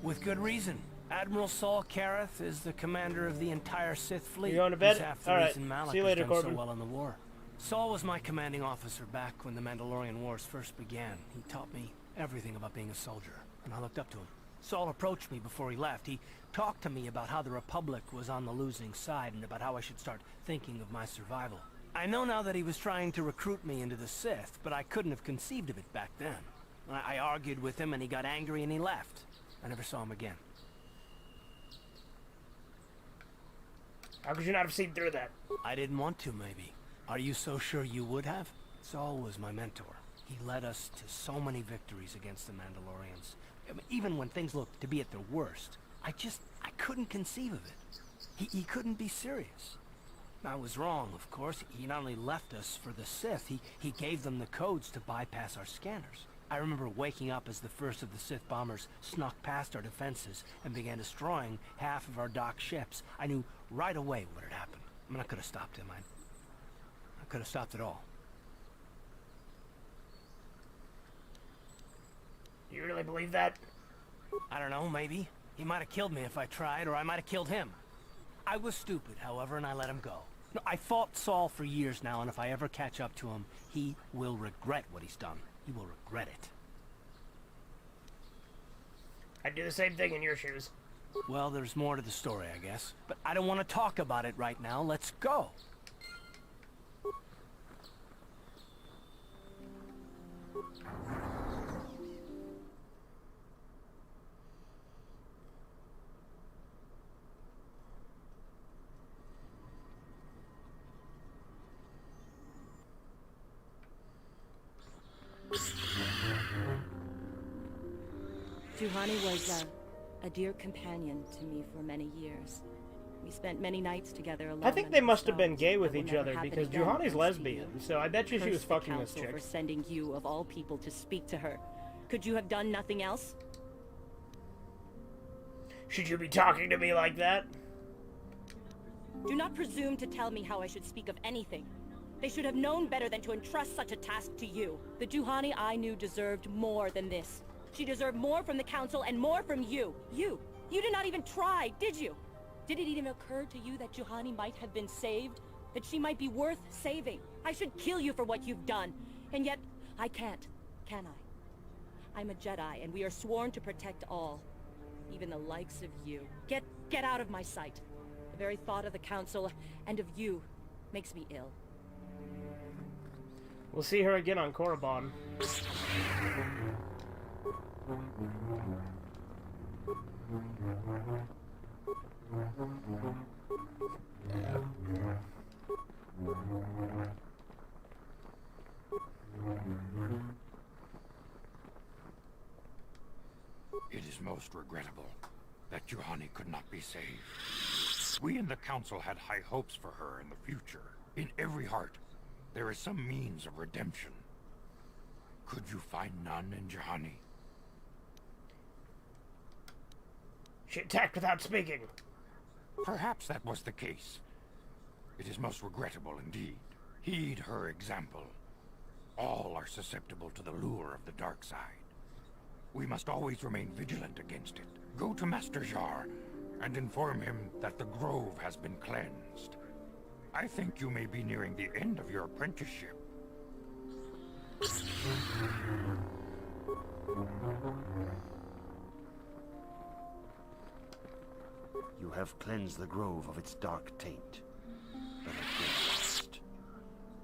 With good reason. Admiral Saul Kareth is the commander of the entire Sith fleet. You going to bed? He's half the All right. reason Malak See you has later, done Corbin. so well in the war. Saul was my commanding officer back when the Mandalorian Wars first began. He taught me everything about being a soldier, and I looked up to him. Saul approached me before he left. He talked to me about how the Republic was on the losing side and about how I should start thinking of my survival. I know now that he was trying to recruit me into the Sith, but I couldn't have conceived of it back then. I argued with him and he got angry and he left. I never saw him again. How could you not have seen through that? I didn't want to, maybe. Are you so sure you would have? Saul was my mentor. He led us to so many victories against the Mandalorians. I mean, even when things looked to be at their worst, I couldn't conceive of it. He couldn't be serious. I was wrong, of course. He not only left us for the Sith, he gave them the codes to bypass our scanners. I remember waking up as the first of the Sith bombers snuck past our defenses and began destroying half of our docked ships. I knew right away what had happened. I mean, I could have stopped him. I could have stopped it all. You really believe that? I don't know, maybe. He might have killed me if I tried, or I might have killed him. I was stupid, however, and I let him go. No, I fought Saul for years now, and if I ever catch up to him, he will regret what he's done. He will regret it. I'd do the same thing in your shoes. Well, there's more to the story, I guess. But I don't want to talk about it right now. Let's go. Juhani was a dear companion to me for many years. We spent many nights together alone. I think they must have been gay with That will each never other happen because again, Juhani's thanks to lesbian, you. so I bet you she Curse was the fucking this council chick. for sending you, of all people, to speak to her. Could you have done nothing else? Should you be talking to me like that? Do not presume to tell me how I should speak of anything. They should have known better than to entrust such a task to you. The Juhani I knew deserved more than this. She deserved more from the council and more from you. You did not even try, did you? Did it even occur to you that Juhani might have been saved? That she might be worth saving? I should kill you for what you've done. And yet, I can't, can I? I'm a Jedi, and we are sworn to protect all. Even the likes of you. Get out of my sight. The very thought of the council and of you makes me ill. We'll see her again on Korriban. It is most regrettable that Juhani could not be saved. We in the Council had high hopes for her in the future. In every heart, there is some means of redemption. Could you find none in Juhani? She attacked without speaking. Perhaps that was the case. It is most regrettable indeed. Heed her example. All are susceptible to the lure of the dark side. We must always remain vigilant against it. Go to Master Jar and inform him that the grove has been cleansed. I think you may be nearing the end of your apprenticeship. You have cleansed the grove of its dark taint, but at great cost.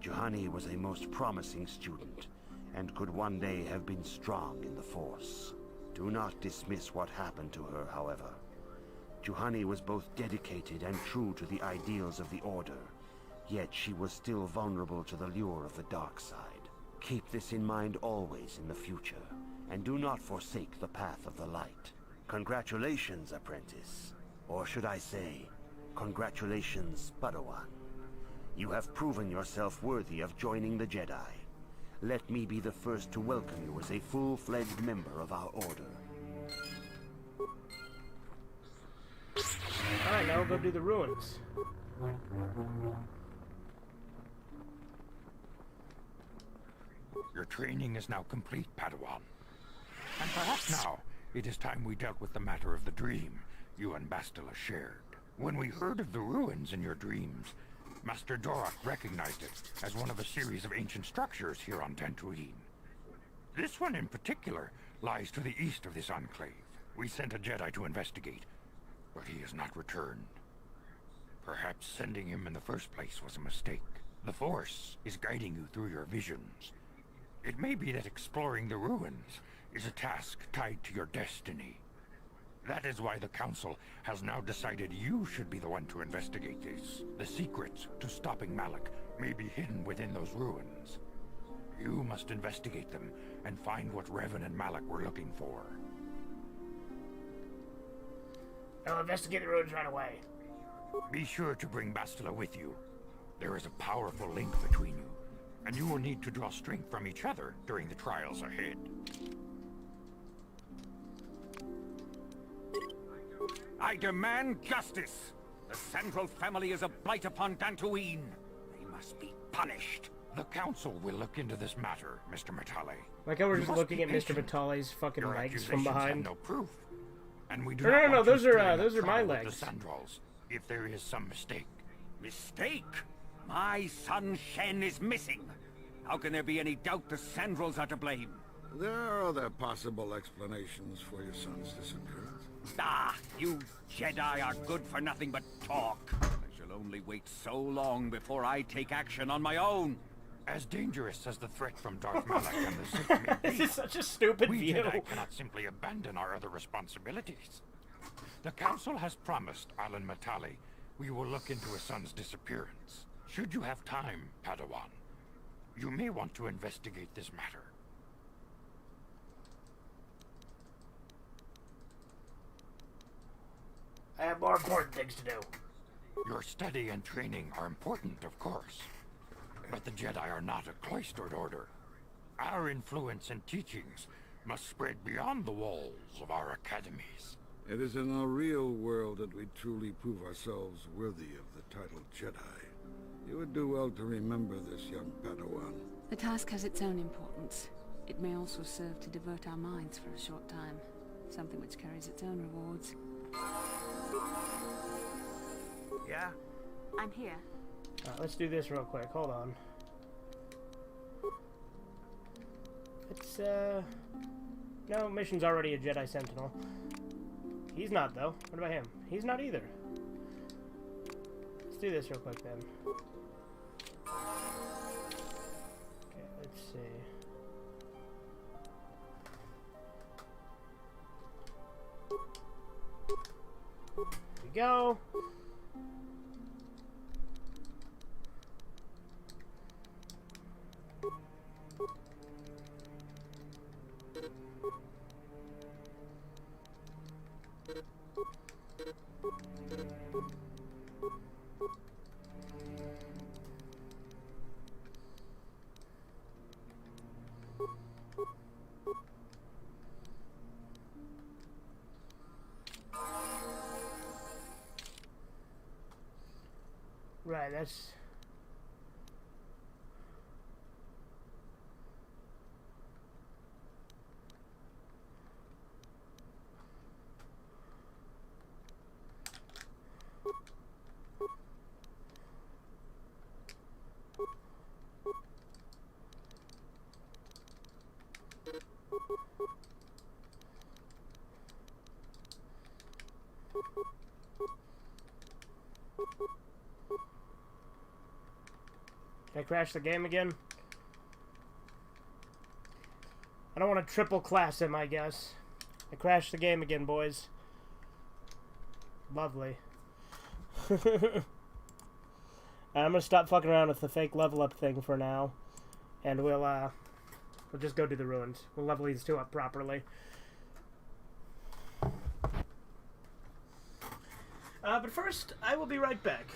Juhani was a most promising student, and could one day have been strong in the Force. Do not dismiss what happened to her, however. Juhani was both dedicated and true to the ideals of the Order, yet she was still vulnerable to the lure of the dark side. Keep this in mind always in the future, and do not forsake the path of the light. Congratulations, apprentice. Or should I say, congratulations, Padawan. You have proven yourself worthy of joining the Jedi. Let me be the first to welcome you as a full-fledged member of our Order. Alright, now we'll go do the ruins. Your training is now complete, Padawan. And perhaps now, it is time we dealt with the matter of the dream you and Bastila shared. When we heard of the ruins in your dreams, Master Dorak recognized it as one of a series of ancient structures here on Dantooine. This one in particular lies to the east of this enclave. We sent a Jedi to investigate, but he has not returned. Perhaps sending him in the first place was a mistake. The Force is guiding you through your visions. It may be that exploring the ruins is a task tied to your destiny. That is why the Council has now decided you should be the one to investigate this. The secrets to stopping Malak may be hidden within those ruins. You must investigate them and find what Revan and Malak were looking for. I'll investigate the ruins right away. Be sure to bring Bastila with you. There is a powerful link between you, and you will need to draw strength from each other during the trials ahead. I demand justice! The Central family is a blight upon Dantooine. They must be punished. The Council will look into this matter, Mr. Matale. Like how we're just looking at Mr. Matale's fucking Your legs from accusations behind. have no proof, and we do No, not no, want those you are stirring those up are my trouble with legs. The Sandrals, if there is some mistake. Mistake? My son Shen is missing. How can there be any doubt the Sandrals are to blame? There are other possible explanations for your son's disappearance. Ah, you Jedi are good for nothing but talk. I shall only wait so long before I take action on my own. As dangerous as the threat from Darth Malak and the Sith may be, This is such a stupid we view. Jedi cannot simply abandon our other responsibilities. The Council has promised Alan Matale we will look into his son's disappearance. Should you have time, Padawan, you may want to investigate this matter. I have more important things to do. Your study and training are important, of course, but the Jedi are not a cloistered order. Our influence and teachings must spread beyond the walls of our academies. It is in the real world that we truly prove ourselves worthy of the title Jedi. You would do well to remember this, young Padawan. The task has its own importance. It may also serve to divert our minds for a short time. Something which carries its own rewards. Yeah? I'm here. Let's do this real quick. Hold on. It's, no, mission's already a Jedi Sentinel. He's not, though. What about him? He's not either. Let's do this real quick, then. Okay, let's see. There we go. Right, that's... Did I crash the game again? I don't want to triple class him, I guess. I crashed the game again, boys. Lovely. I'm gonna stop fucking around with the fake level up thing for now. And we'll just go do the ruins. We'll level these two up properly. But first, I will be right back.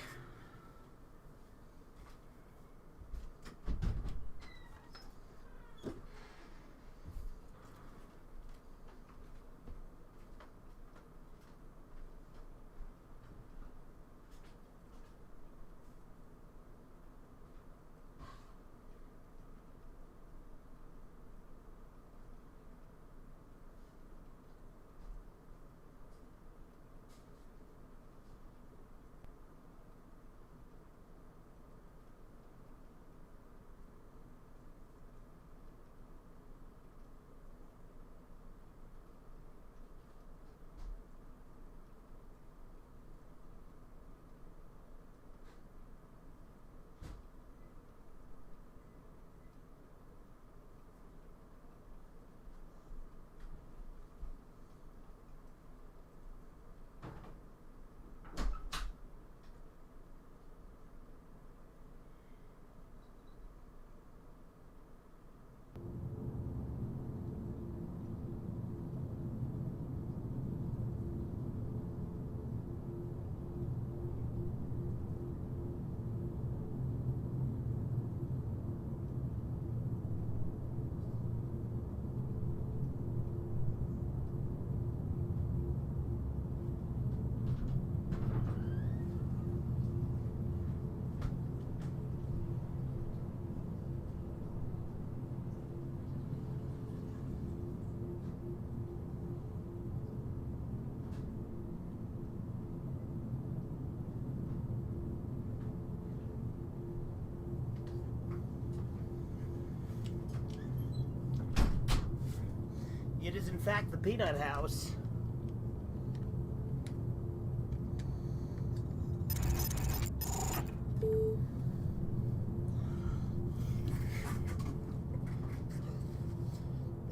It is in fact the Peanut House.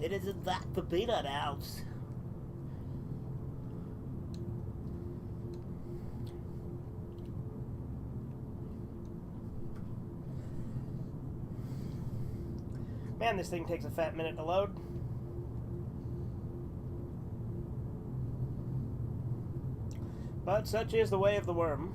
It is in fact the Peanut House. Man, this thing takes a fat minute to load. But such is the way of the worm.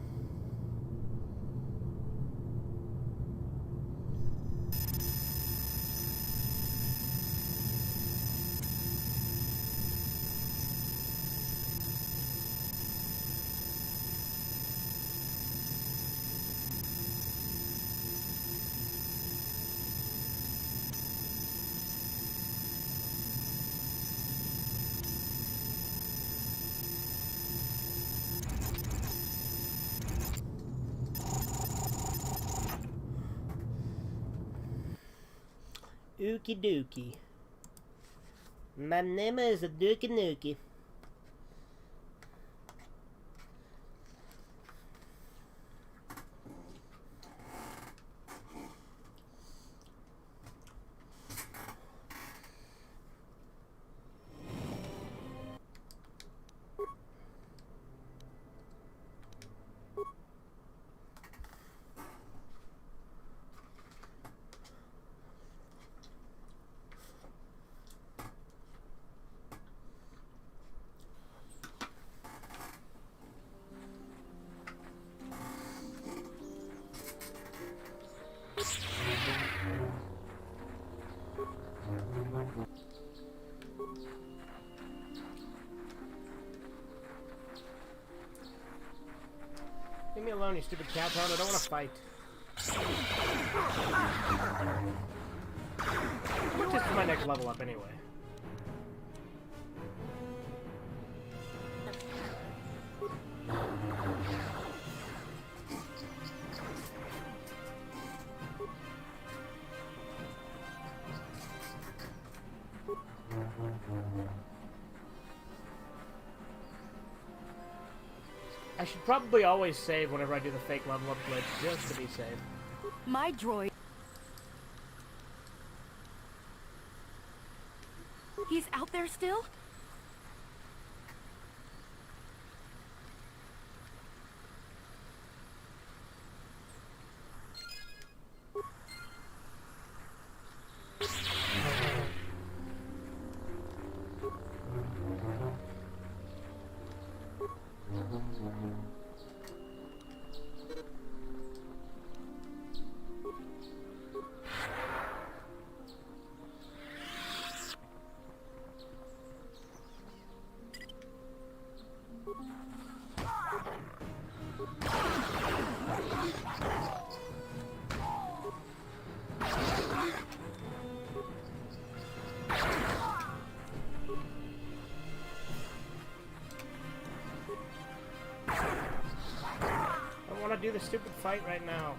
Ookie dookie. My name is a dookie nookie. Leave me alone, you stupid cat hound. I don't want to fight. What is my next level up anyway? I should probably always save whenever I do the fake level up glitch, just to be safe. My droid... He's out there still? I want to do the stupid fight right now.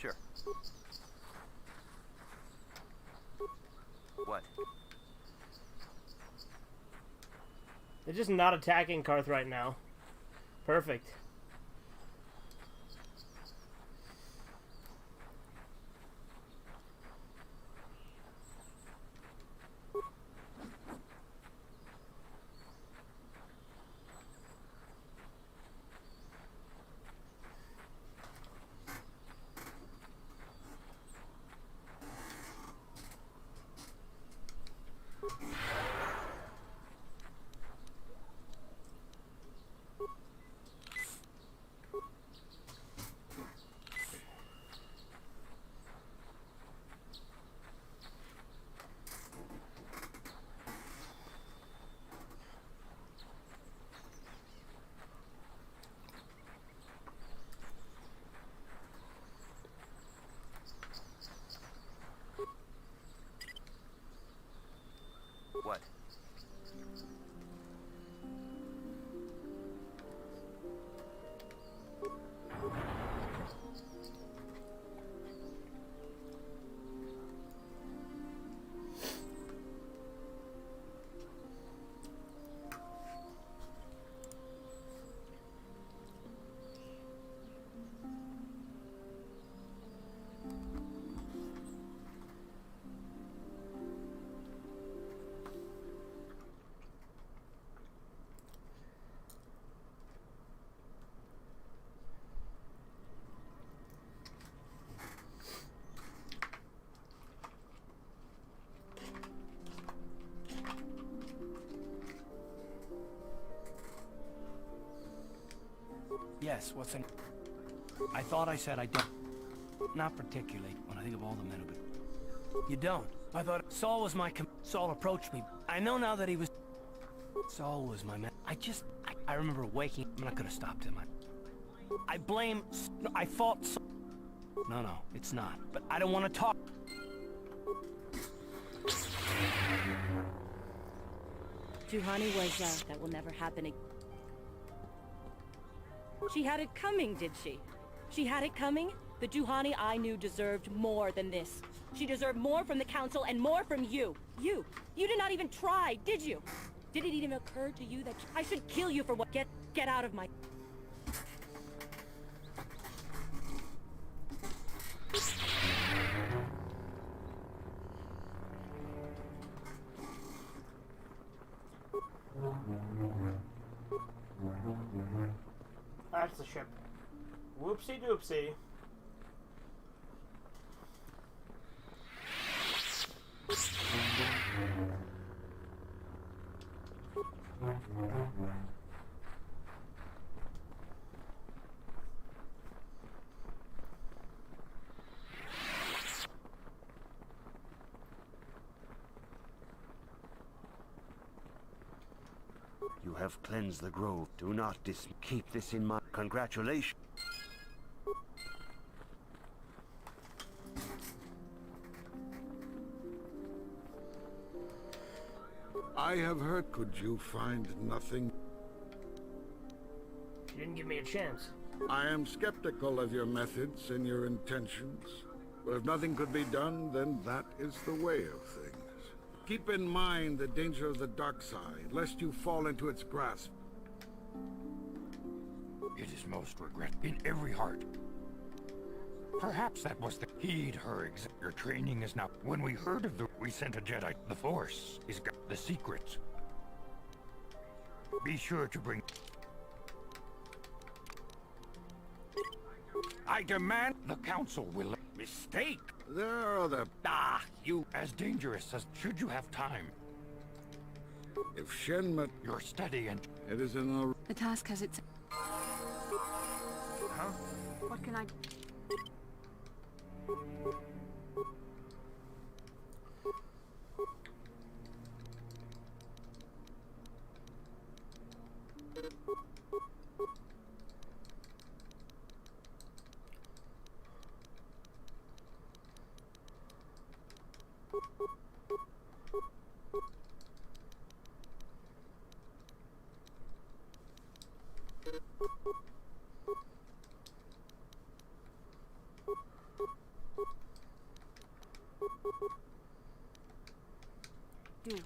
Sure. What? They're just not attacking Karth right now. Perfect. Yes, what's in... I thought I said I don't. Not particularly, when I think of all the men who've been... You don't? I thought Saul was my Saul approached me. I know now that he was... Saul was my man. I remember waking... I'm not gonna stop him. I blame... I fault... No, it's not. But I don't want to talk. Juhani was, that will never happen again. She had it coming, did she? She had it coming? The Juhani I knew deserved more than this. She deserved more from the Council and more from you. You did not even try, did you? Did it even occur to you that I should kill you for what? Get out of my... That's the ship. Whoopsie doopsie. You have cleansed the grove. Do not keep this in mind. Congratulations. I have heard. Could you find nothing? You didn't give me a chance. I am skeptical of your methods and your intentions. But if nothing could be done, then that is the way of things. Keep in mind the danger of the dark side, lest you fall into its grasp. It is most regret in every heart. Perhaps that was the... Heed her your training is now... When we heard of we sent a Jedi. The Force is the secrets. Be sure to bring... I demand the Council will... Mistake! There are other... You as dangerous as... Should you have time? If Shenmue... Your study and... It is in a... The task has its... Huh? What can I... do?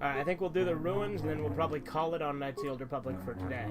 Alright, I think we'll do the ruins, and then we'll probably call it on Knights of the Old Republic for today.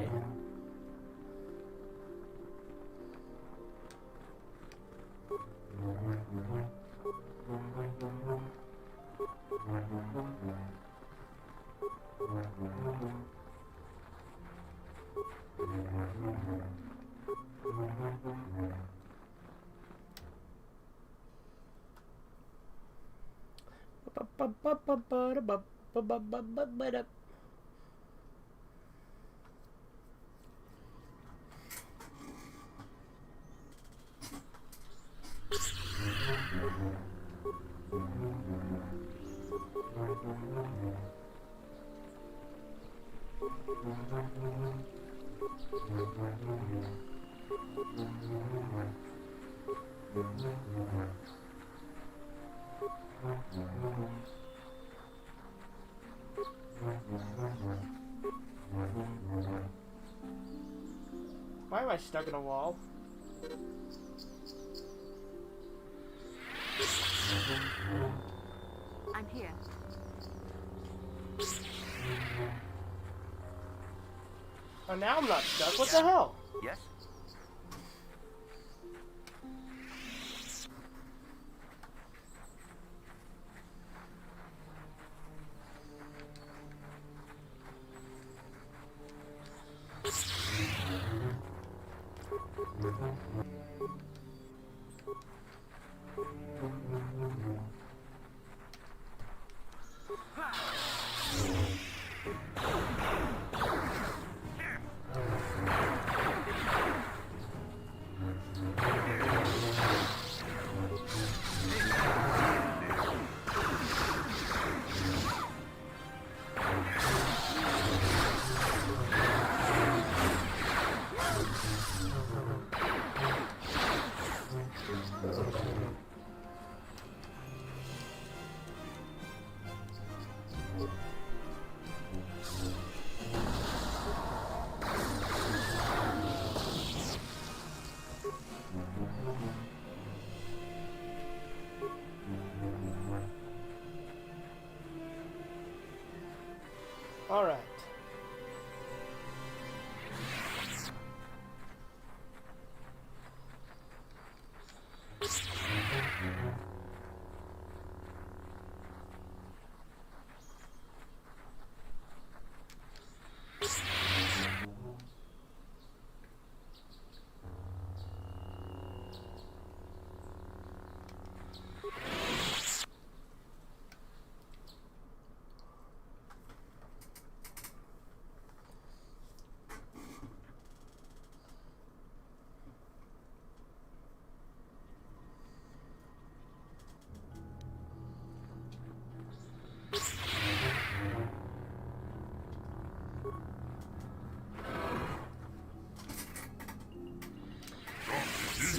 Why am I stuck in a wall? I'm here. Oh, now I'm not stuck. What the hell? Yes? All right.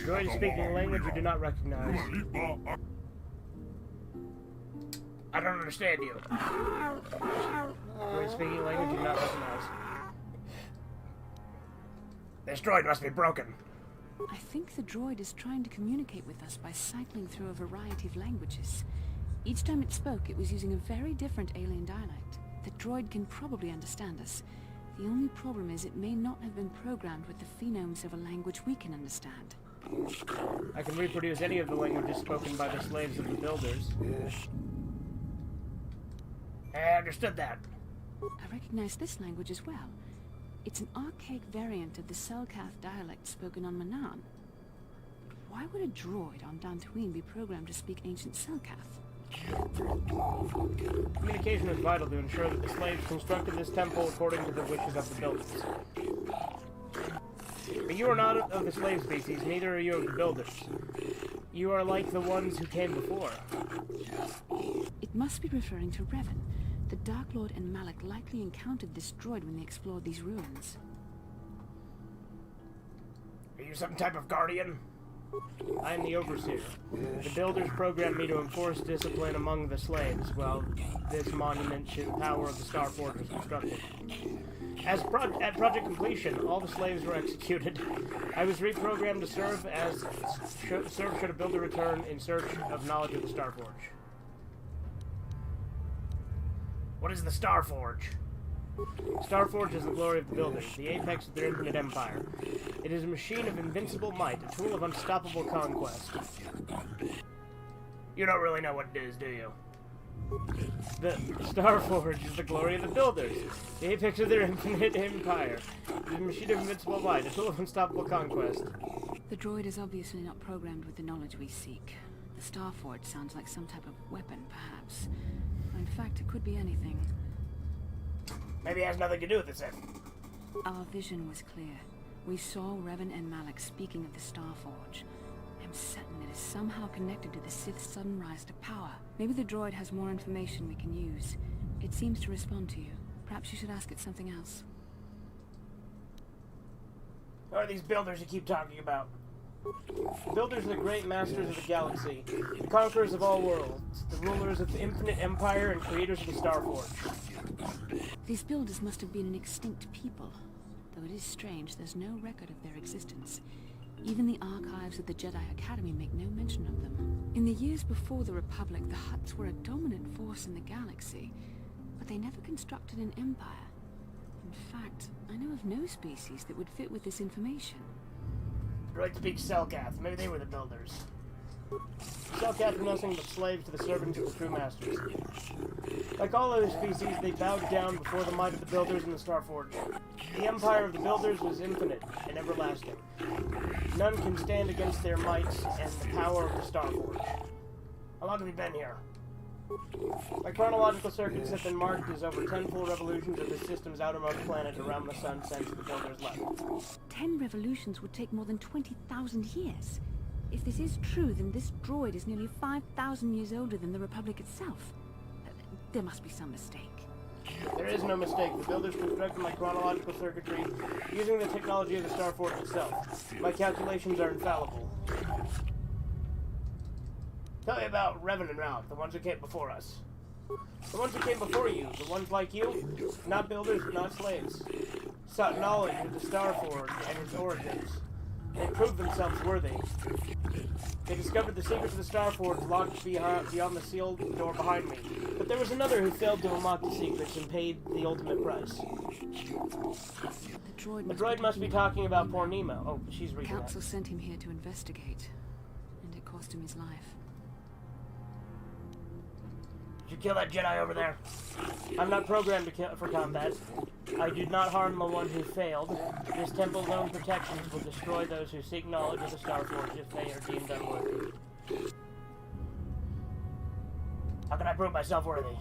Droid is speaking a language you do not recognize. I don't understand you. Droid speaking a language you do not recognize. This droid must be broken. I think the droid is trying to communicate with us by cycling through a variety of languages. Each time it spoke, it was using a very different alien dialect. The droid can probably understand us. The only problem is it may not have been programmed with the phonemes of a language we can understand. I can reproduce any of the languages spoken by the slaves of the builders. I understood that. I recognize this language as well. It's an archaic variant of the Selkath dialect spoken on Manaan. Why would a droid on Dantooine be programmed to speak ancient Selkath? Communication is vital to ensure that the slaves constructed this temple according to the wishes of the builders. But you are not of the slave species, neither are you of the builders. You are like the ones who came before. It must be referring to Revan. The Dark Lord and Malak likely encountered this droid when they explored these ruins. Are you some type of guardian? I am the Overseer. The builders programmed me to enforce discipline among the slaves while this monumental power of the Star Forge was constructed. At project completion, all the slaves were executed. I was reprogrammed to serve should a builder return in search of knowledge of the Star Forge. What is the Star Forge? Star Forge is the glory of the builders, the apex of their infinite empire. It is a machine of invincible might, a tool of unstoppable conquest. You don't really know what it is, do you? The Star Forge is the glory of the builders, the apex of their infinite empire. It is a machine of invincible might, a tool of unstoppable conquest. The droid is obviously not programmed with the knowledge we seek. The Star Forge sounds like some type of weapon, perhaps. Or in fact, it could be anything. Maybe it has nothing to do with this then. Our vision was clear. We saw Revan and Malak speaking of the Star Forge. I'm certain it is somehow connected to the Sith's sudden rise to power. Maybe the droid has more information we can use. It seems to respond to you. Perhaps you should ask it something else. Who are these builders you keep talking about? The builders are the great masters of the galaxy, the conquerors of all worlds, the rulers of the infinite empire and creators of the Star Forge. These builders must have been an extinct people. Though it is strange, there's no record of their existence. Even the archives of the Jedi Academy make no mention of them. In the years before the Republic, the Hutts were a dominant force in the galaxy, but they never constructed an empire. In fact, I know of no species that would fit with this information. Droid speaks Selkath. Maybe they were the builders. Cellcats were nothing but slaves to the servants of the true masters. Like all other species, they bowed down before the might of the Builders and the Starforge. The empire of the Builders was infinite and everlasting. None can stand against their might and the power of the Starforge. How long have you been here? My chronological circuits have been marked as over 10 full revolutions of the system's outermost planet around the sun since the Builders left. 10 revolutions would take more than 20,000 years. If this is true, then this droid is nearly 5,000 years older than the Republic itself. There must be some mistake. There is no mistake. The Builders constructed my chronological circuitry using the technology of the Starforge itself. My calculations are infallible. Tell me about Revan and Ralph, the ones who came before us. The ones who came before you, the ones like you, not builders, not slaves, sought knowledge of the Starforge and its origins. They proved themselves worthy. They discovered the secrets of the Starforge locked beyond the sealed door behind me. But there was another who failed to unlock the secrets and paid the ultimate price. The droid must be talking about poor Nemo. Oh, she's reading that. Council sent him here to investigate, and it cost him his life. Did you kill that Jedi over there? I'm not programmed to kill for combat. I did not harm the one who failed. This temple's own protections will destroy those who seek knowledge of the Starforge if they are deemed unworthy. How can I prove myself worthy?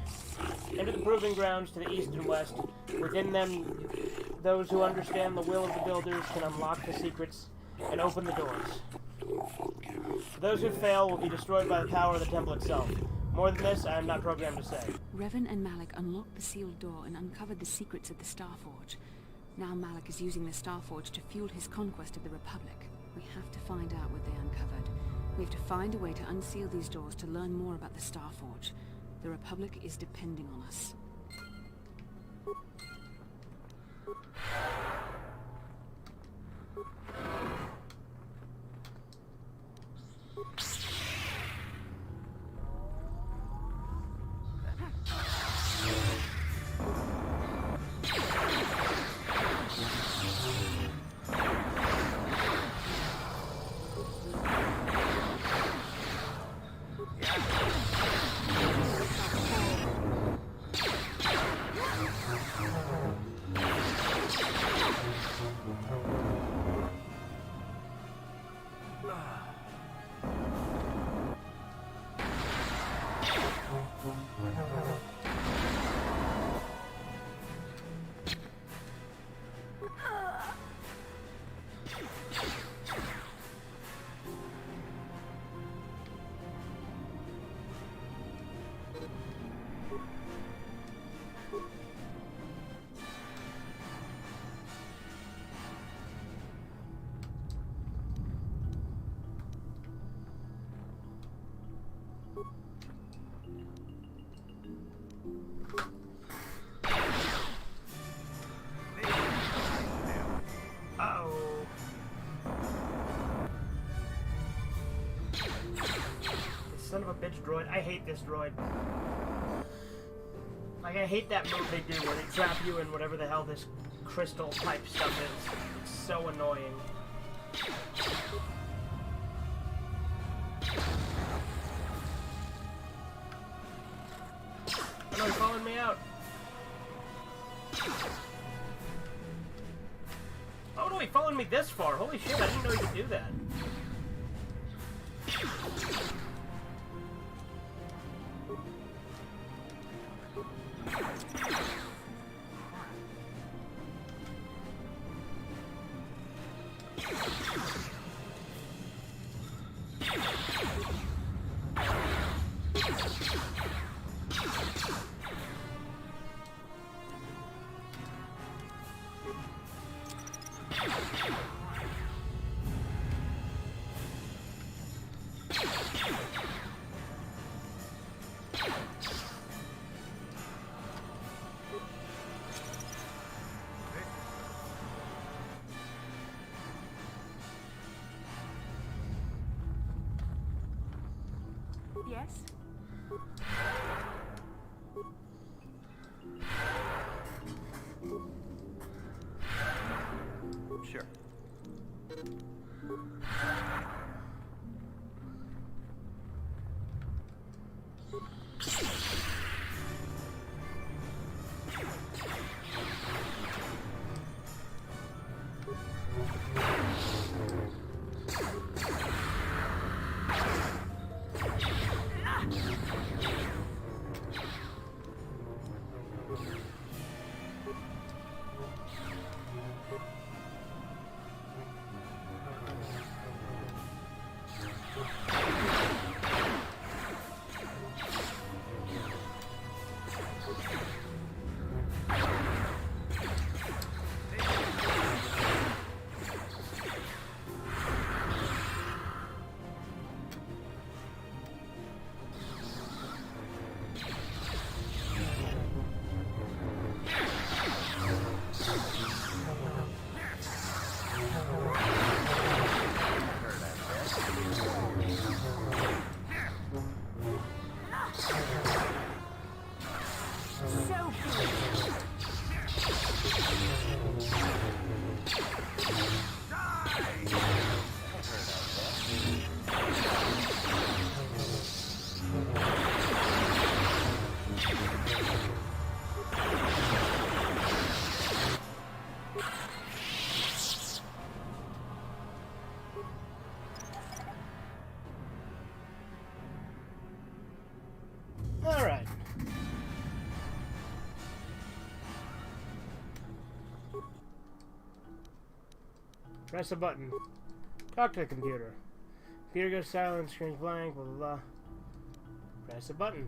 Enter the proving grounds to the east and west. Within them, those who understand the will of the Builders can unlock the secrets and open the doors. Those who fail will be destroyed by the power of the temple itself. More than this, I am not programmed to say. Revan and Malik unlocked the sealed door and uncovered the secrets of the Starforge. Now Malik is using the Starforge to fuel his conquest of the Republic. We have to find out what they uncovered. We have to find a way to unseal these doors to learn more about the Starforge. The Republic is depending on us. Son of a bitch droid. I hate this droid. Like, I hate that move they do where they trap you in whatever the hell this crystal type stuff is. It's so annoying. Oh no, he's following me out. Oh no, he followed me this far. Holy shit, I didn't know he could do that. Yes? Sure. Press a button. Talk to the computer. Computer goes silent, screen's blank, blah blah blah. Press a button.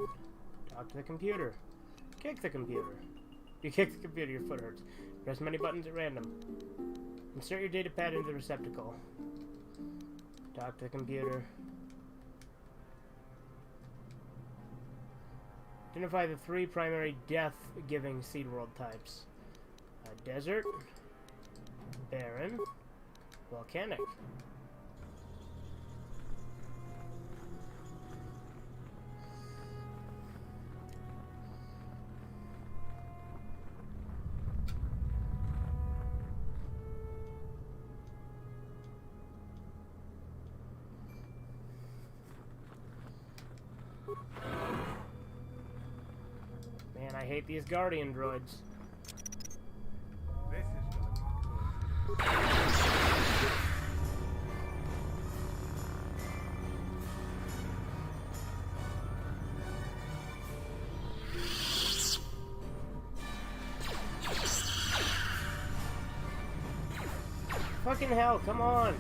Talk to the computer. Kick the computer. You kick the computer, your foot hurts. Press many buttons at random. Insert your data pad into the receptacle. Talk to the computer. Identify the 3 primary death-giving seed world types. Desert, barren, volcanic. Man, I hate these Guardian droids. Fucking hell, come on!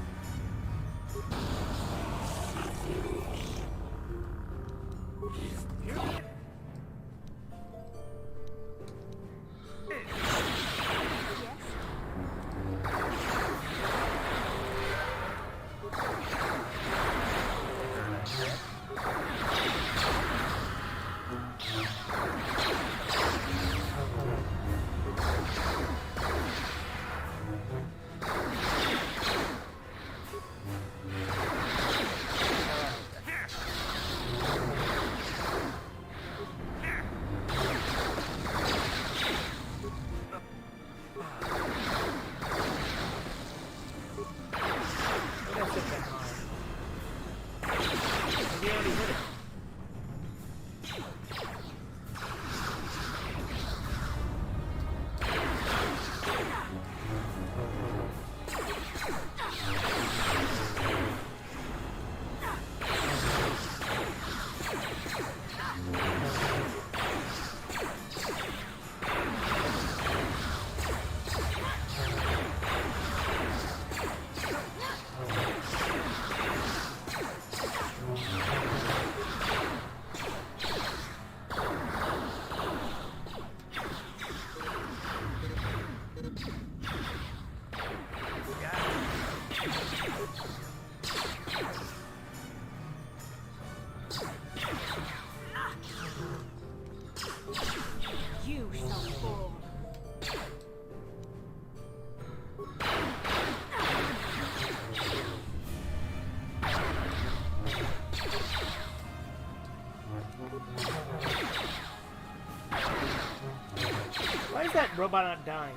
Why is that robot not dying?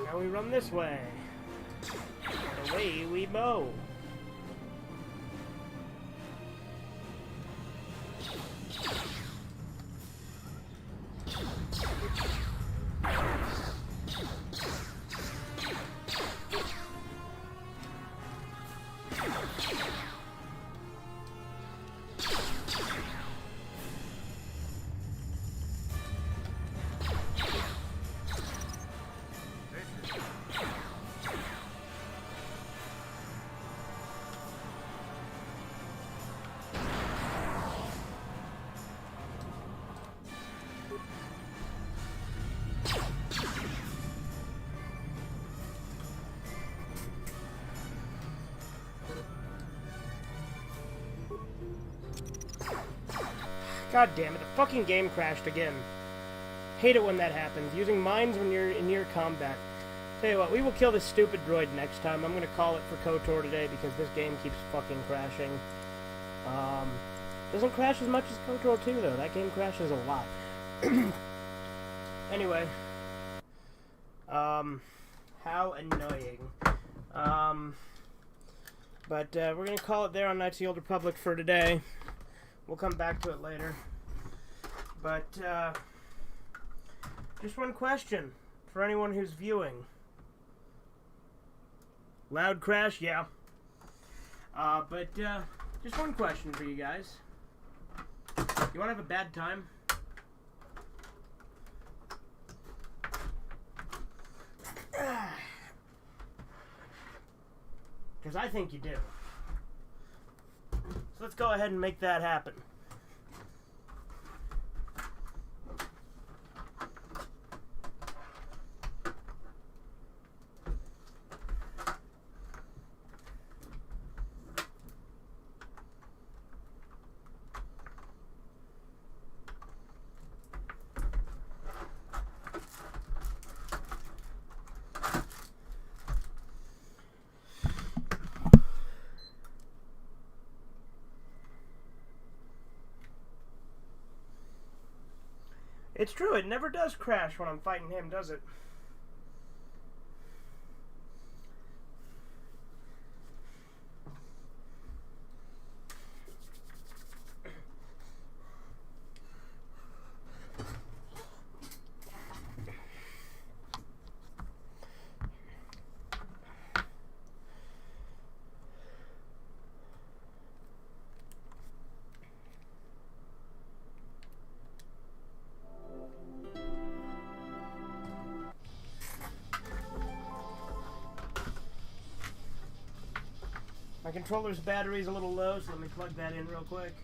Now we run this way. Away we mow. God damn it, the fucking game crashed again. Hate it when that happens. Using mines when you're in near combat. Tell you what, we will kill this stupid droid next time. I'm gonna call it for KOTOR today because this game keeps fucking crashing. Doesn't crash as much as KOTOR 2 though. That game crashes a lot. Anyway. How annoying. But we're gonna call it there on Knights of the Old Republic for today. We'll come back to it later. But, just one question for anyone who's viewing. Loud crash? Yeah. But just one question for you guys. You want to have a bad time? Because I think you do. So let's go ahead and make that happen. It's true, it never does crash when I'm fighting him, does it? My controller's battery's a little low, so let me plug that in real quick.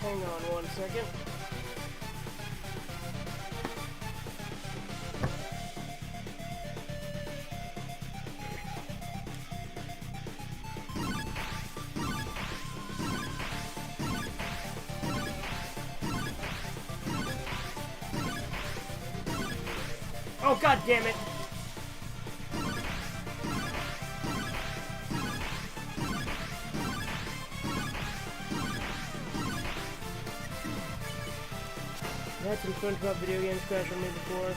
Hang on one second. Oh, god damn it! I had some SpongeBob video games crash on me before.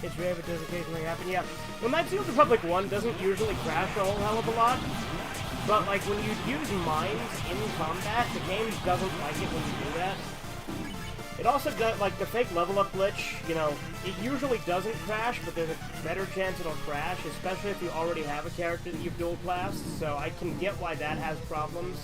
It's rare, but does occasionally happen. Yeah. Well, Knights of the Republic 1 doesn't usually crash a whole hell of a lot. But, like, when you use mines in combat, the game doesn't like it when you do that. It also does, like, the fake level up glitch, you know, it usually doesn't crash, but there's a better chance it'll crash, especially if you already have a character that you've dual classed, so I can get why that has problems.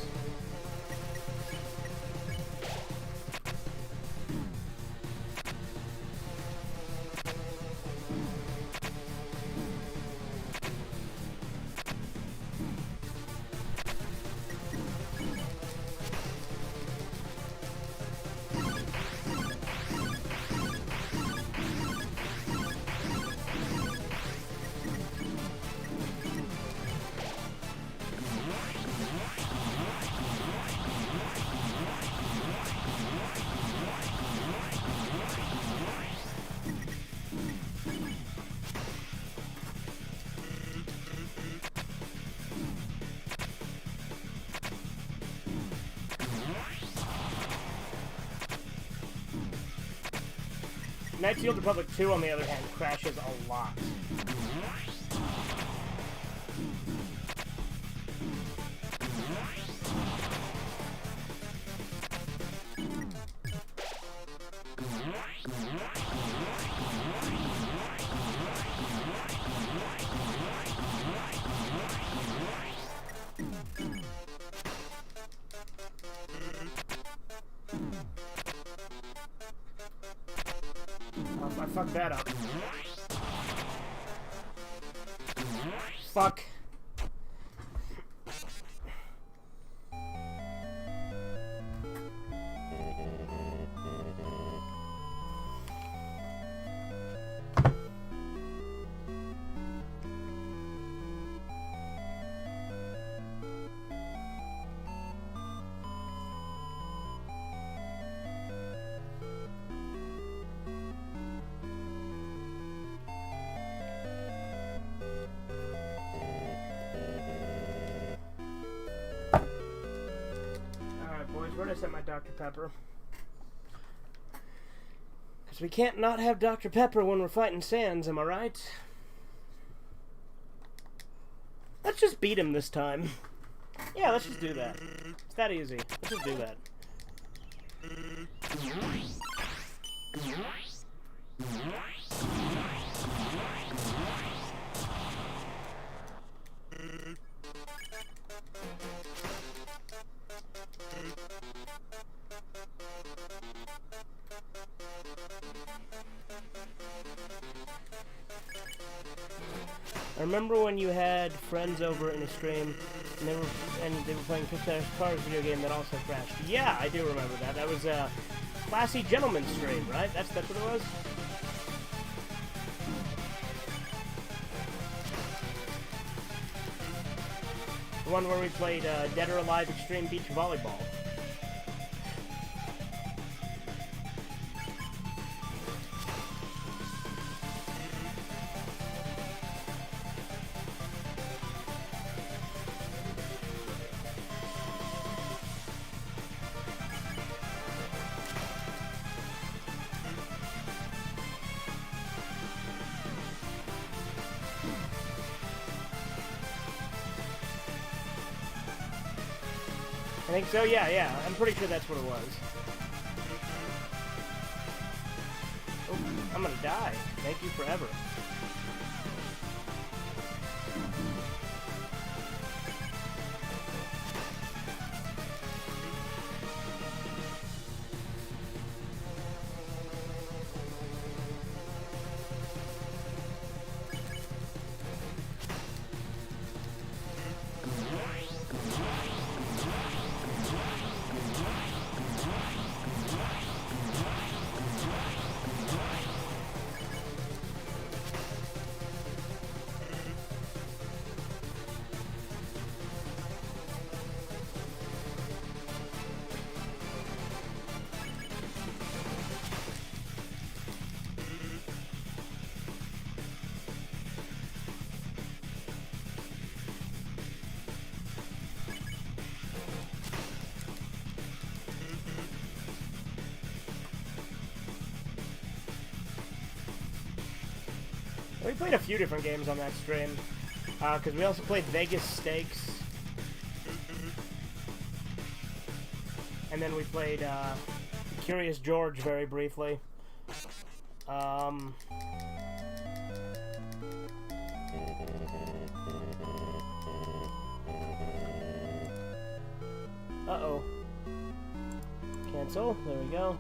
Knights of the Old Republic 2, on the other hand, crashes a lot. I fucked that up. Fuck. Where'd I set my Dr. Pepper? Because we can't not have Dr. Pepper when we're fighting Sans, am I right? Let's just beat him this time. Yeah, let's just do that. It's that easy. Let's just do that. I remember when you had friends over in a stream, and they were playing Pixar's Cars video game that also crashed. Yeah, I do remember that. That was a Classy Gentleman stream, right? That's what it was? The one where we played Dead or Alive Extreme Beach Volleyball. I think so, yeah. I'm pretty sure that's what it was. I'm gonna die. Thank you forever. We played a few different games on that stream, because we also played Vegas Stakes, and then we played Curious George very briefly. Uh-oh. Cancel. There we go.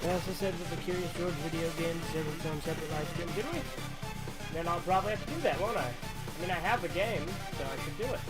I also said with the Curious George video games, there was some separate live stream, did we? Then I'll probably have to do that, won't I? I mean, I have the game, so I should do it.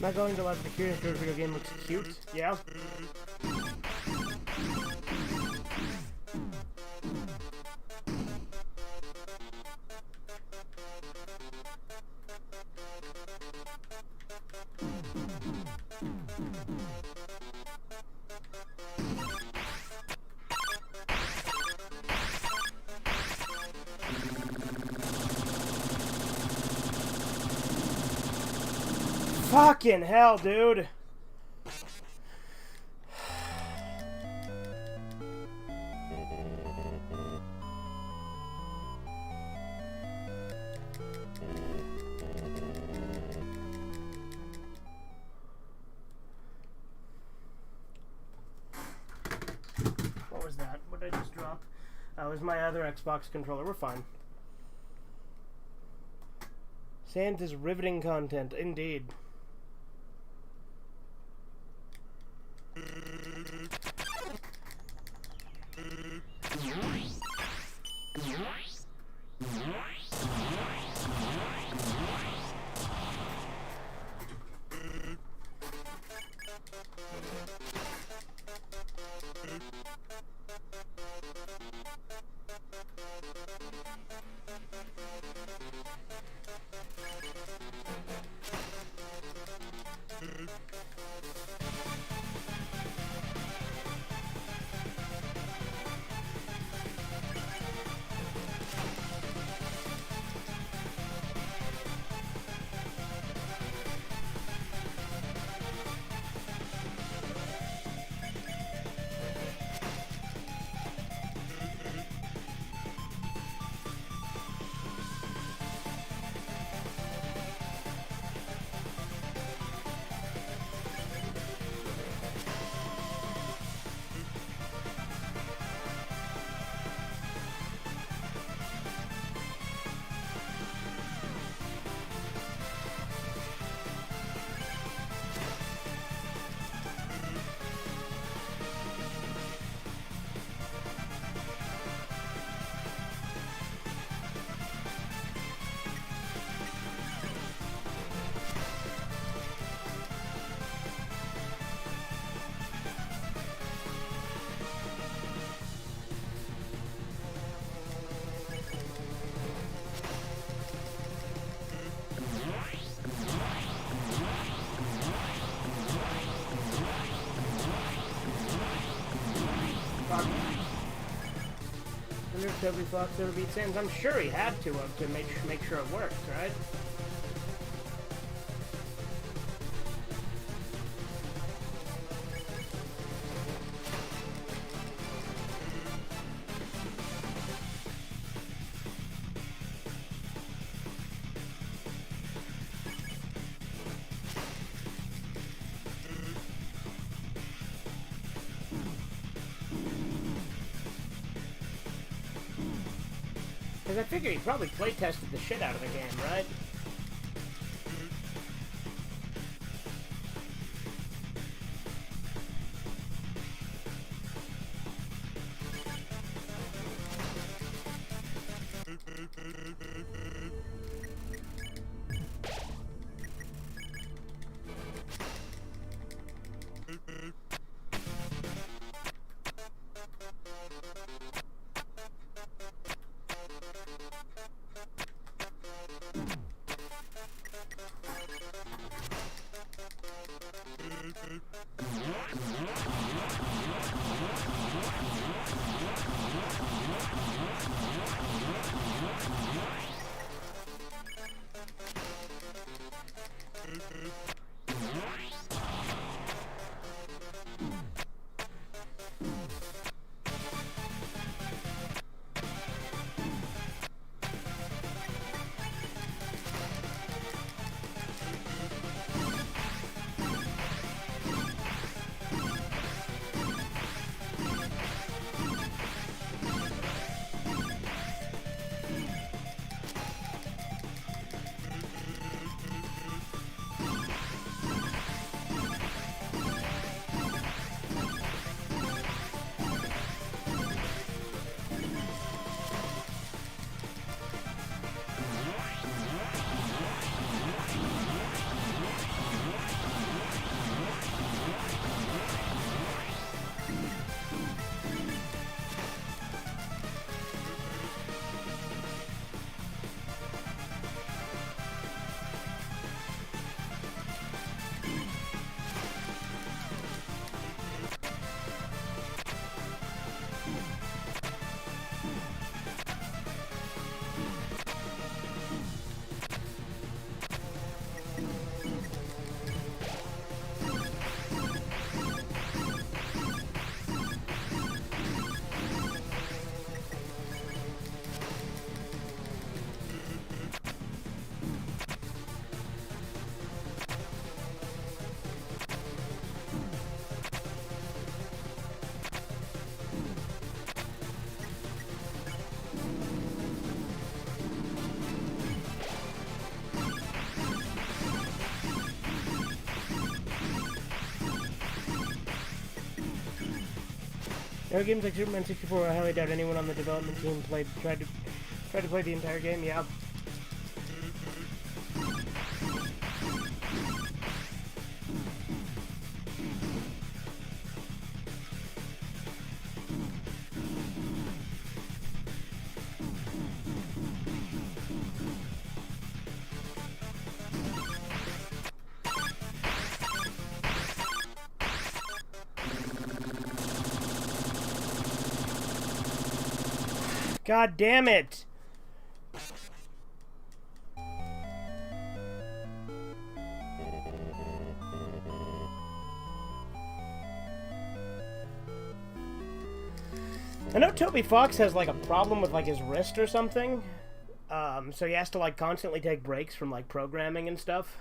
I going to let the curious George video game looks cute? Yeah. Fucking hell, dude. What was that? What did I just drop? That was my other Xbox controller. We're fine. Santa's riveting content, indeed. I wonder if Toby Fox ever beat Sans. I'm sure he had to make sure it worked, right? Because I figure he probably play-tested the shit out of the game, right? No games like Superman 64. I highly doubt anyone on the development team tried to play the entire game. Yeah. God damn it! I know Toby Fox has like a problem with like his wrist or something. So he has to like constantly take breaks from like programming and stuff.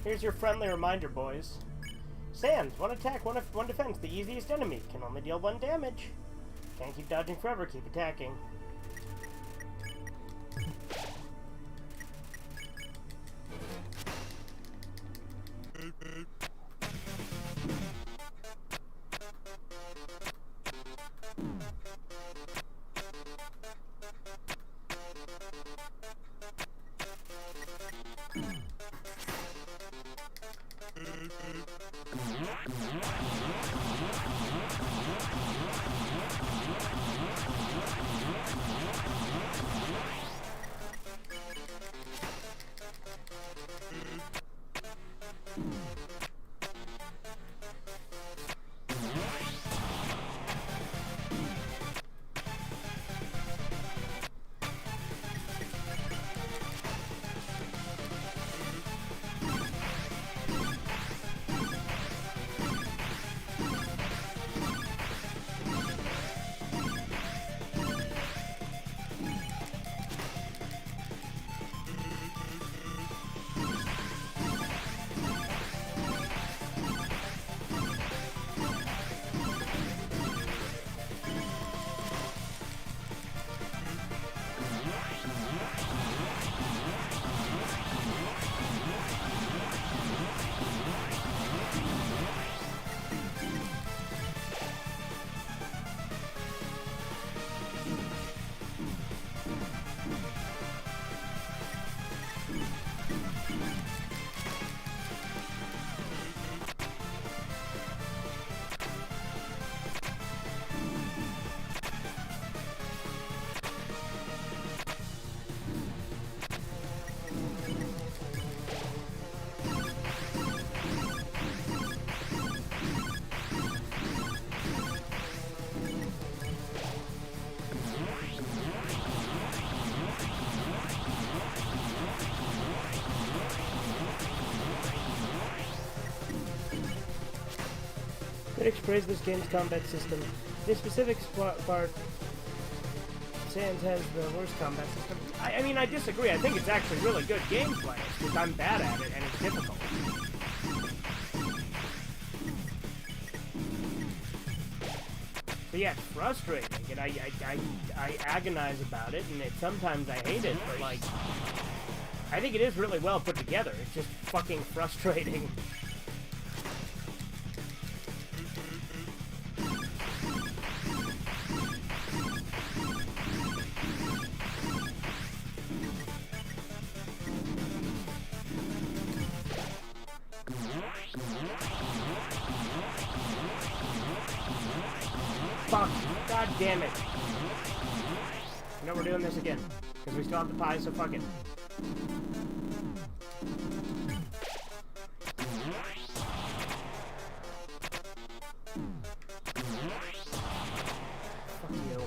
Here's your friendly reminder, boys. Sands, one attack, one defense. The easiest enemy. Can only deal 1 damage. Can't keep dodging forever, keep attacking. Critics praise this game's combat system. This specific part, Sans has the worst combat system. I mean, I disagree. I think it's actually really good gameplay. It's just I'm bad at it, and it's difficult. So yeah, it's frustrating, and I agonize about it, and sometimes I hate it, but like, I think it is really well put together. It's just fucking frustrating. Fuck. God damn it. You know we're doing this again. Because we still have the pie, so fuck it. Fuck you.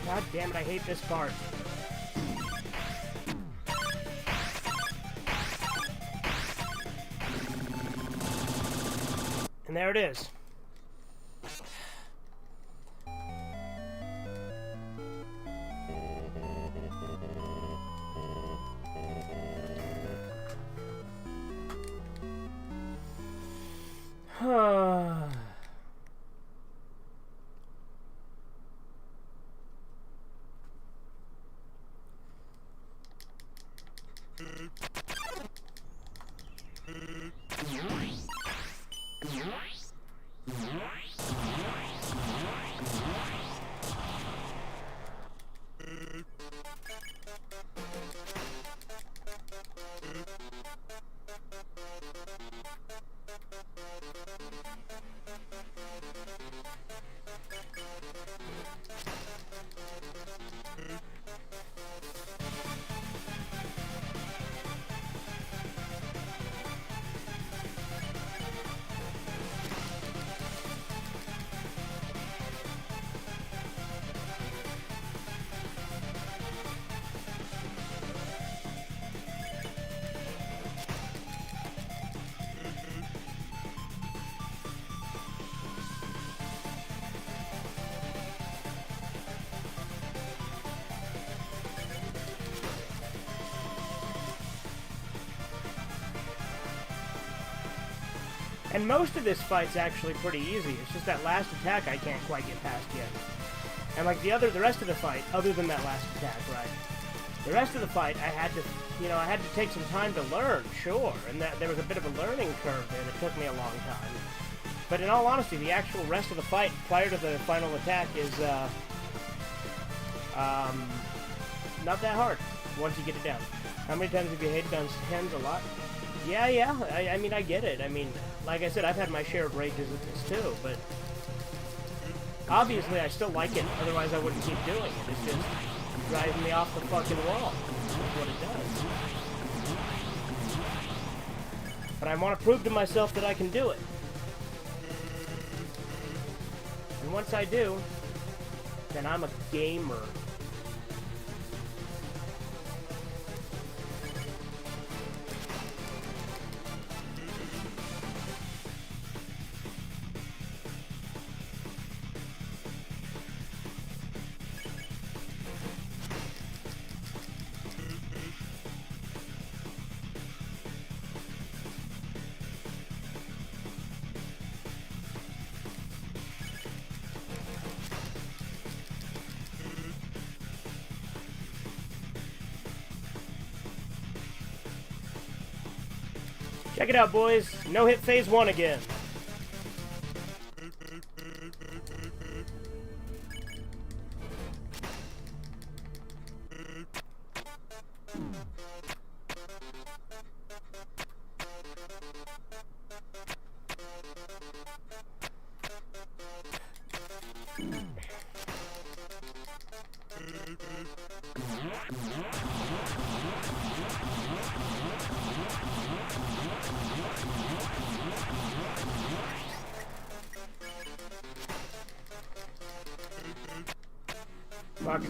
God damn it, I hate this part. And there it is. And most of this fight's actually pretty easy. It's just that last attack I can't quite get past yet. And like the rest of the fight, other than that last attack, right? The rest of the fight, I had to take some time to learn, sure. And there was a bit of a learning curve there that took me a long time. But in all honesty, the actual rest of the fight, prior to the final attack, is, not that hard, once you get it down. How many times have you hated on Hens? A lot? Yeah, I mean, I get it. I mean, like I said, I've had my share of rages at this too, but obviously I still like it, otherwise I wouldn't keep doing it. It's just driving me off the fucking wall. That's what it does. But I want to prove to myself that I can do it. And once I do, then I'm a gamer. Check it out, boys. No hit phase 1 again. Fuck.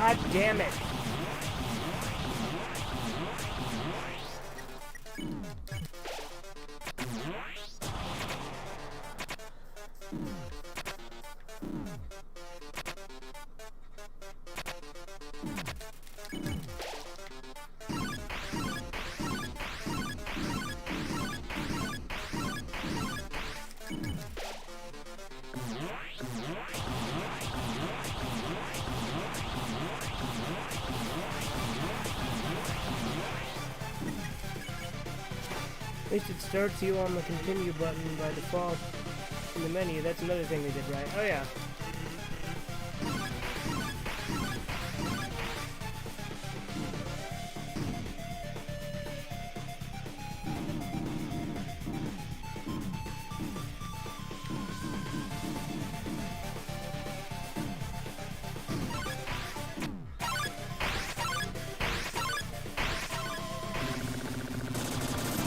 God damn it. At least it starts you on the continue button by default in the menu. That's another thing they did right. Oh yeah.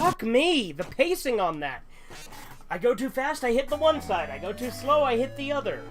Fuck me! The pacing on that! I go too fast, I hit the one side. I go too slow, I hit the other.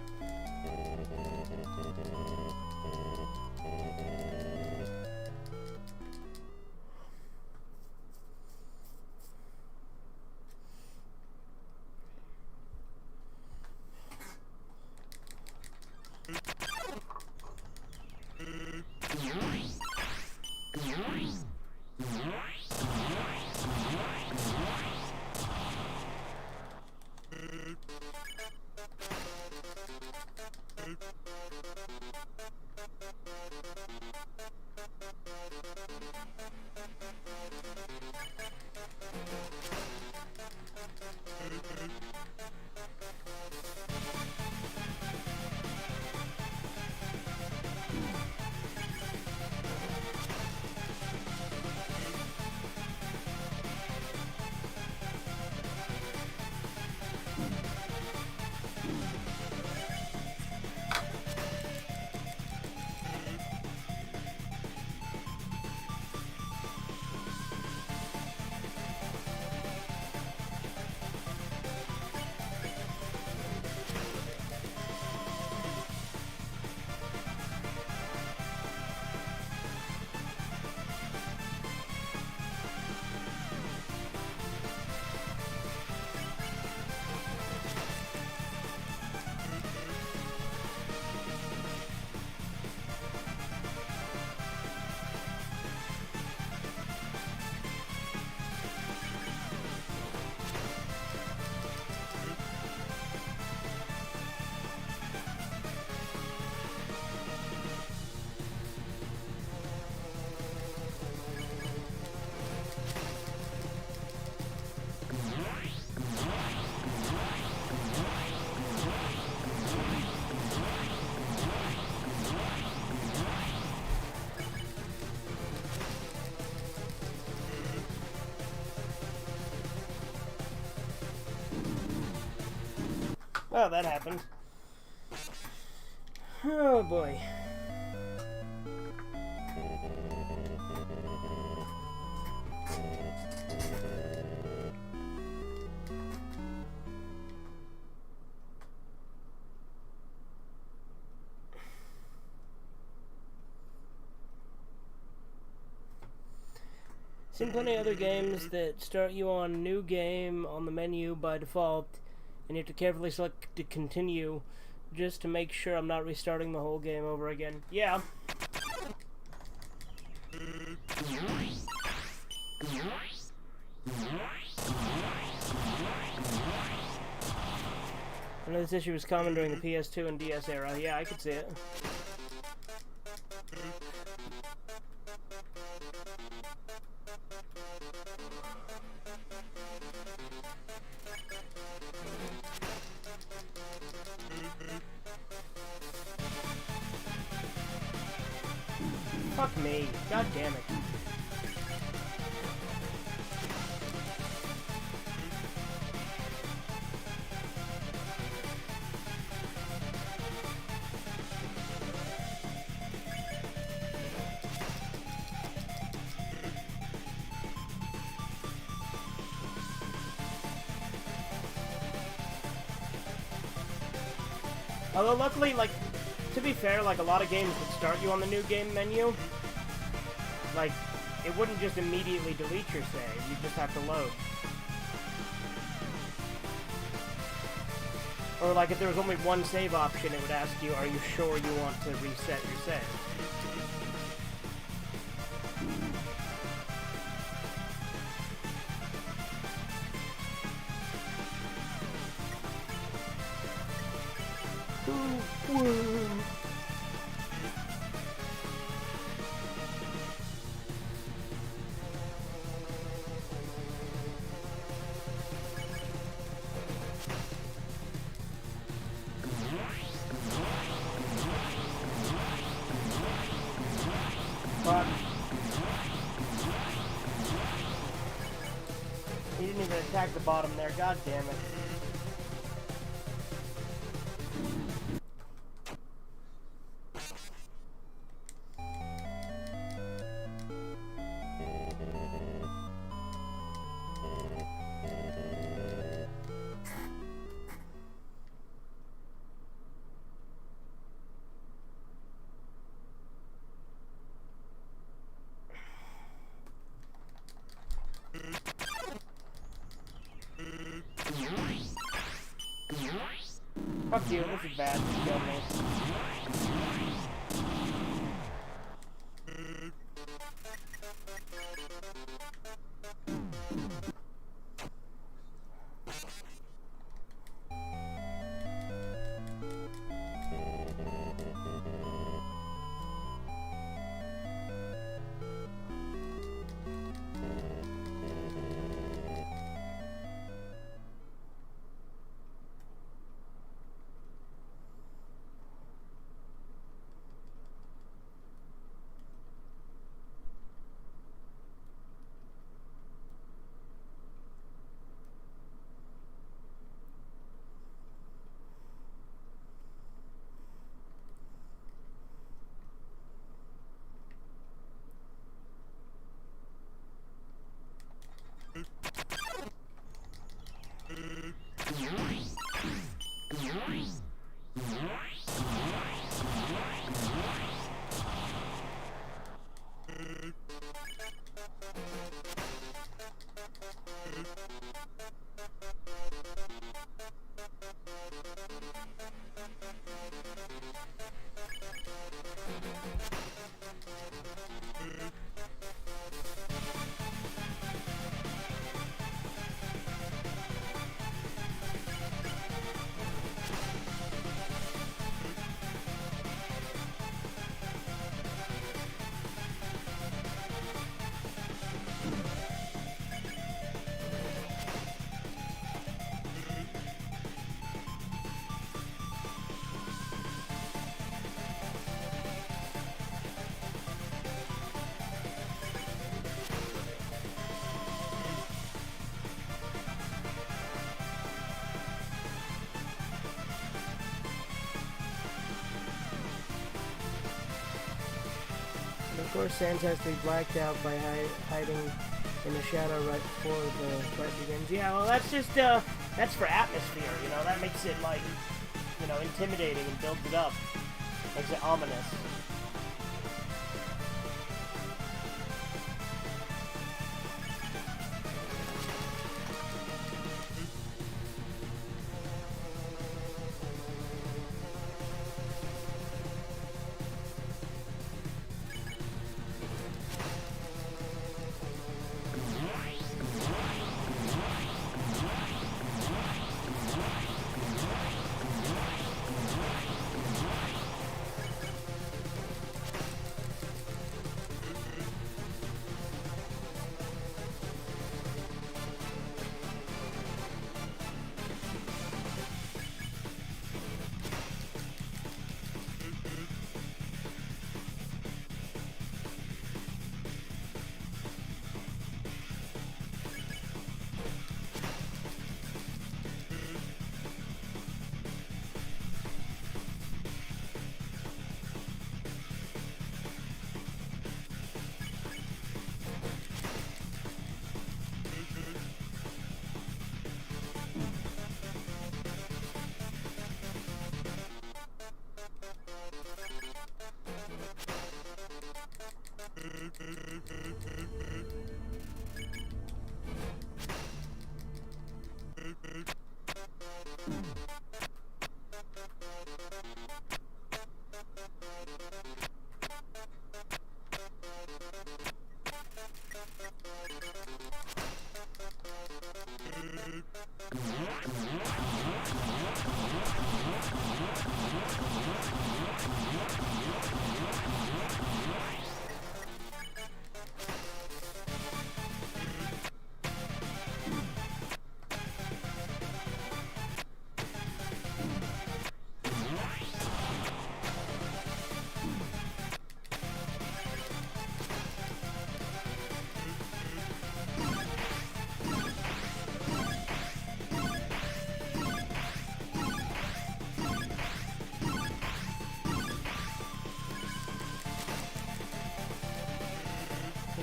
Well, that happened. Oh boy. Seen plenty of other games that start you on new game on the menu by default, and you have to carefully select to continue just to make sure I'm not restarting the whole game over again. Yeah. I know this issue was common during the PS2 and DS era. Yeah, I could see it. Fuck me. God damn it. Although luckily, like, to be fair, like a lot of games would start you on the new game menu. Like, it wouldn't just immediately delete your save, you just have to load. Or like if there was only one save option, it would ask you, are you sure you want to reset your save? Fuck. He didn't even attack the bottom there, god damn it. Fuck you, this is bad. You killed me. Of course, Sans has to be blacked out by hiding in the shadow right before the fight begins. Yeah, well, that's just, that's for atmosphere, you know? That makes it, like, you know, intimidating and builds it up. Makes it ominous.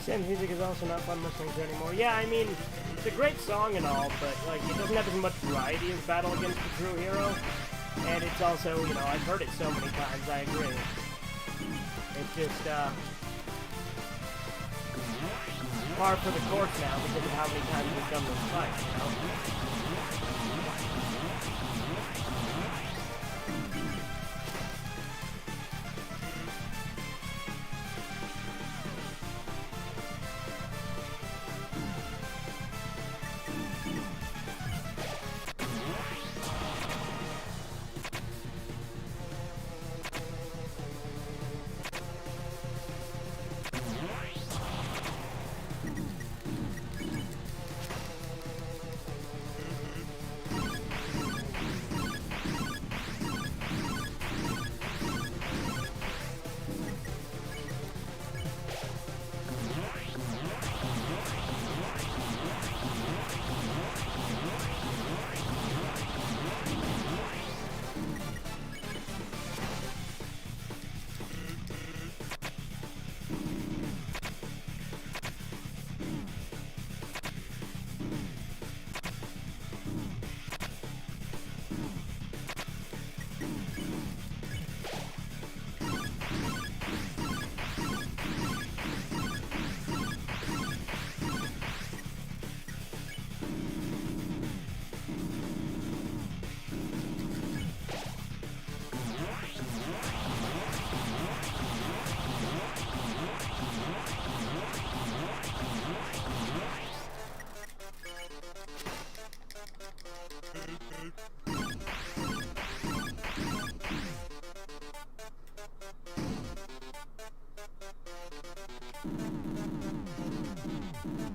Sam's music is also not fun listening to anymore. Yeah, I mean, it's a great song and all, but like it doesn't have as much variety as Battle Against the True Hero. And it's also, you know, I've heard it so many times, I agree. It's just, par for the course now because of how many times we've done this fight, you know?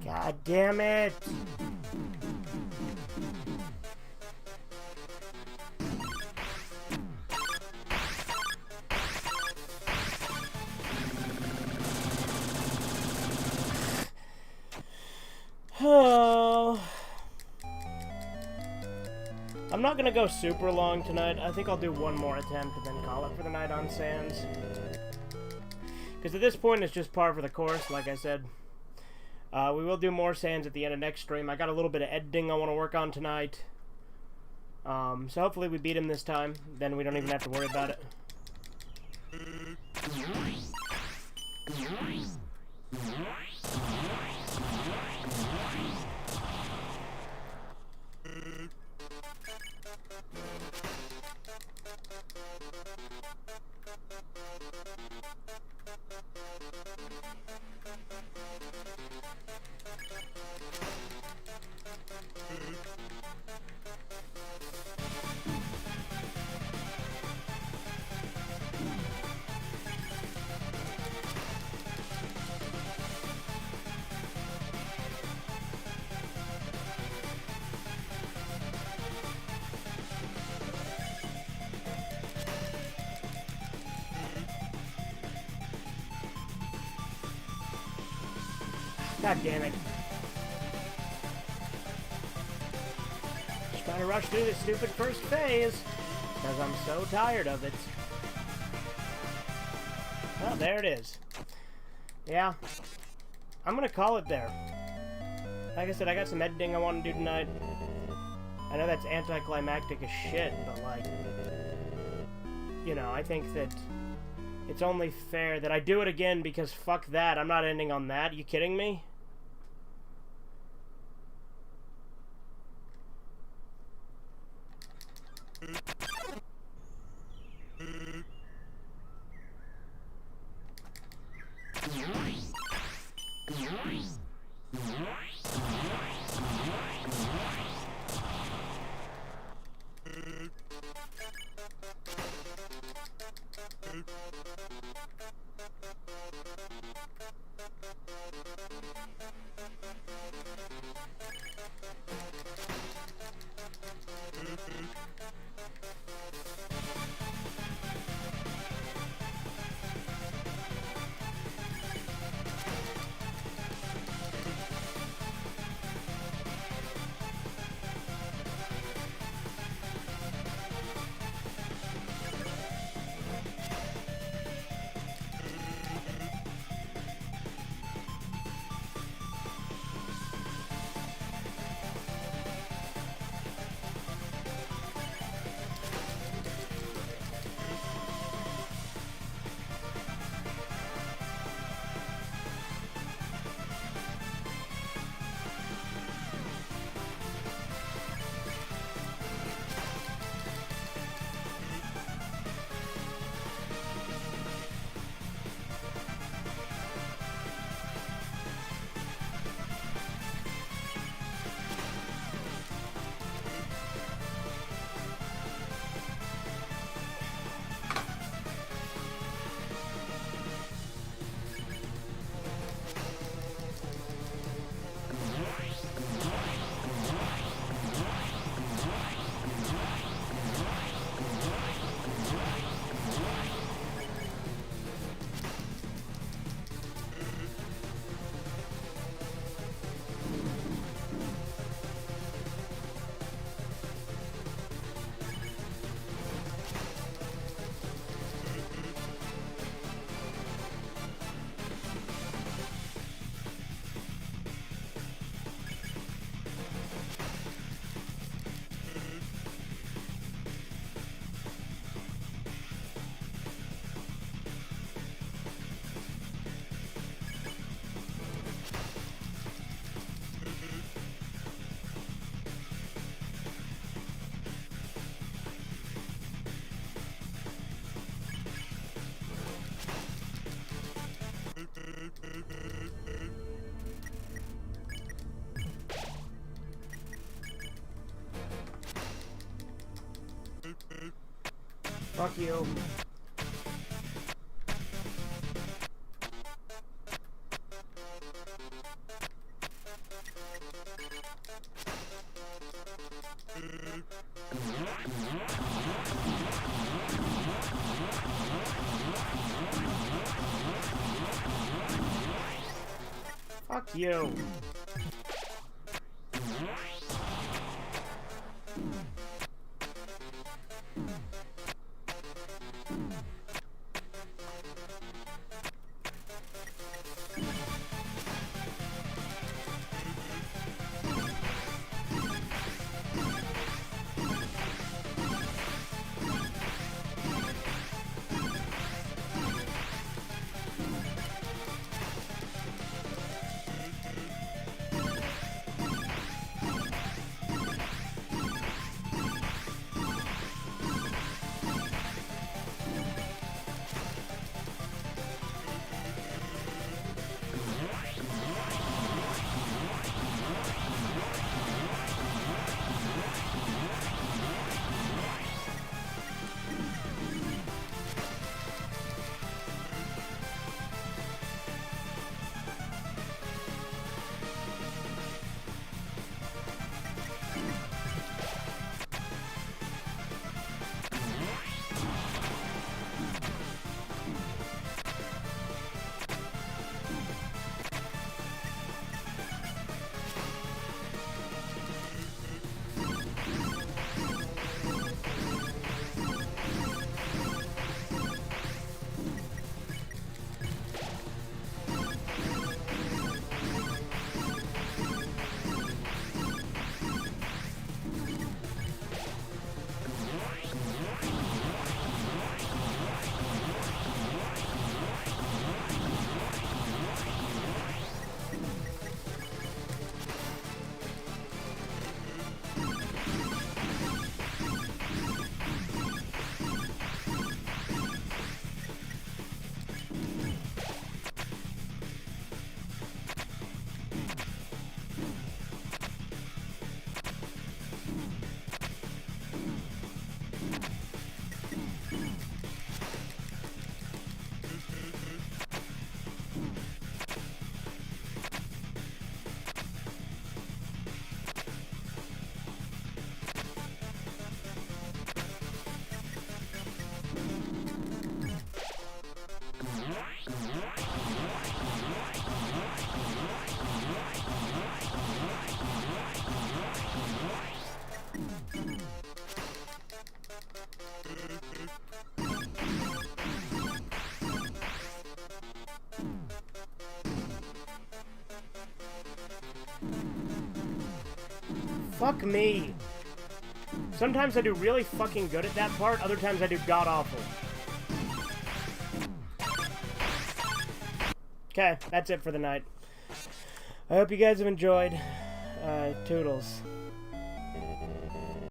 God damn it! Oh. I'm not gonna go super long tonight. I think I'll do one more attempt and then call it for the night on Sans. Because at this point, it's just par for the course, like I said. We will do more Sans at the end of next stream. I got a little bit of editing I want to work on tonight. So hopefully we beat him this time. Then we don't even have to worry about it. God damn it. Just trying to rush through this stupid first phase. Because I'm so tired of it. Oh, there it is. Yeah. I'm gonna call it there. Like I said, I got some editing I want to do tonight. I know that's anticlimactic as shit, but like... You know, I think that... It's only fair that I do it again because fuck that. I'm not ending on that. Are you kidding me? Fuck you. Fuck you. Fuck me. Sometimes I do really fucking good at that part, other times I do god-awful. Okay, that's it for the night. I hope you guys have enjoyed. Toodles.